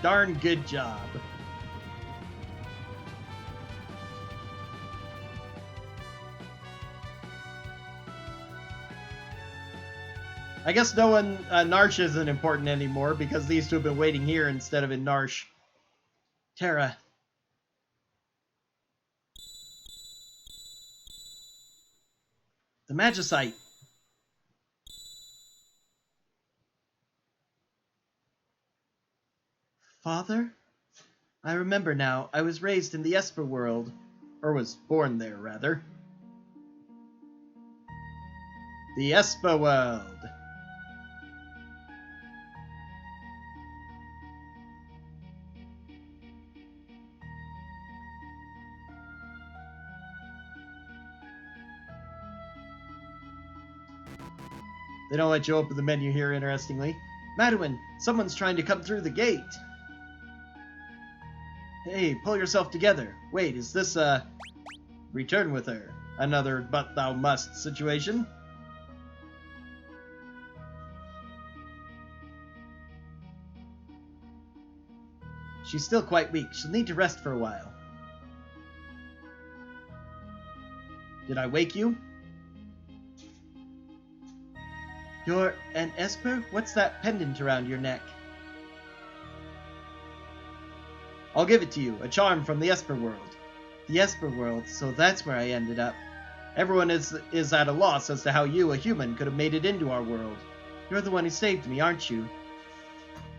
Darn good job. I guess no one, Narshe isn't important anymore because these two have been waiting here instead of in Narshe. Terra. The Magicite. Father? I remember now. I was raised in the Esper world. Or was born there, rather. The Esper world. They don't let you open the menu here, interestingly. Madeline, someone's trying to come through the gate. Hey, pull yourself together. Wait, is this a... Return with her. Another but thou must situation? She's still quite weak. She'll need to rest for a while. Did I wake you? You're an Esper? What's that pendant around your neck? I'll give it to you. A charm from the Esper world. The Esper world, so that's where I ended up. Everyone is at a loss as to how you, a human, could have made it into our world. You're the one who saved me, aren't you?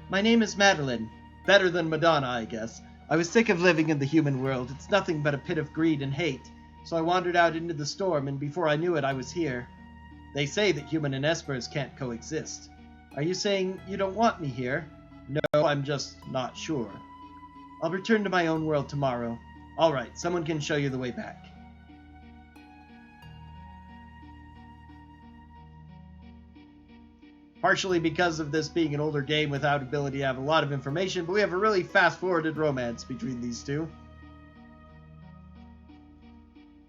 My name is Madeline. Better than Madonna, I guess. I was sick of living in the human world. It's nothing but a pit of greed and hate. So I wandered out into the storm, and before I knew it, I was here. They say that human and Espers can't coexist. Are you saying you don't want me here? No, I'm just not sure. I'll return to my own world tomorrow. Alright, someone can show you the way back. Partially because of this being an older game without ability to have a lot of information, but we have a really fast-forwarded romance between these two.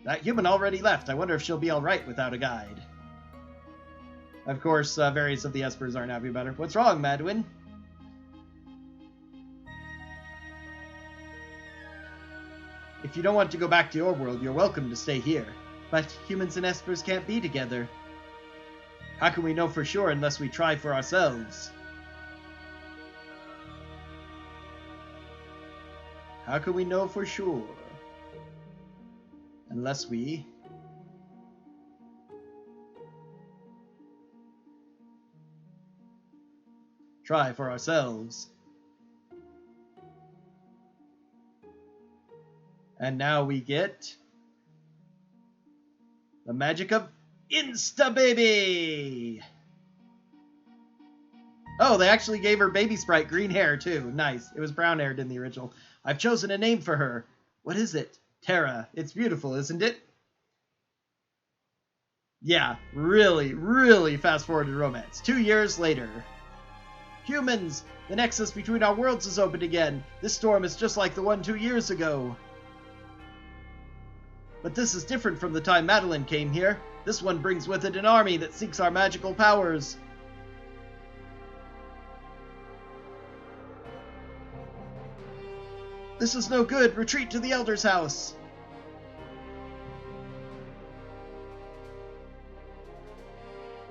That human already left. I wonder if she'll be alright without a guide. Of course, various of the Espers aren't happy about her. What's wrong, Madwin? If you don't want to go back to your world, you're welcome to stay here. But humans and Espers can't be together. How can we know for sure unless we try for ourselves? How can we know for sure? Unless we... try for ourselves. And now we get the magic of Insta Baby! Oh, they actually gave her baby sprite green hair too. Nice. It was brown haired in the original. I've chosen a name for her. What is it? Terra. It's beautiful, isn't it? Yeah, really, really fast-forwarded romance. 2 years later. Humans! The nexus between our worlds is opened again. This storm is just like the one 2 years ago. But this is different from the time Madeline came here. This one brings with it an army that seeks our magical powers. This is no good. Retreat to the Elder's house.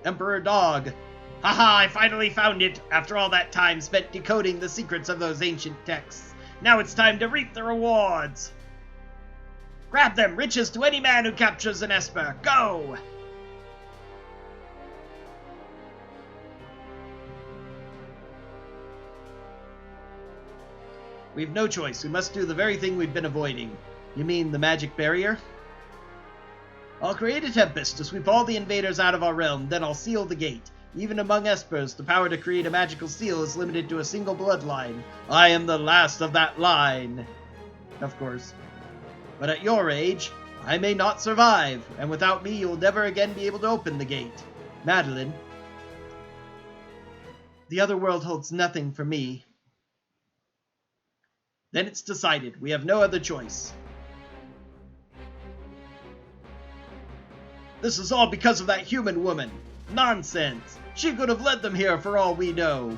Emperor Dog. Haha, I finally found it, after all that time spent decoding the secrets of those ancient texts. Now it's time to reap the rewards. Grab them, riches to any man who captures an Esper. Go! We've no choice. We must do the very thing we've been avoiding. You mean the magic barrier? I'll create a tempest to sweep all the invaders out of our realm, then I'll seal the gate. Even among Espers, the power to create a magical seal is limited to a single bloodline. I am the last of that line. Of course. But at your age, I may not survive, and without me you'll never again be able to open the gate. Madeline. The other world holds nothing for me. Then it's decided. We have no other choice. This is all because of that human woman. Nonsense. She could have led them here for all we know.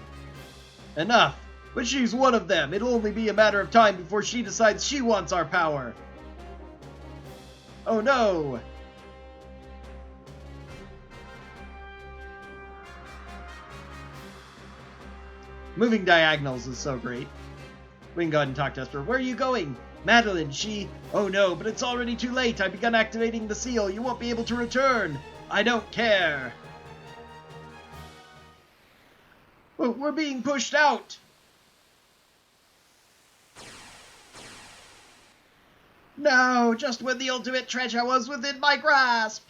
Enough. But she's one of them. It'll only be a matter of time before she decides she wants our power. Oh no! Moving diagonals is so great. We can go ahead and talk to Esper. Where are you going? Madeline, she... Oh no, but it's already too late. I begun activating the seal. You won't be able to return. I don't care. We're being pushed out. No, just when the ultimate treasure was within my grasp.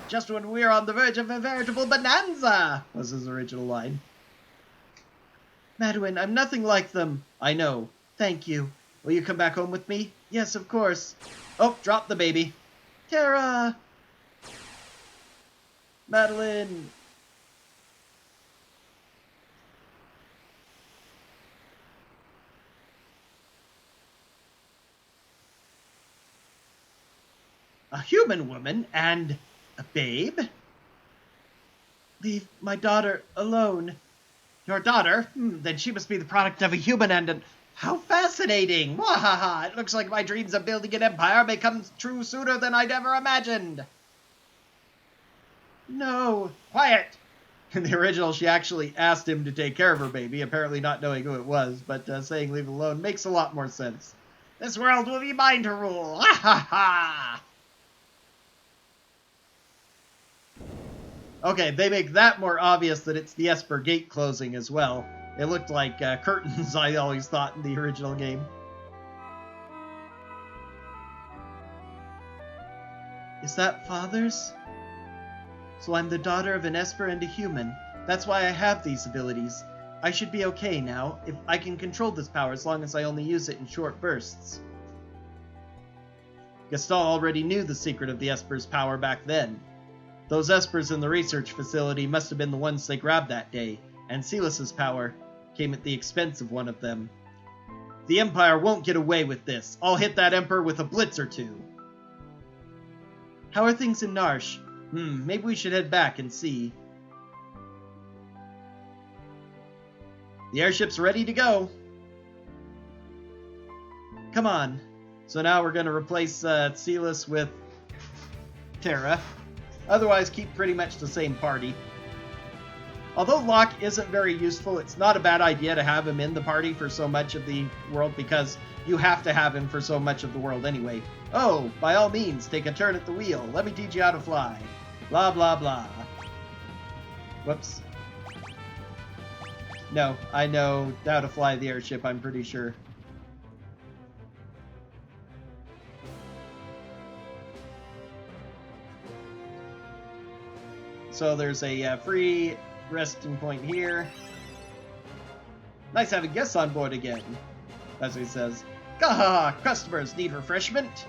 Just when we're on the verge of a veritable bonanza, was his original line. Madeline, I'm nothing like them. I know. Thank you. Will you come back home with me? Yes, of course. Oh, drop the baby. Terra! Madeline! A human woman and a babe? Leave my daughter alone. Your daughter? Then she must be the product of a human and an... How fascinating! Wahaha! It looks like my dreams of building an empire may come true sooner than I'd ever imagined. No. Quiet! In the original, she actually asked him to take care of her baby, apparently not knowing who it was, but saying leave it alone makes a lot more sense. This world will be mine to rule! Wahaha! Okay, they make that more obvious that it's the Esper gate closing as well. It looked like curtains, I always thought, in the original game. Is that father's? So I'm the daughter of an Esper and a human. That's why I have these abilities. I should be okay now, if I can control this power as long as I only use it in short bursts. Gaston already knew the secret of the Esper's power back then. Those espers in the research facility must have been the ones they grabbed that day, and Silas's power came at the expense of one of them. The Empire won't get away with this. I'll hit that Emperor with a blitz or two. How are things in Narshe? Maybe we should head back and see. The airship's ready to go. Come on. So now we're going to replace Silas with Terra. Otherwise, keep pretty much the same party. Although Locke isn't very useful, it's not a bad idea to have him in the party for so much of the world, because you have to have him for so much of the world anyway. Oh, by all means, take a turn at the wheel. Let me teach you how to fly. Blah, blah, blah. Whoops. No, I know how to fly the airship, I'm pretty sure. So there's a free resting point here. Nice having guests on board again. That's what he says. Gaha! Customers need refreshment.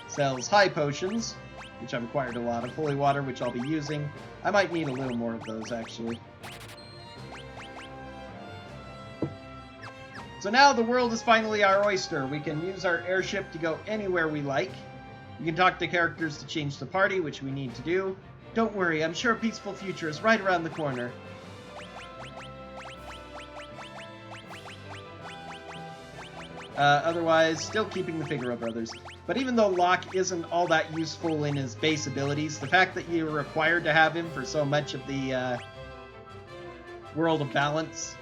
Sells high potions, which I've acquired a lot of. Holy water, which I'll be using. I might need a little more of those, actually. So now the world is finally our oyster. We can use our airship to go anywhere we like. You can talk to characters to change the party, which we need to do. Don't worry, I'm sure a peaceful future is right around the corner. Otherwise, still keeping the Figaro brothers. But even though Locke isn't all that useful in his base abilities, the fact that you're required to have him for so much of the World of Balance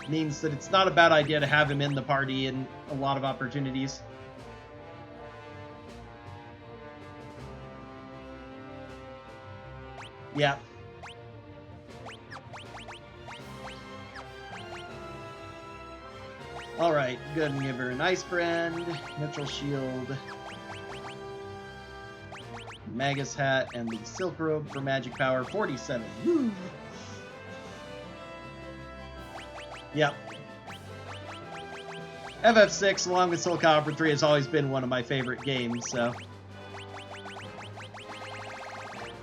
means that it's not a bad idea to have him in the party in a lot of opportunities. Yeah. Alright, good and give her an Ice Friend, Neutral Shield, Magus Hat, and the Silk Robe for magic power, 47. Woo! Yep. FF6, along with Soul Calibur 3, has always been one of my favorite games, so...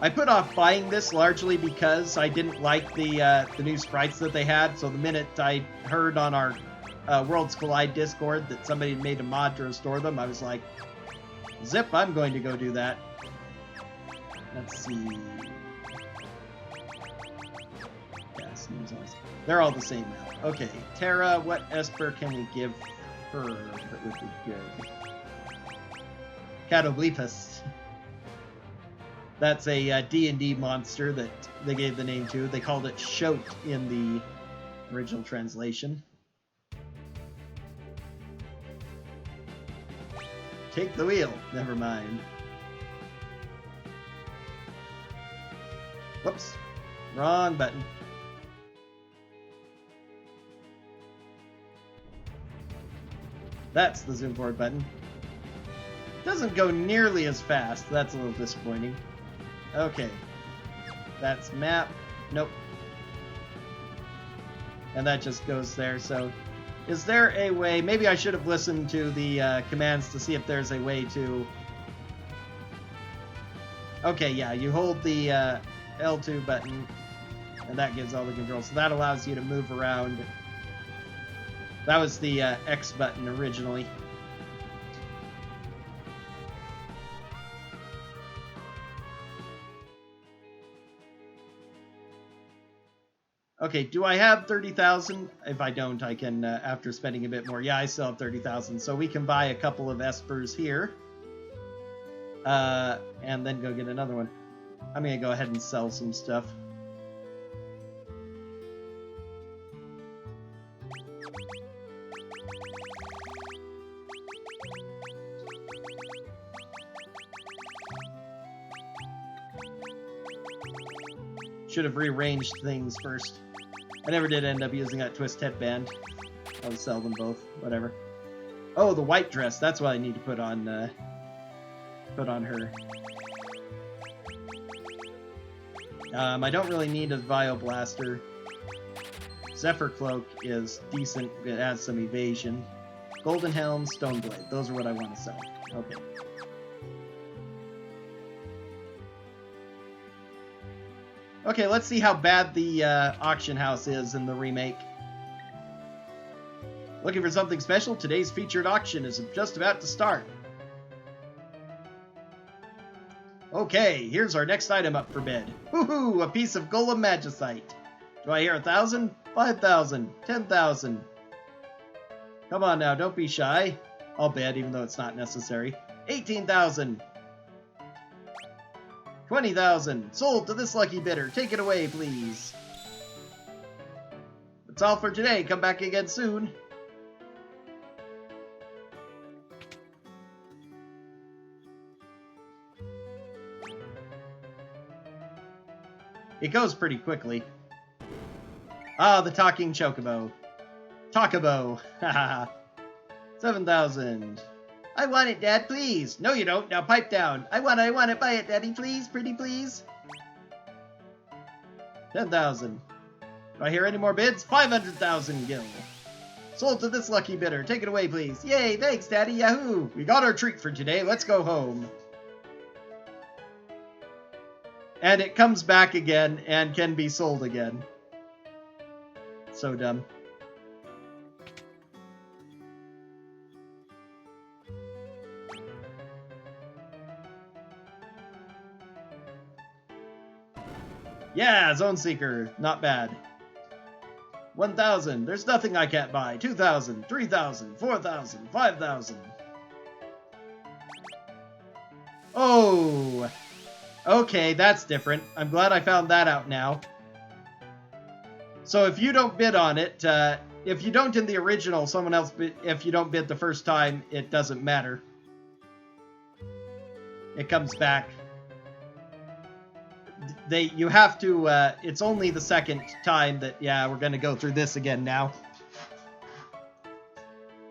I put off buying this largely because I didn't like the new sprites that they had, so the minute I heard on our Worlds Collide Discord that somebody had made a mod to restore them, I was like, zip, I'm going to go do that. Let's see... They're all the same now. Okay, Terra, what Esper can we give her that would be good? Catoblepas. That's a D&D monster that they gave the name to. They called it Shoat in the original translation. Take the wheel. Never mind. Whoops. Wrong button. That's the zoom forward button. Doesn't go nearly as fast. That's a little disappointing. Okay. That's map. Nope. And that just goes there. So, is there a way... Maybe I should have listened to the commands to see if there's a way to... Okay, yeah. You hold the L2 button, and that gives all the controls. So that allows you to move around. That was the X button originally. Okay, do I have 30,000? If I don't, I can, after spending a bit more. Yeah, I still have 30,000. So we can buy a couple of Espers here. And then go get another one. I'm going to go ahead and sell some stuff. Should have rearranged things first. I never did end up using that twist headband. I'll sell them both. Whatever. Oh, the white dress. That's what I need to put on her. I don't really need a Vile Blaster. Zephyr Cloak is decent. It adds some evasion. Golden Helm, Stone Blade. Those are what I want to sell. Okay. Okay, let's see how bad the auction house is in the remake. Looking for something special? Today's featured auction is just about to start. Okay, here's our next item up for bid. Woohoo! A piece of golem magicite. Do I hear 1,000? 5,000? 10,000? Come on now, don't be shy. I'll bid, even though it's not necessary. 18,000. 20,000. Sold to this lucky bidder. Take it away, please. That's all for today. Come back again soon. It goes pretty quickly. Ah, the talking chocobo. Talkabo. Haha. 7,000. I want it, Dad, please. No, you don't. Now pipe down. I want it. Buy it, Daddy, please. Pretty, please. 10,000. Do I hear any more bids? 500,000 gil. Sold to this lucky bidder. Take it away, please. Yay, thanks, Daddy. Yahoo! We got our treat for today. Let's go home. And it comes back again and can be sold again. So dumb. Yeah, Zone Seeker. Not bad. 1,000. There's nothing I can't buy. 2,000. 3,000. 4,000. 5,000. Oh! Okay, that's different. I'm glad I found that out now. So if you don't bid on it, if you don't in the original, someone else bid, if you don't bid the first time, it doesn't matter. It comes back. You have to, it's only the second time that, yeah, we're going to go through this again now.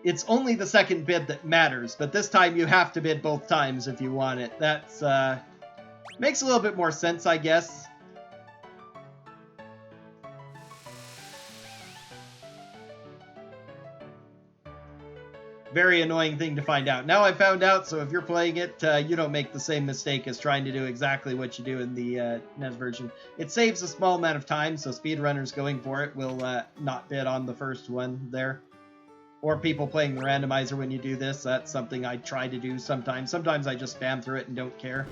It's only the second bid that matters, but this time you have to bid both times if you want it. That's, makes a little bit more sense, I guess. Very annoying thing to find out. Now I found out, so if you're playing it, you don't make the same mistake as trying to do exactly what you do in the NES version. It saves a small amount of time, so speedrunners going for it will not bid on the first one there. Or people playing the randomizer when you do this. That's something I try to do sometimes. Sometimes I just spam through it and don't care.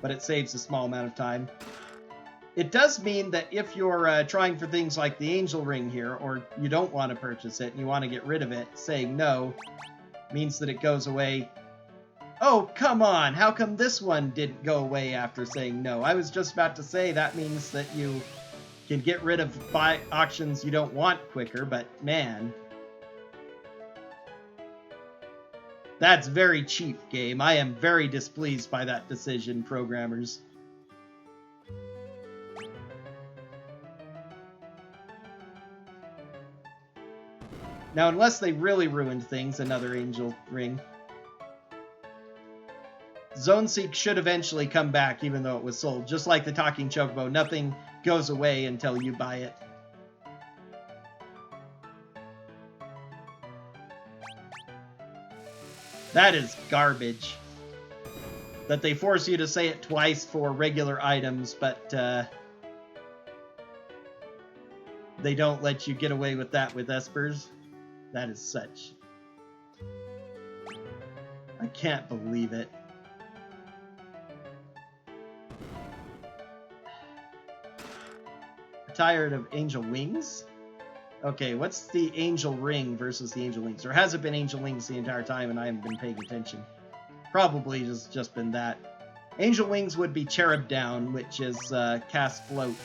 But it saves a small amount of time. It does mean that if you're trying for things like the Angel Ring here, or you don't want to purchase it and you want to get rid of it, saying no means that it goes away. Oh, come on! How come this one didn't go away after saying no? I was just about to say that means that you can get rid of auctions you don't want quicker, but man. That's very cheap, game. I am very displeased by that decision, programmers. Now, unless they really ruined things, another Angel Ring. Zone Seek should eventually come back, even though it was sold. Just like the Talking Chocobo, nothing goes away until you buy it. That is garbage. That they force you to say it twice for regular items, but they don't let you get away with that with Espers. That is such... I can't believe it. Tired of Angel Wings? Okay, what's the Angel Ring versus the Angel Wings? Or has it been Angel Wings the entire time and I haven't been paying attention? Probably just been that. Angel Wings would be Cherub Down, which is Cast Float.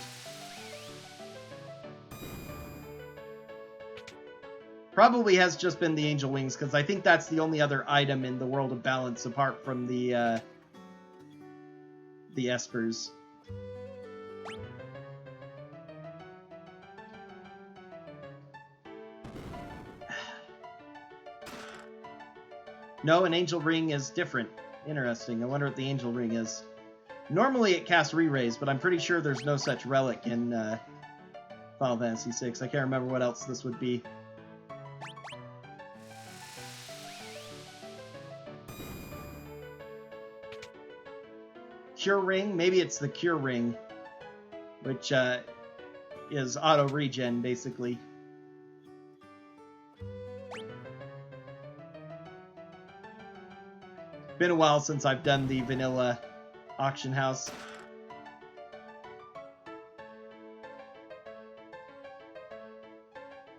Probably has just been the Angel Wings, because I think that's the only other item in the World of Balance apart from the Espers. No, an Angel Ring is different. Interesting. I wonder what the Angel Ring is. Normally it casts Re-Raise, but I'm pretty sure there's no such relic in Final Fantasy VI. I can't remember what else this would be. Cure Ring? Maybe it's the Cure Ring. which is auto regen basically. Been a while since I've done the vanilla auction house.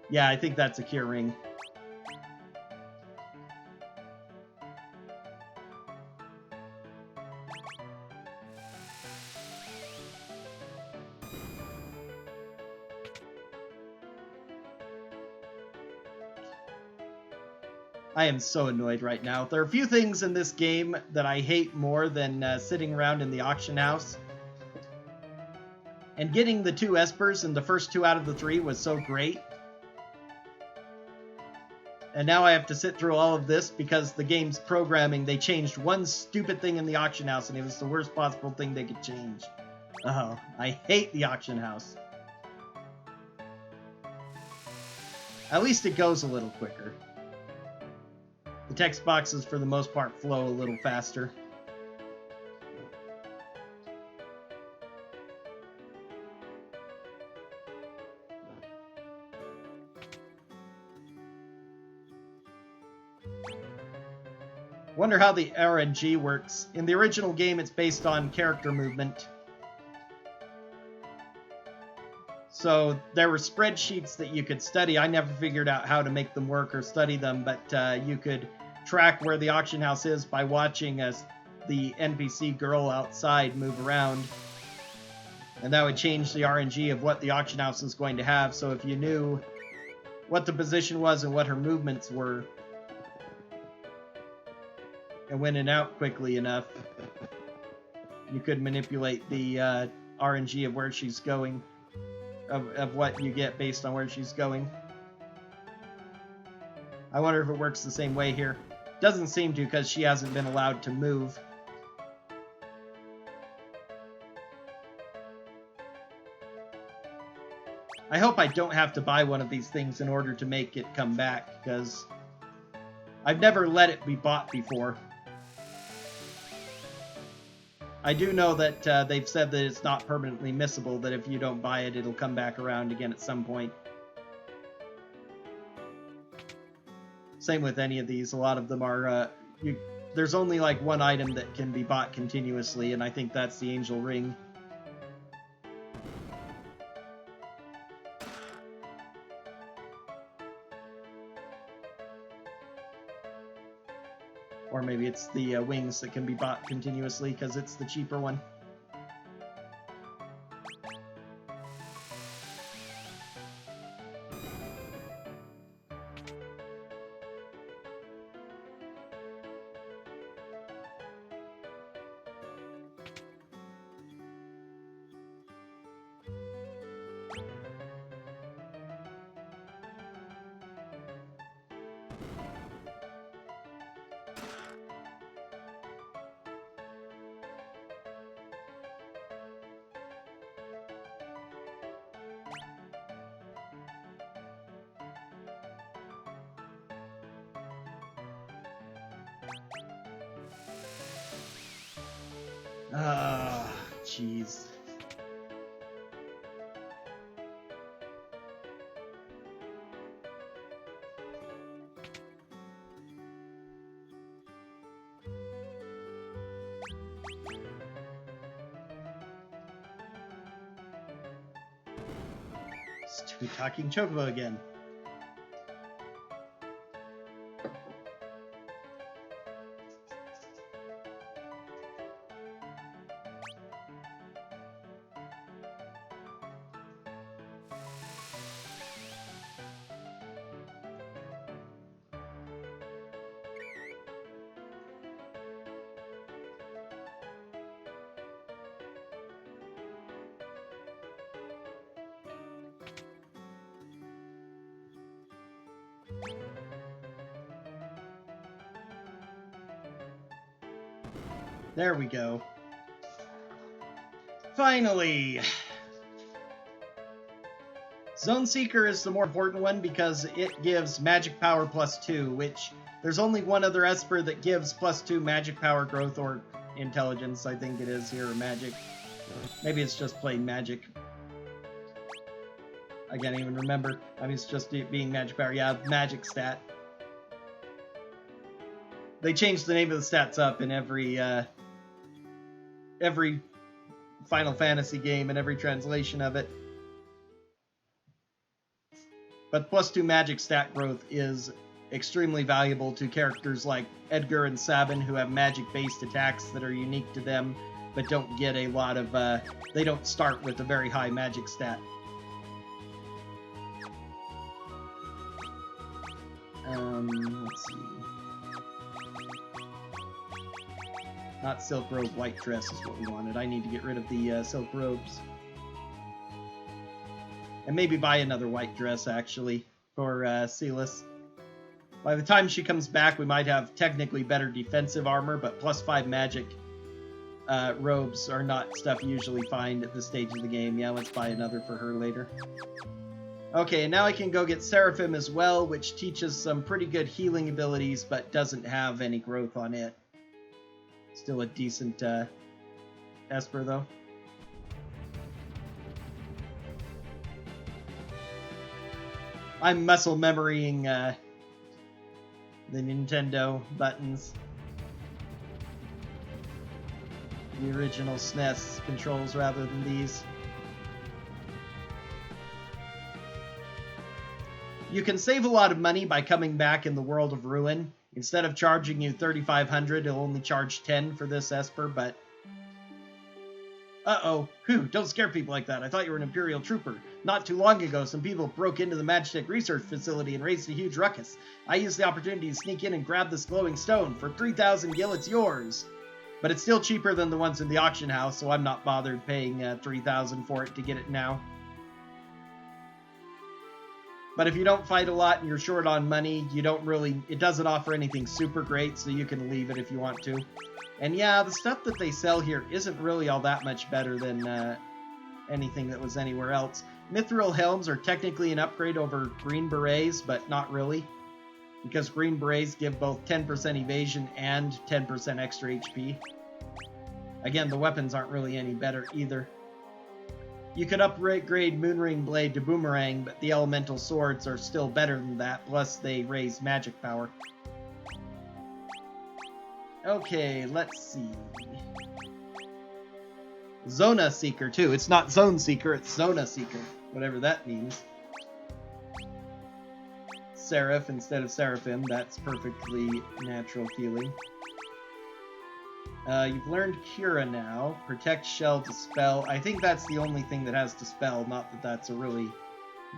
Yeah, I think that's a cure ring. I am so annoyed right now. There are a few things in this game that I hate more than sitting around in the auction house. And getting the 2 espers in the first 2 out of the 3 was so great. And now I have to sit through all of this because the game's programming, they changed one stupid thing in the auction house and it was the worst possible thing they could change. Oh, I hate the auction house. At least it goes a little quicker. The text boxes, for the most part, flow a little faster. Wonder how the RNG works. In the original game, it's based on character movement. So there were spreadsheets that you could study. I never figured out how to make them work or study them, but you could track where the auction house is by watching as the NPC girl outside move around. And that would change the RNG of what the auction house is going to have. So if you knew what the position was and what her movements were, and went in and out quickly enough, you could manipulate the RNG of where she's going, of what you get based on where she's going. I wonder if it works the same way here. Doesn't seem to, because she hasn't been allowed to move. I hope I don't have to buy one of these things in order to make it come back, because I've never let it be bought before. I do know that they've said that it's not permanently missable, that if you don't buy it, it'll come back around again at some point. Same with any of these. A lot of them are, there's only like one item that can be bought continuously, and I think that's the Angel Ring. Or maybe it's the wings that can be bought continuously because it's the cheaper one. Ah, jeez. Stupid talking chocobo again. There we go. Finally! Zone Seeker is the more important one because it gives magic power +2, which there's only one other Esper that gives +2 magic power growth, or intelligence, I think it is here, or magic. Maybe it's just plain magic. I can't even remember. I mean, it's just it being magic power. Yeah, magic stat. They changed the name of the stats up in every Final Fantasy game and every translation of it. But +2 magic stat growth is extremely valuable to characters like Edgar and Sabin, who have magic-based attacks that are unique to them, but don't get a lot of, they don't start with a very high magic stat. Let's see. Not silk robe, white dress is what we wanted. I need to get rid of the silk robes. And maybe buy another white dress, actually, for Celis. By the time she comes back, we might have technically better defensive armor, but +5 magic robes are not stuff you usually find at this stage of the game. Yeah, let's buy another for her later. Okay, and now I can go get Seraphim as well, which teaches some pretty good healing abilities, but doesn't have any growth on it. Still a decent Esper, though. I'm muscle memorying the Nintendo buttons. The original SNES controls rather than these. You can save a lot of money by coming back in the World of Ruin. Instead of charging you 3,500, it'll only charge 10 for this Esper, but... Uh-oh. Whew, don't scare people like that. I thought you were an Imperial trooper. Not too long ago, some people broke into the Magitech research facility and raised a huge ruckus. I used the opportunity to sneak in and grab this glowing stone. For 3,000 gil, it's yours. But it's still cheaper than the ones in the auction house, so I'm not bothered paying 3,000 for it to get it now. But if you don't fight a lot and you're short on money, you don't really... It doesn't offer anything super great, so you can leave it if you want to. And yeah, the stuff that they sell here isn't really all that much better than anything that was anywhere else. Mithril helms are technically an upgrade over green berets, but not really. Because green berets give both 10% evasion and 10% extra HP. Again, the weapons aren't really any better either. You could upgrade Moonring Blade to Boomerang, but the elemental swords are still better than that, plus they raise magic power. Okay, let's see. Zona Seeker, too. It's not Zone Seeker, it's Zona Seeker, whatever that means. Seraph instead of Seraphim, that's perfectly natural feeling. You've learned Cura now. Protect, Shell, Dispel. I think that's the only thing that has Dispel, not that that's a really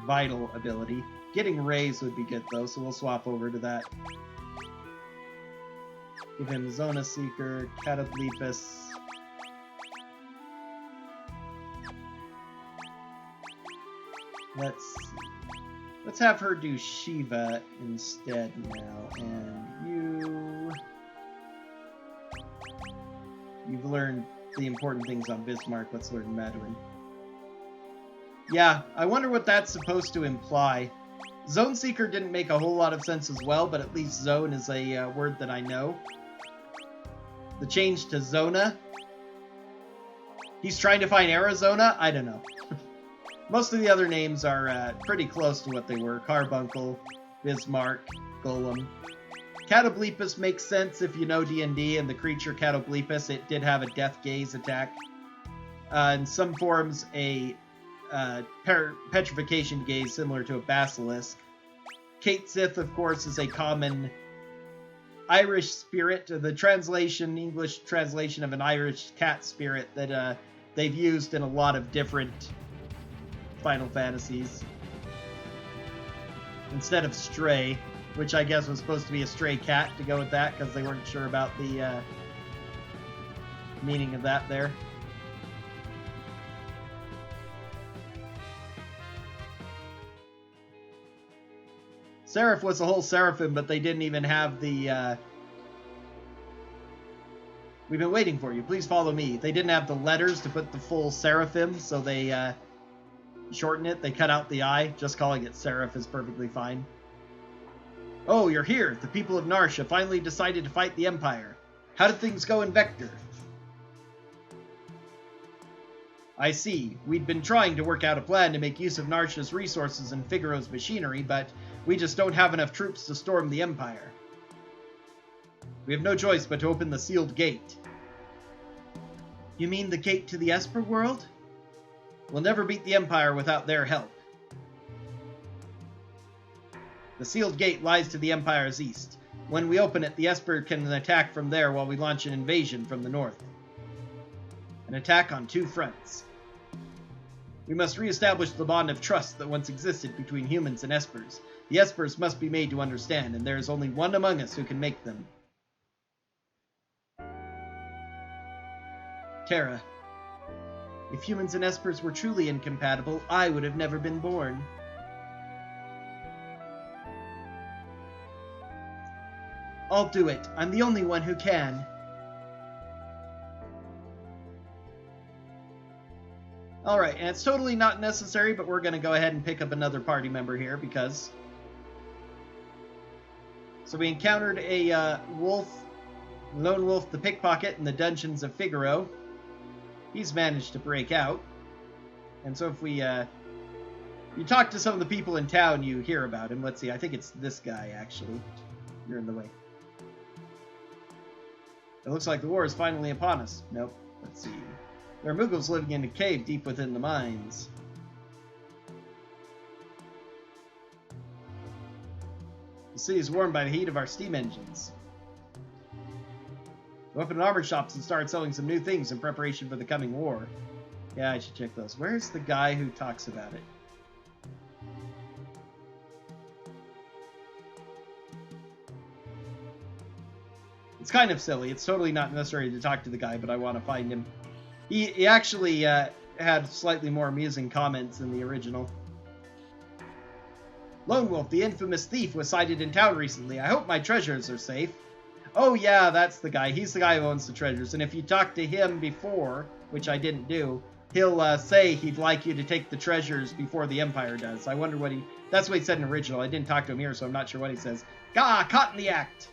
vital ability. Getting Raise would be good, though, so we'll swap over to that. Give him Zona Seeker, Catoblepus. Let's have her do Shiva instead now, and you've learned the important things on Bismarck. Let's learn Madeline. Yeah, I wonder what that's supposed to imply. Zone Seeker didn't make a whole lot of sense as well, but at least Zone is a word that I know. The change to Zona. He's trying to find Arizona? I don't know. Most of the other names are pretty close to what they were. Carbuncle, Bismarck, Golem. Catoblepus makes sense if you know D&D, and the creature Catoblepus, it did have a Death Gaze attack. In some forms, a Petrification Gaze similar to a Basilisk. Kate Sith, of course, is a common Irish spirit. The English translation of an Irish cat spirit that they've used in a lot of different Final Fantasies. Instead of Stray, which I guess was supposed to be a stray cat to go with that, because they weren't sure about the meaning of that there. Seraph was a whole Seraphim, but they didn't even have the... We've been waiting for you. Please follow me. They didn't have the letters to put the full Seraphim, so they shorten it. They cut out the I. Just calling it Seraph is perfectly fine. Oh, you're here. The people of Narshe finally decided to fight the Empire. How did things go in Vector? I see. We'd been trying to work out a plan to make use of Narshe's resources and Figaro's machinery, but we just don't have enough troops to storm the Empire. We have no choice but to open the sealed gate. You mean the gate to the Esper world? We'll never beat the Empire without their help. The sealed gate lies to the Empire's east. When we open it, the Esper can attack from there while we launch an invasion from the north. An attack on two fronts. We must re-establish the bond of trust that once existed between humans and Espers. The Espers must be made to understand, and there is only one among us who can make them. Terra. If humans and Espers were truly incompatible, I would have never been born. I'll do it. I'm the only one who can. Alright, and it's totally not necessary, but we're going to go ahead and pick up another party member here, because... So we encountered a lone wolf the pickpocket in the dungeons of Figaro. He's managed to break out. And so if we, you talk to some of the people in town, you hear about him. Let's see, I think it's this guy, actually. You're in the way. It looks like the war is finally upon us. Nope. Let's see. There are Muggles living in a cave deep within the mines. The city is warmed by the heat of our steam engines. We opened armor shops and started selling some new things in preparation for the coming war. Yeah, I should check those. Where's the guy who talks about it? It's kind of silly. It's totally not necessary to talk to the guy, but I want to find him. He actually had slightly more amusing comments than the original. Lone Wolf, the infamous thief, was sighted in town recently. I hope my treasures are safe. Oh yeah, that's the guy. He's the guy who owns the treasures. And if you talk to him before, which I didn't do, he'll say he'd like you to take the treasures before the Empire does. I wonder what he... That's what he said in original. I didn't talk to him here, so I'm not sure what he says. Gah! Caught in the act!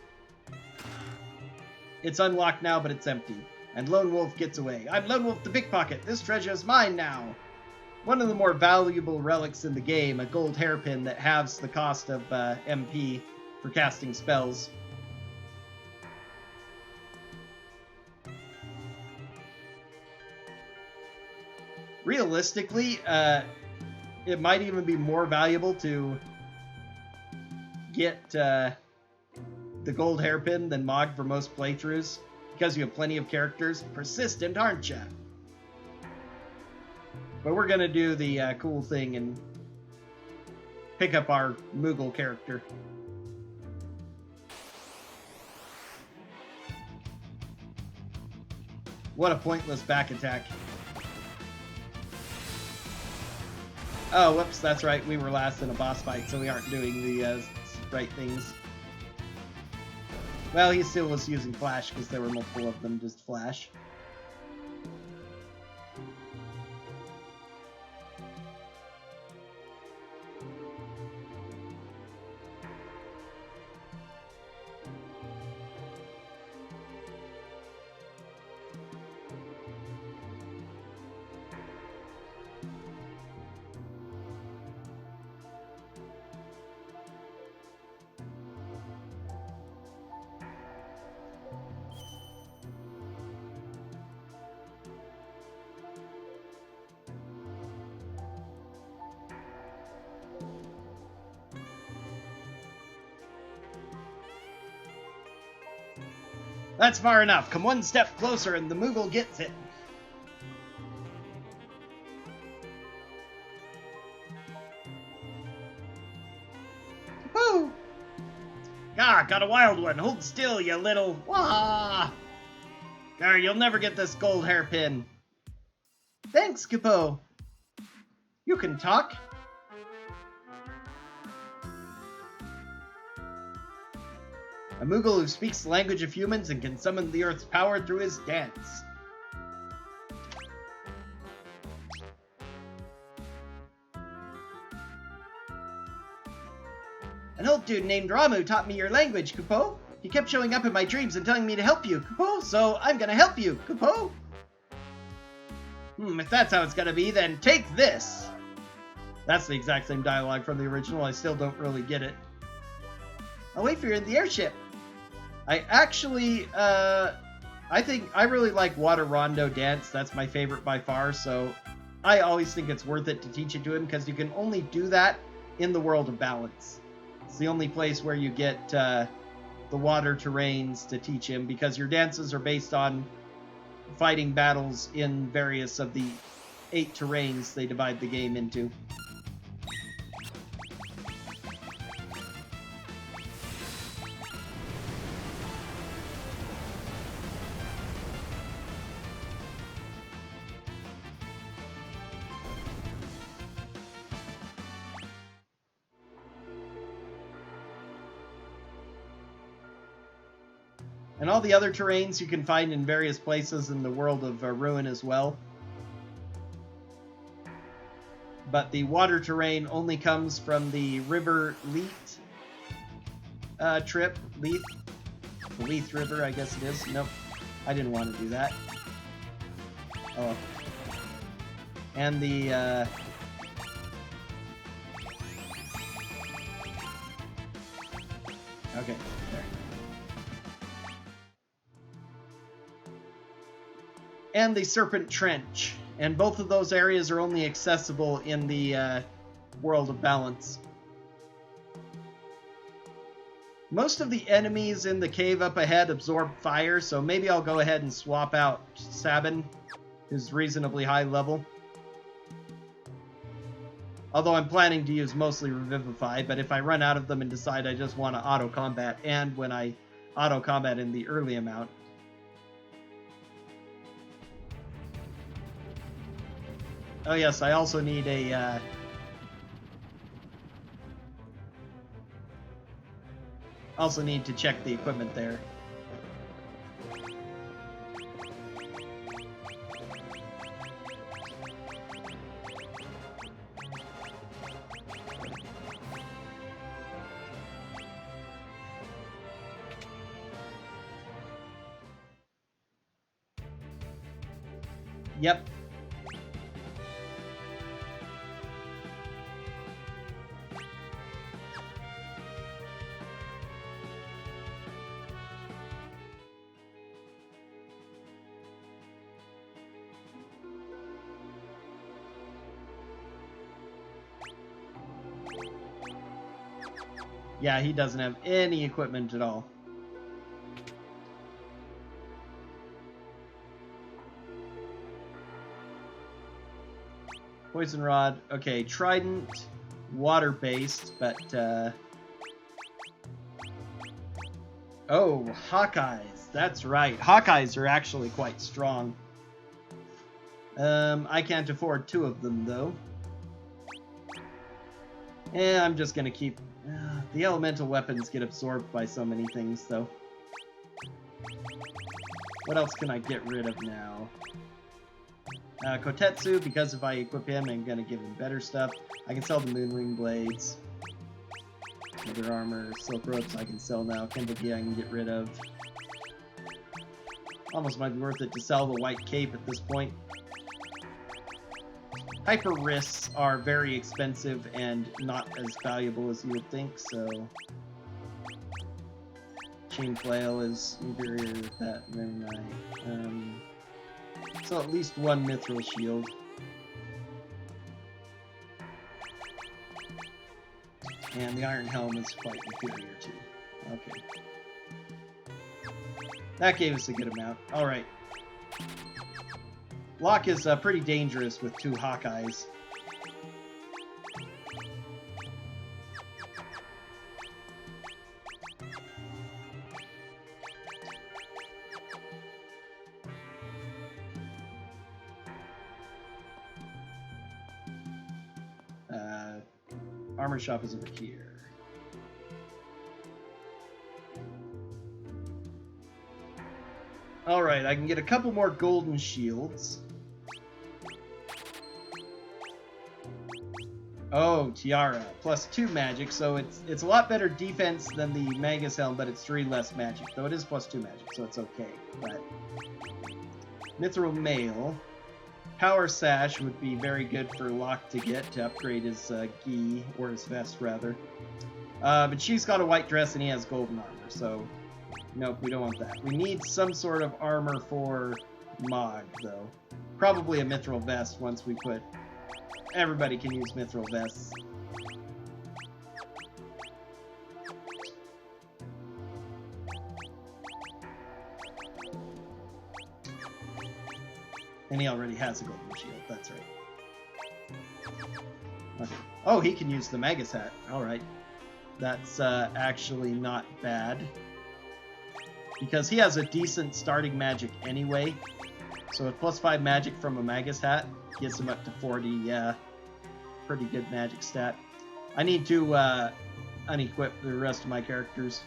It's unlocked now, but it's empty. And Lone Wolf gets away. I'm Lone Wolf the Pickpocket. This treasure is mine now. One of the more valuable relics in the game, a gold hairpin that halves the cost of MP for casting spells. Realistically, it might even be more valuable to get the gold hairpin than Mog for most playthroughs, because you have plenty of characters. Persistent, aren't ya? But we're gonna do the cool thing and pick up our Moogle character. What a pointless back attack. Oh, whoops, that's right. We were last in a boss fight, so we aren't doing the right things. Well, he still was using Flash because there were multiple of them, just Flash. That's far enough. Come one step closer and the Moogle gets it. Woo! Ah, got a wild one. Hold still, you little... Wah! Gar, you'll never get this gold hairpin. Thanks, Capo. You can talk. A Moogle who speaks the language of humans and can summon the Earth's power through his dance. An old dude named Ramu taught me your language, Kupo. He kept showing up in my dreams and telling me to help you, Kupo, so I'm gonna help you, Kupo. If that's how it's gonna be, then take this! That's the exact same dialogue from the original. I still don't really get it. I'll wait for you in the airship. I actually, I think I really like Water Rondo Dance. That's my favorite by far, so I always think it's worth it to teach it to him because you can only do that in the World of Balance. It's the only place where you get the water terrains to teach him because your dances are based on fighting battles in various of the 8 terrains they divide the game into. And all the other terrains you can find in various places in the world of Ruin as well. But the water terrain only comes from the River Leith trip. Leith? The Leith River, I guess it is. Nope. I didn't want to do that. Oh. And the... Okay, there. And the Serpent Trench. And both of those areas are only accessible in the World of Balance. Most of the enemies in the cave up ahead absorb fire, so maybe I'll go ahead and swap out Sabin, who's reasonably high level. Although I'm planning to use mostly Revivify, but if I run out of them and decide I just want to auto-combat, and when I auto-combat in the early amount, oh yes, I also need a, also need to check the equipment there. Yep. Yeah, he doesn't have any equipment at all. Poison Rod. Okay, Trident. Water-based, but, oh, Hawkeyes. That's right. Hawkeyes are actually quite strong. I can't afford 2 of them, though. I'm just gonna keep... the elemental weapons get absorbed by so many things, though. What else can I get rid of now? Kotetsu, because if I equip him, I'm gonna give him better stuff. I can sell the Moonwing Blades. Other armor, Silk Ropes I can sell now. Kenbuki I can get rid of. Almost might be worth it to sell the White Cape at this point. Hyper Wrists are very expensive and not as valuable as you would think, so... Chain Flail is inferior to that Reunite. So at least 1 Mithril Shield. And the Iron Helm is quite inferior too. Okay. That gave us a good amount. Alright. Locke is pretty dangerous with 2 Hawkeyes. Armor shop is over here. Alright, I can get a couple more golden shields. Oh, Tiara. Plus 2 magic, so it's a lot better defense than the Magus Helm, but it's 3 less magic. Though it is plus 2 magic, so it's okay. But Mithril Mail. Power Sash would be very good for Locke to get to upgrade his gi, or his vest rather. But she's got a white dress and he has golden armor, so nope, we don't want that. We need some sort of armor for Mog, though. Probably a mithril vest once we put... Everybody can use mithril vests. And he already has a golden shield, that's right. Okay. Oh, he can use the Magus hat. Alright. That's actually not bad. Because he has a decent starting magic anyway. So with +5 magic from a Magus hat, gets him up to 40, yeah. Pretty good magic stat. I need to unequip the rest of my characters.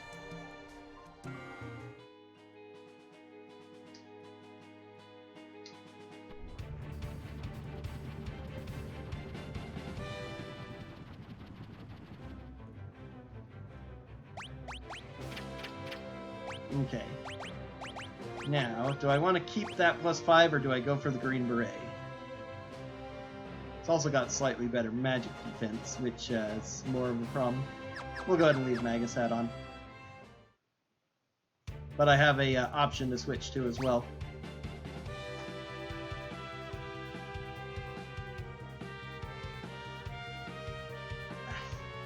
Okay. Now, do I want to keep that +5 or do I go for the Green Beret? It's also got slightly better magic defense, which is more of a problem. We'll go ahead and leave Magus hat on. But I have a option to switch to as well.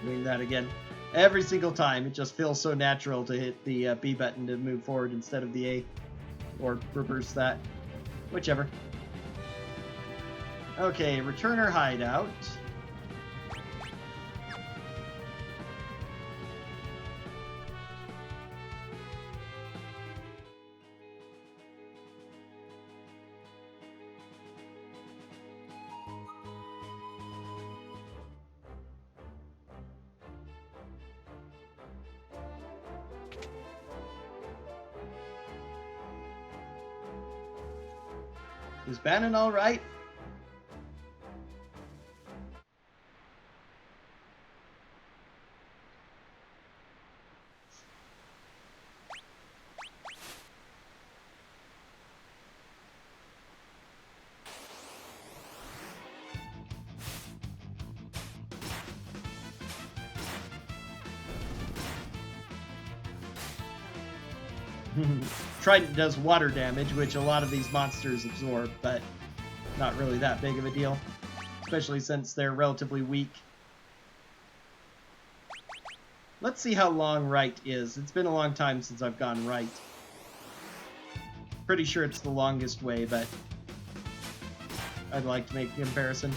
Doing that again. Every single time, it just feels so natural to hit the B button to move forward instead of the A. Or reverse that. Whichever. Okay, return our hideout. Is Bannon all right? Trident does water damage, which a lot of these monsters absorb, but not really that big of a deal, especially since they're relatively weak. Let's see how long right is. It's been a long time since I've gone right. Pretty sure it's the longest way, but I'd like to make a comparison.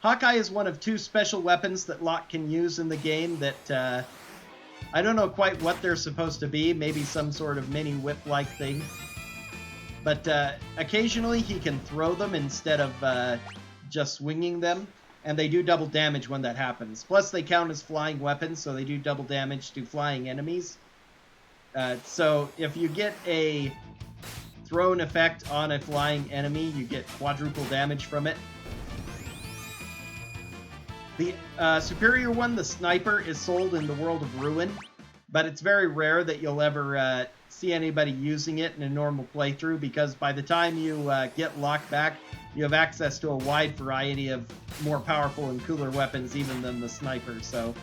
Hawkeye is one of 2 special weapons that Locke can use in the game that, I don't know quite what they're supposed to be, maybe some sort of mini whip-like thing. But occasionally he can throw them instead of just swinging them, and they do double damage when that happens. Plus they count as flying weapons, so they do double damage to flying enemies. So if you get a thrown effect on a flying enemy, you get quadruple damage from it. The superior one, the sniper, is sold in the World of Ruin, but it's very rare that you'll ever see anybody using it in a normal playthrough, because by the time you get Locke back, you have access to a wide variety of more powerful and cooler weapons even than the sniper, so...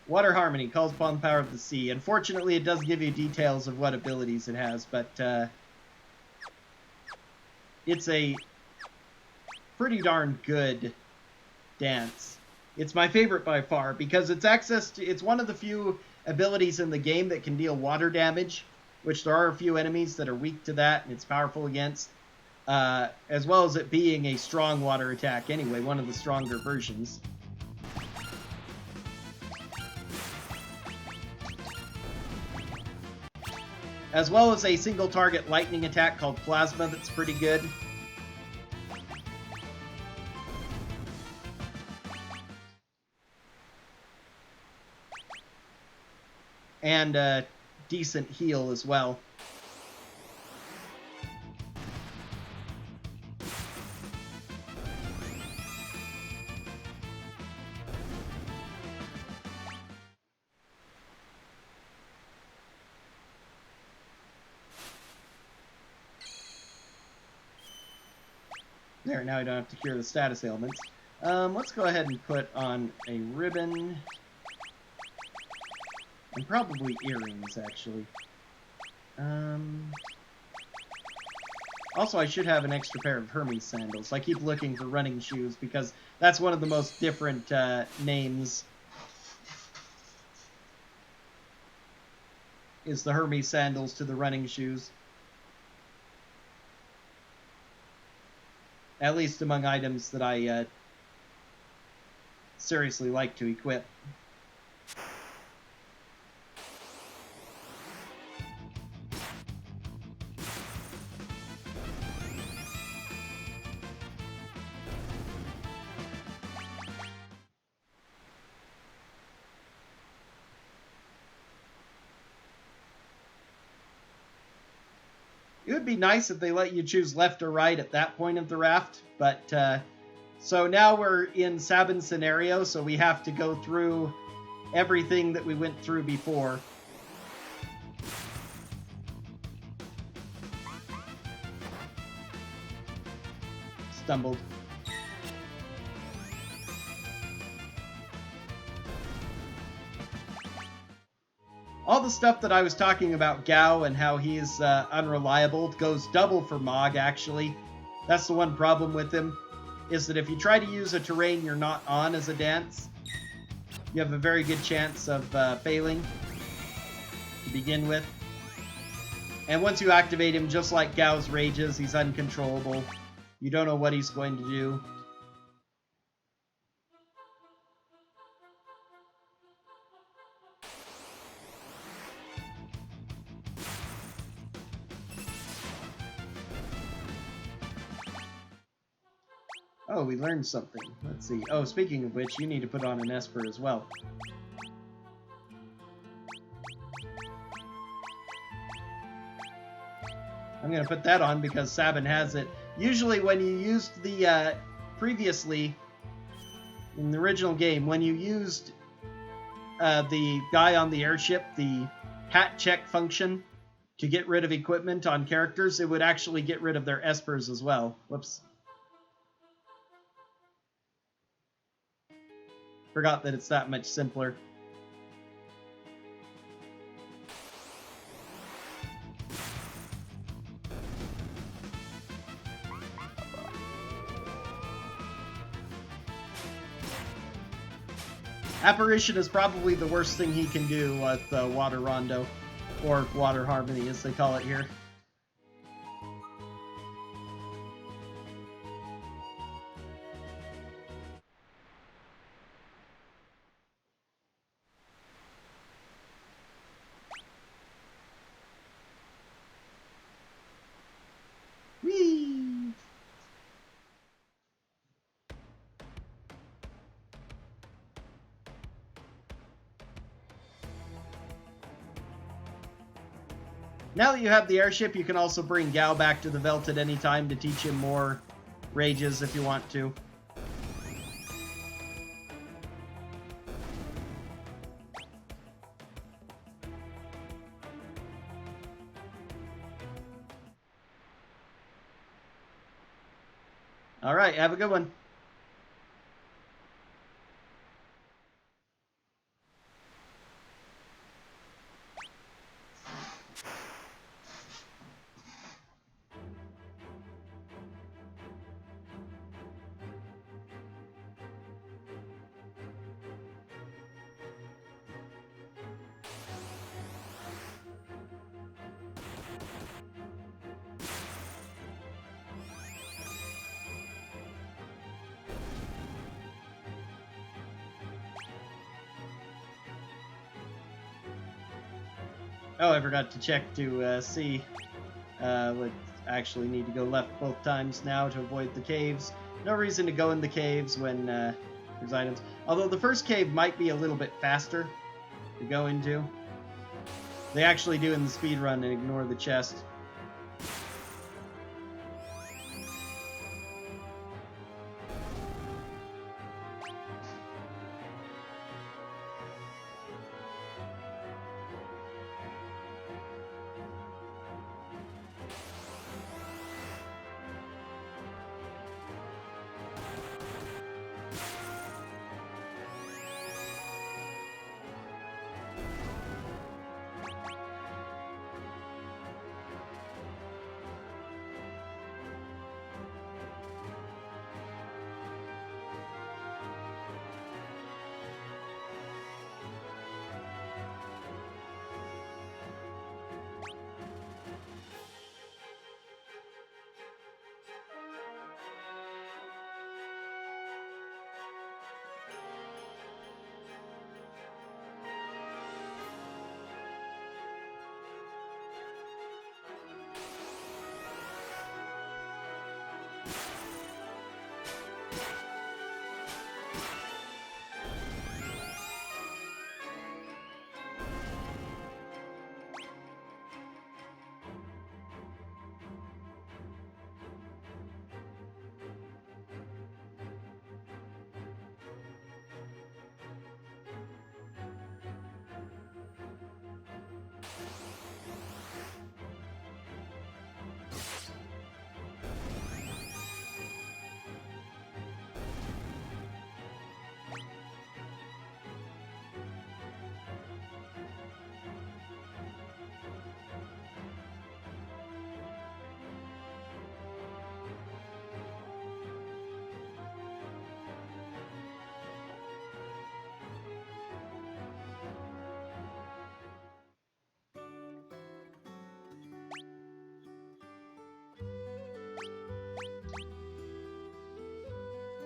Water Harmony calls upon the power of the sea. Unfortunately, it does give you details of what abilities it has, but it's a pretty darn good dance. It's my favorite by far because it's one of the few abilities in the game that can deal water damage, which there are a few enemies that are weak to that and it's powerful against, as well as it being a strong water attack anyway, one of the stronger versions. As well as a single target lightning attack called Plasma that's pretty good. and a decent heal as well. There, now I don't have to cure the status ailments. Let's go ahead and put on a ribbon. And probably earrings, actually. Also, I should have an extra pair of Hermes sandals. I keep looking for running shoes because that's one of the most different names. Is the Hermes sandals to the running shoes. At least among items that I seriously like to equip. It would be nice if they let you choose left or right at that point of the raft, but so now we're in Sabin's scenario, so we have to go through everything that we went through before. Stumbled. All the stuff that I was talking about Gao and how he's unreliable goes double for Mog, actually. That's the one problem with him, is that if you try to use a terrain you're not on as a dance, you have a very good chance of failing to begin with. And once you activate him, just like Gao's rages, he's uncontrollable. You don't know what he's going to do. Oh, we learned something. Let's see. Oh, speaking of which, you need to put on an Esper as well. I'm going to put that on because Sabin has it. Usually when you used the, previously, in the original game, when you used the guy on the airship, the hat check function, to get rid of equipment on characters, it would actually get rid of their Espers as well. Whoops. Forgot that it's that much simpler. Apparition is probably the worst thing he can do with Water Rondo, or Water Harmony as they call it here. Whee! Now that you have the airship, you can also bring Gao back to the Veld at any time to teach him more rages if you want to. Alright, have a good one. Oh, I forgot to check to see. Would actually need to go left both times now to avoid the caves. No reason to go in the caves when there's items. Although the first cave might be a little bit faster to go into. They actually do in the speed run and ignore the chest.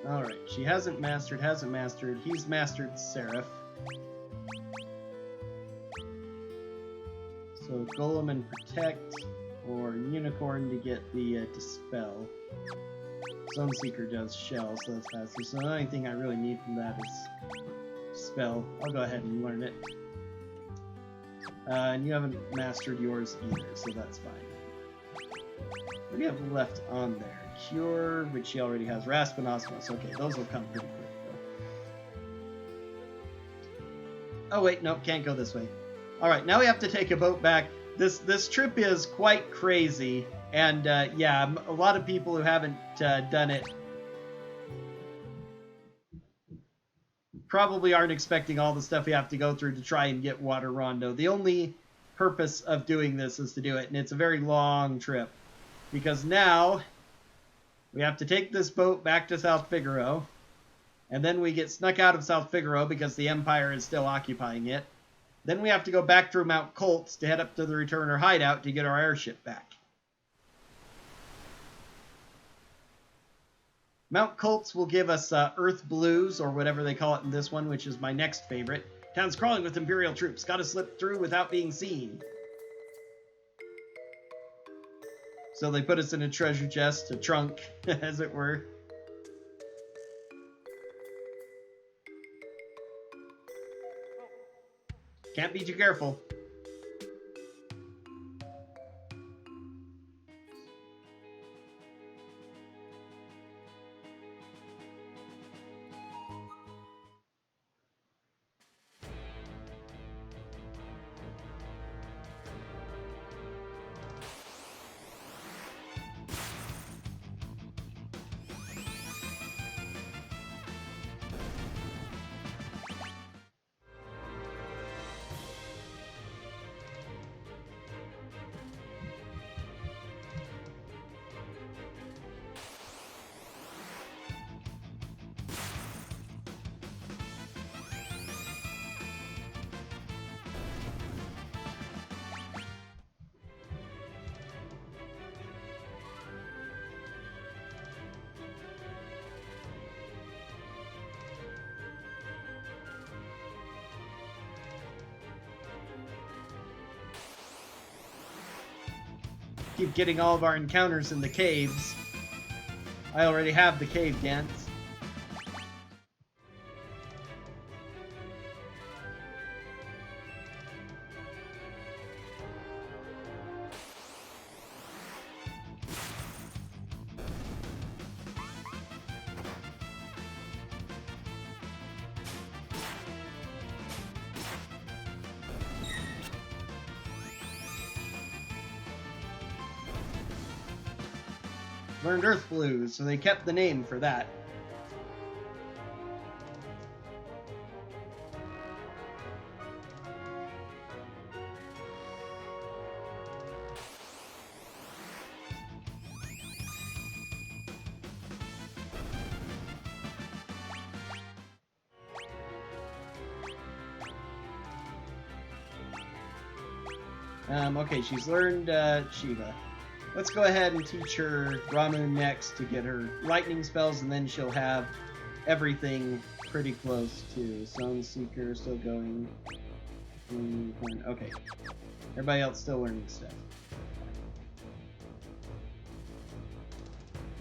Alright, she hasn't mastered. He's mastered Seraph. So Golem and Protect, or Unicorn to get the Dispel. Sunseeker does Shell, so that's faster. So the only thing I really need from that is Spell. I'll go ahead and learn it. And you haven't mastered yours either, so that's fine. What do you have left on there? Cure, which she already has. Rasp and Osmos. Okay, those will come pretty quick, though. Oh, wait, nope, can't go this way. Alright, now we have to take a boat back. This trip is quite crazy, and yeah, a lot of people who haven't done it probably aren't expecting all the stuff we have to go through to try and get Water Rondo. The only purpose of doing this is to do it, and it's a very long trip. Because now we have to take this boat back to South Figaro, and then we get snuck out of South Figaro because the Empire is still occupying it. Then we have to go back through Mount Colts to head up to the Returner hideout to get our airship back. Mount Colts will give us Earth Blues, or whatever they call it in this one, which is my next favorite. Town's crawling with Imperial troops. Gotta slip through without being seen. So they put us in a treasure chest, a trunk, as it were. Can't be too careful. Keep getting all of our encounters in the caves. I already have the cave dance. Learned Earth Blue, so they kept the name for that. Okay, she's learned Shiva. Let's go ahead and teach her Ramu next to get her lightning spells, and then she'll have everything pretty close to Stone Seeker still going. Okay. Everybody else still learning stuff.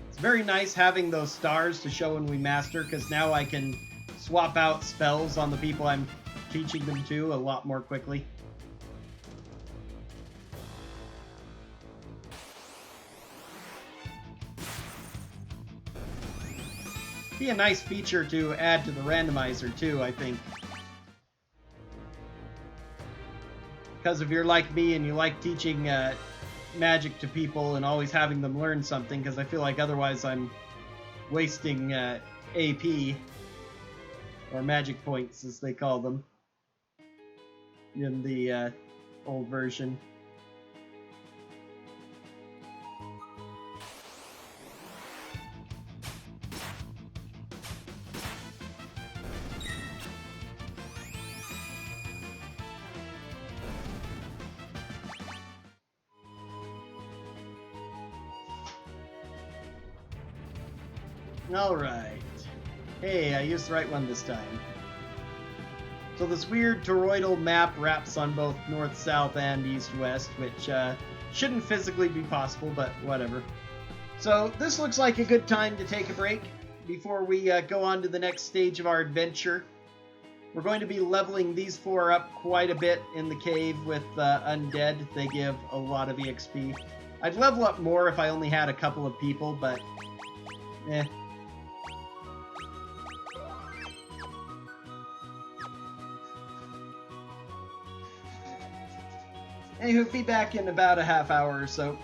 It's very nice having those stars to show when we master, because now I can swap out spells on the people I'm teaching them to a lot more quickly. Be a nice feature to add to the randomizer too, I think. Because if you're like me and you like teaching magic to people and always having them learn something, because I feel like otherwise I'm wasting AP, or magic points as they call them in the old version. Alright. Hey, I used the right one this time. So this weird toroidal map wraps on both north-south and east-west, which shouldn't physically be possible, but whatever. So this looks like a good time to take a break before we go on to the next stage of our adventure. We're going to be leveling these four up quite a bit in the cave with undead. They give a lot of EXP. I'd level up more if I only had a couple of people, but eh. Anywho, be back in about a half hour or so.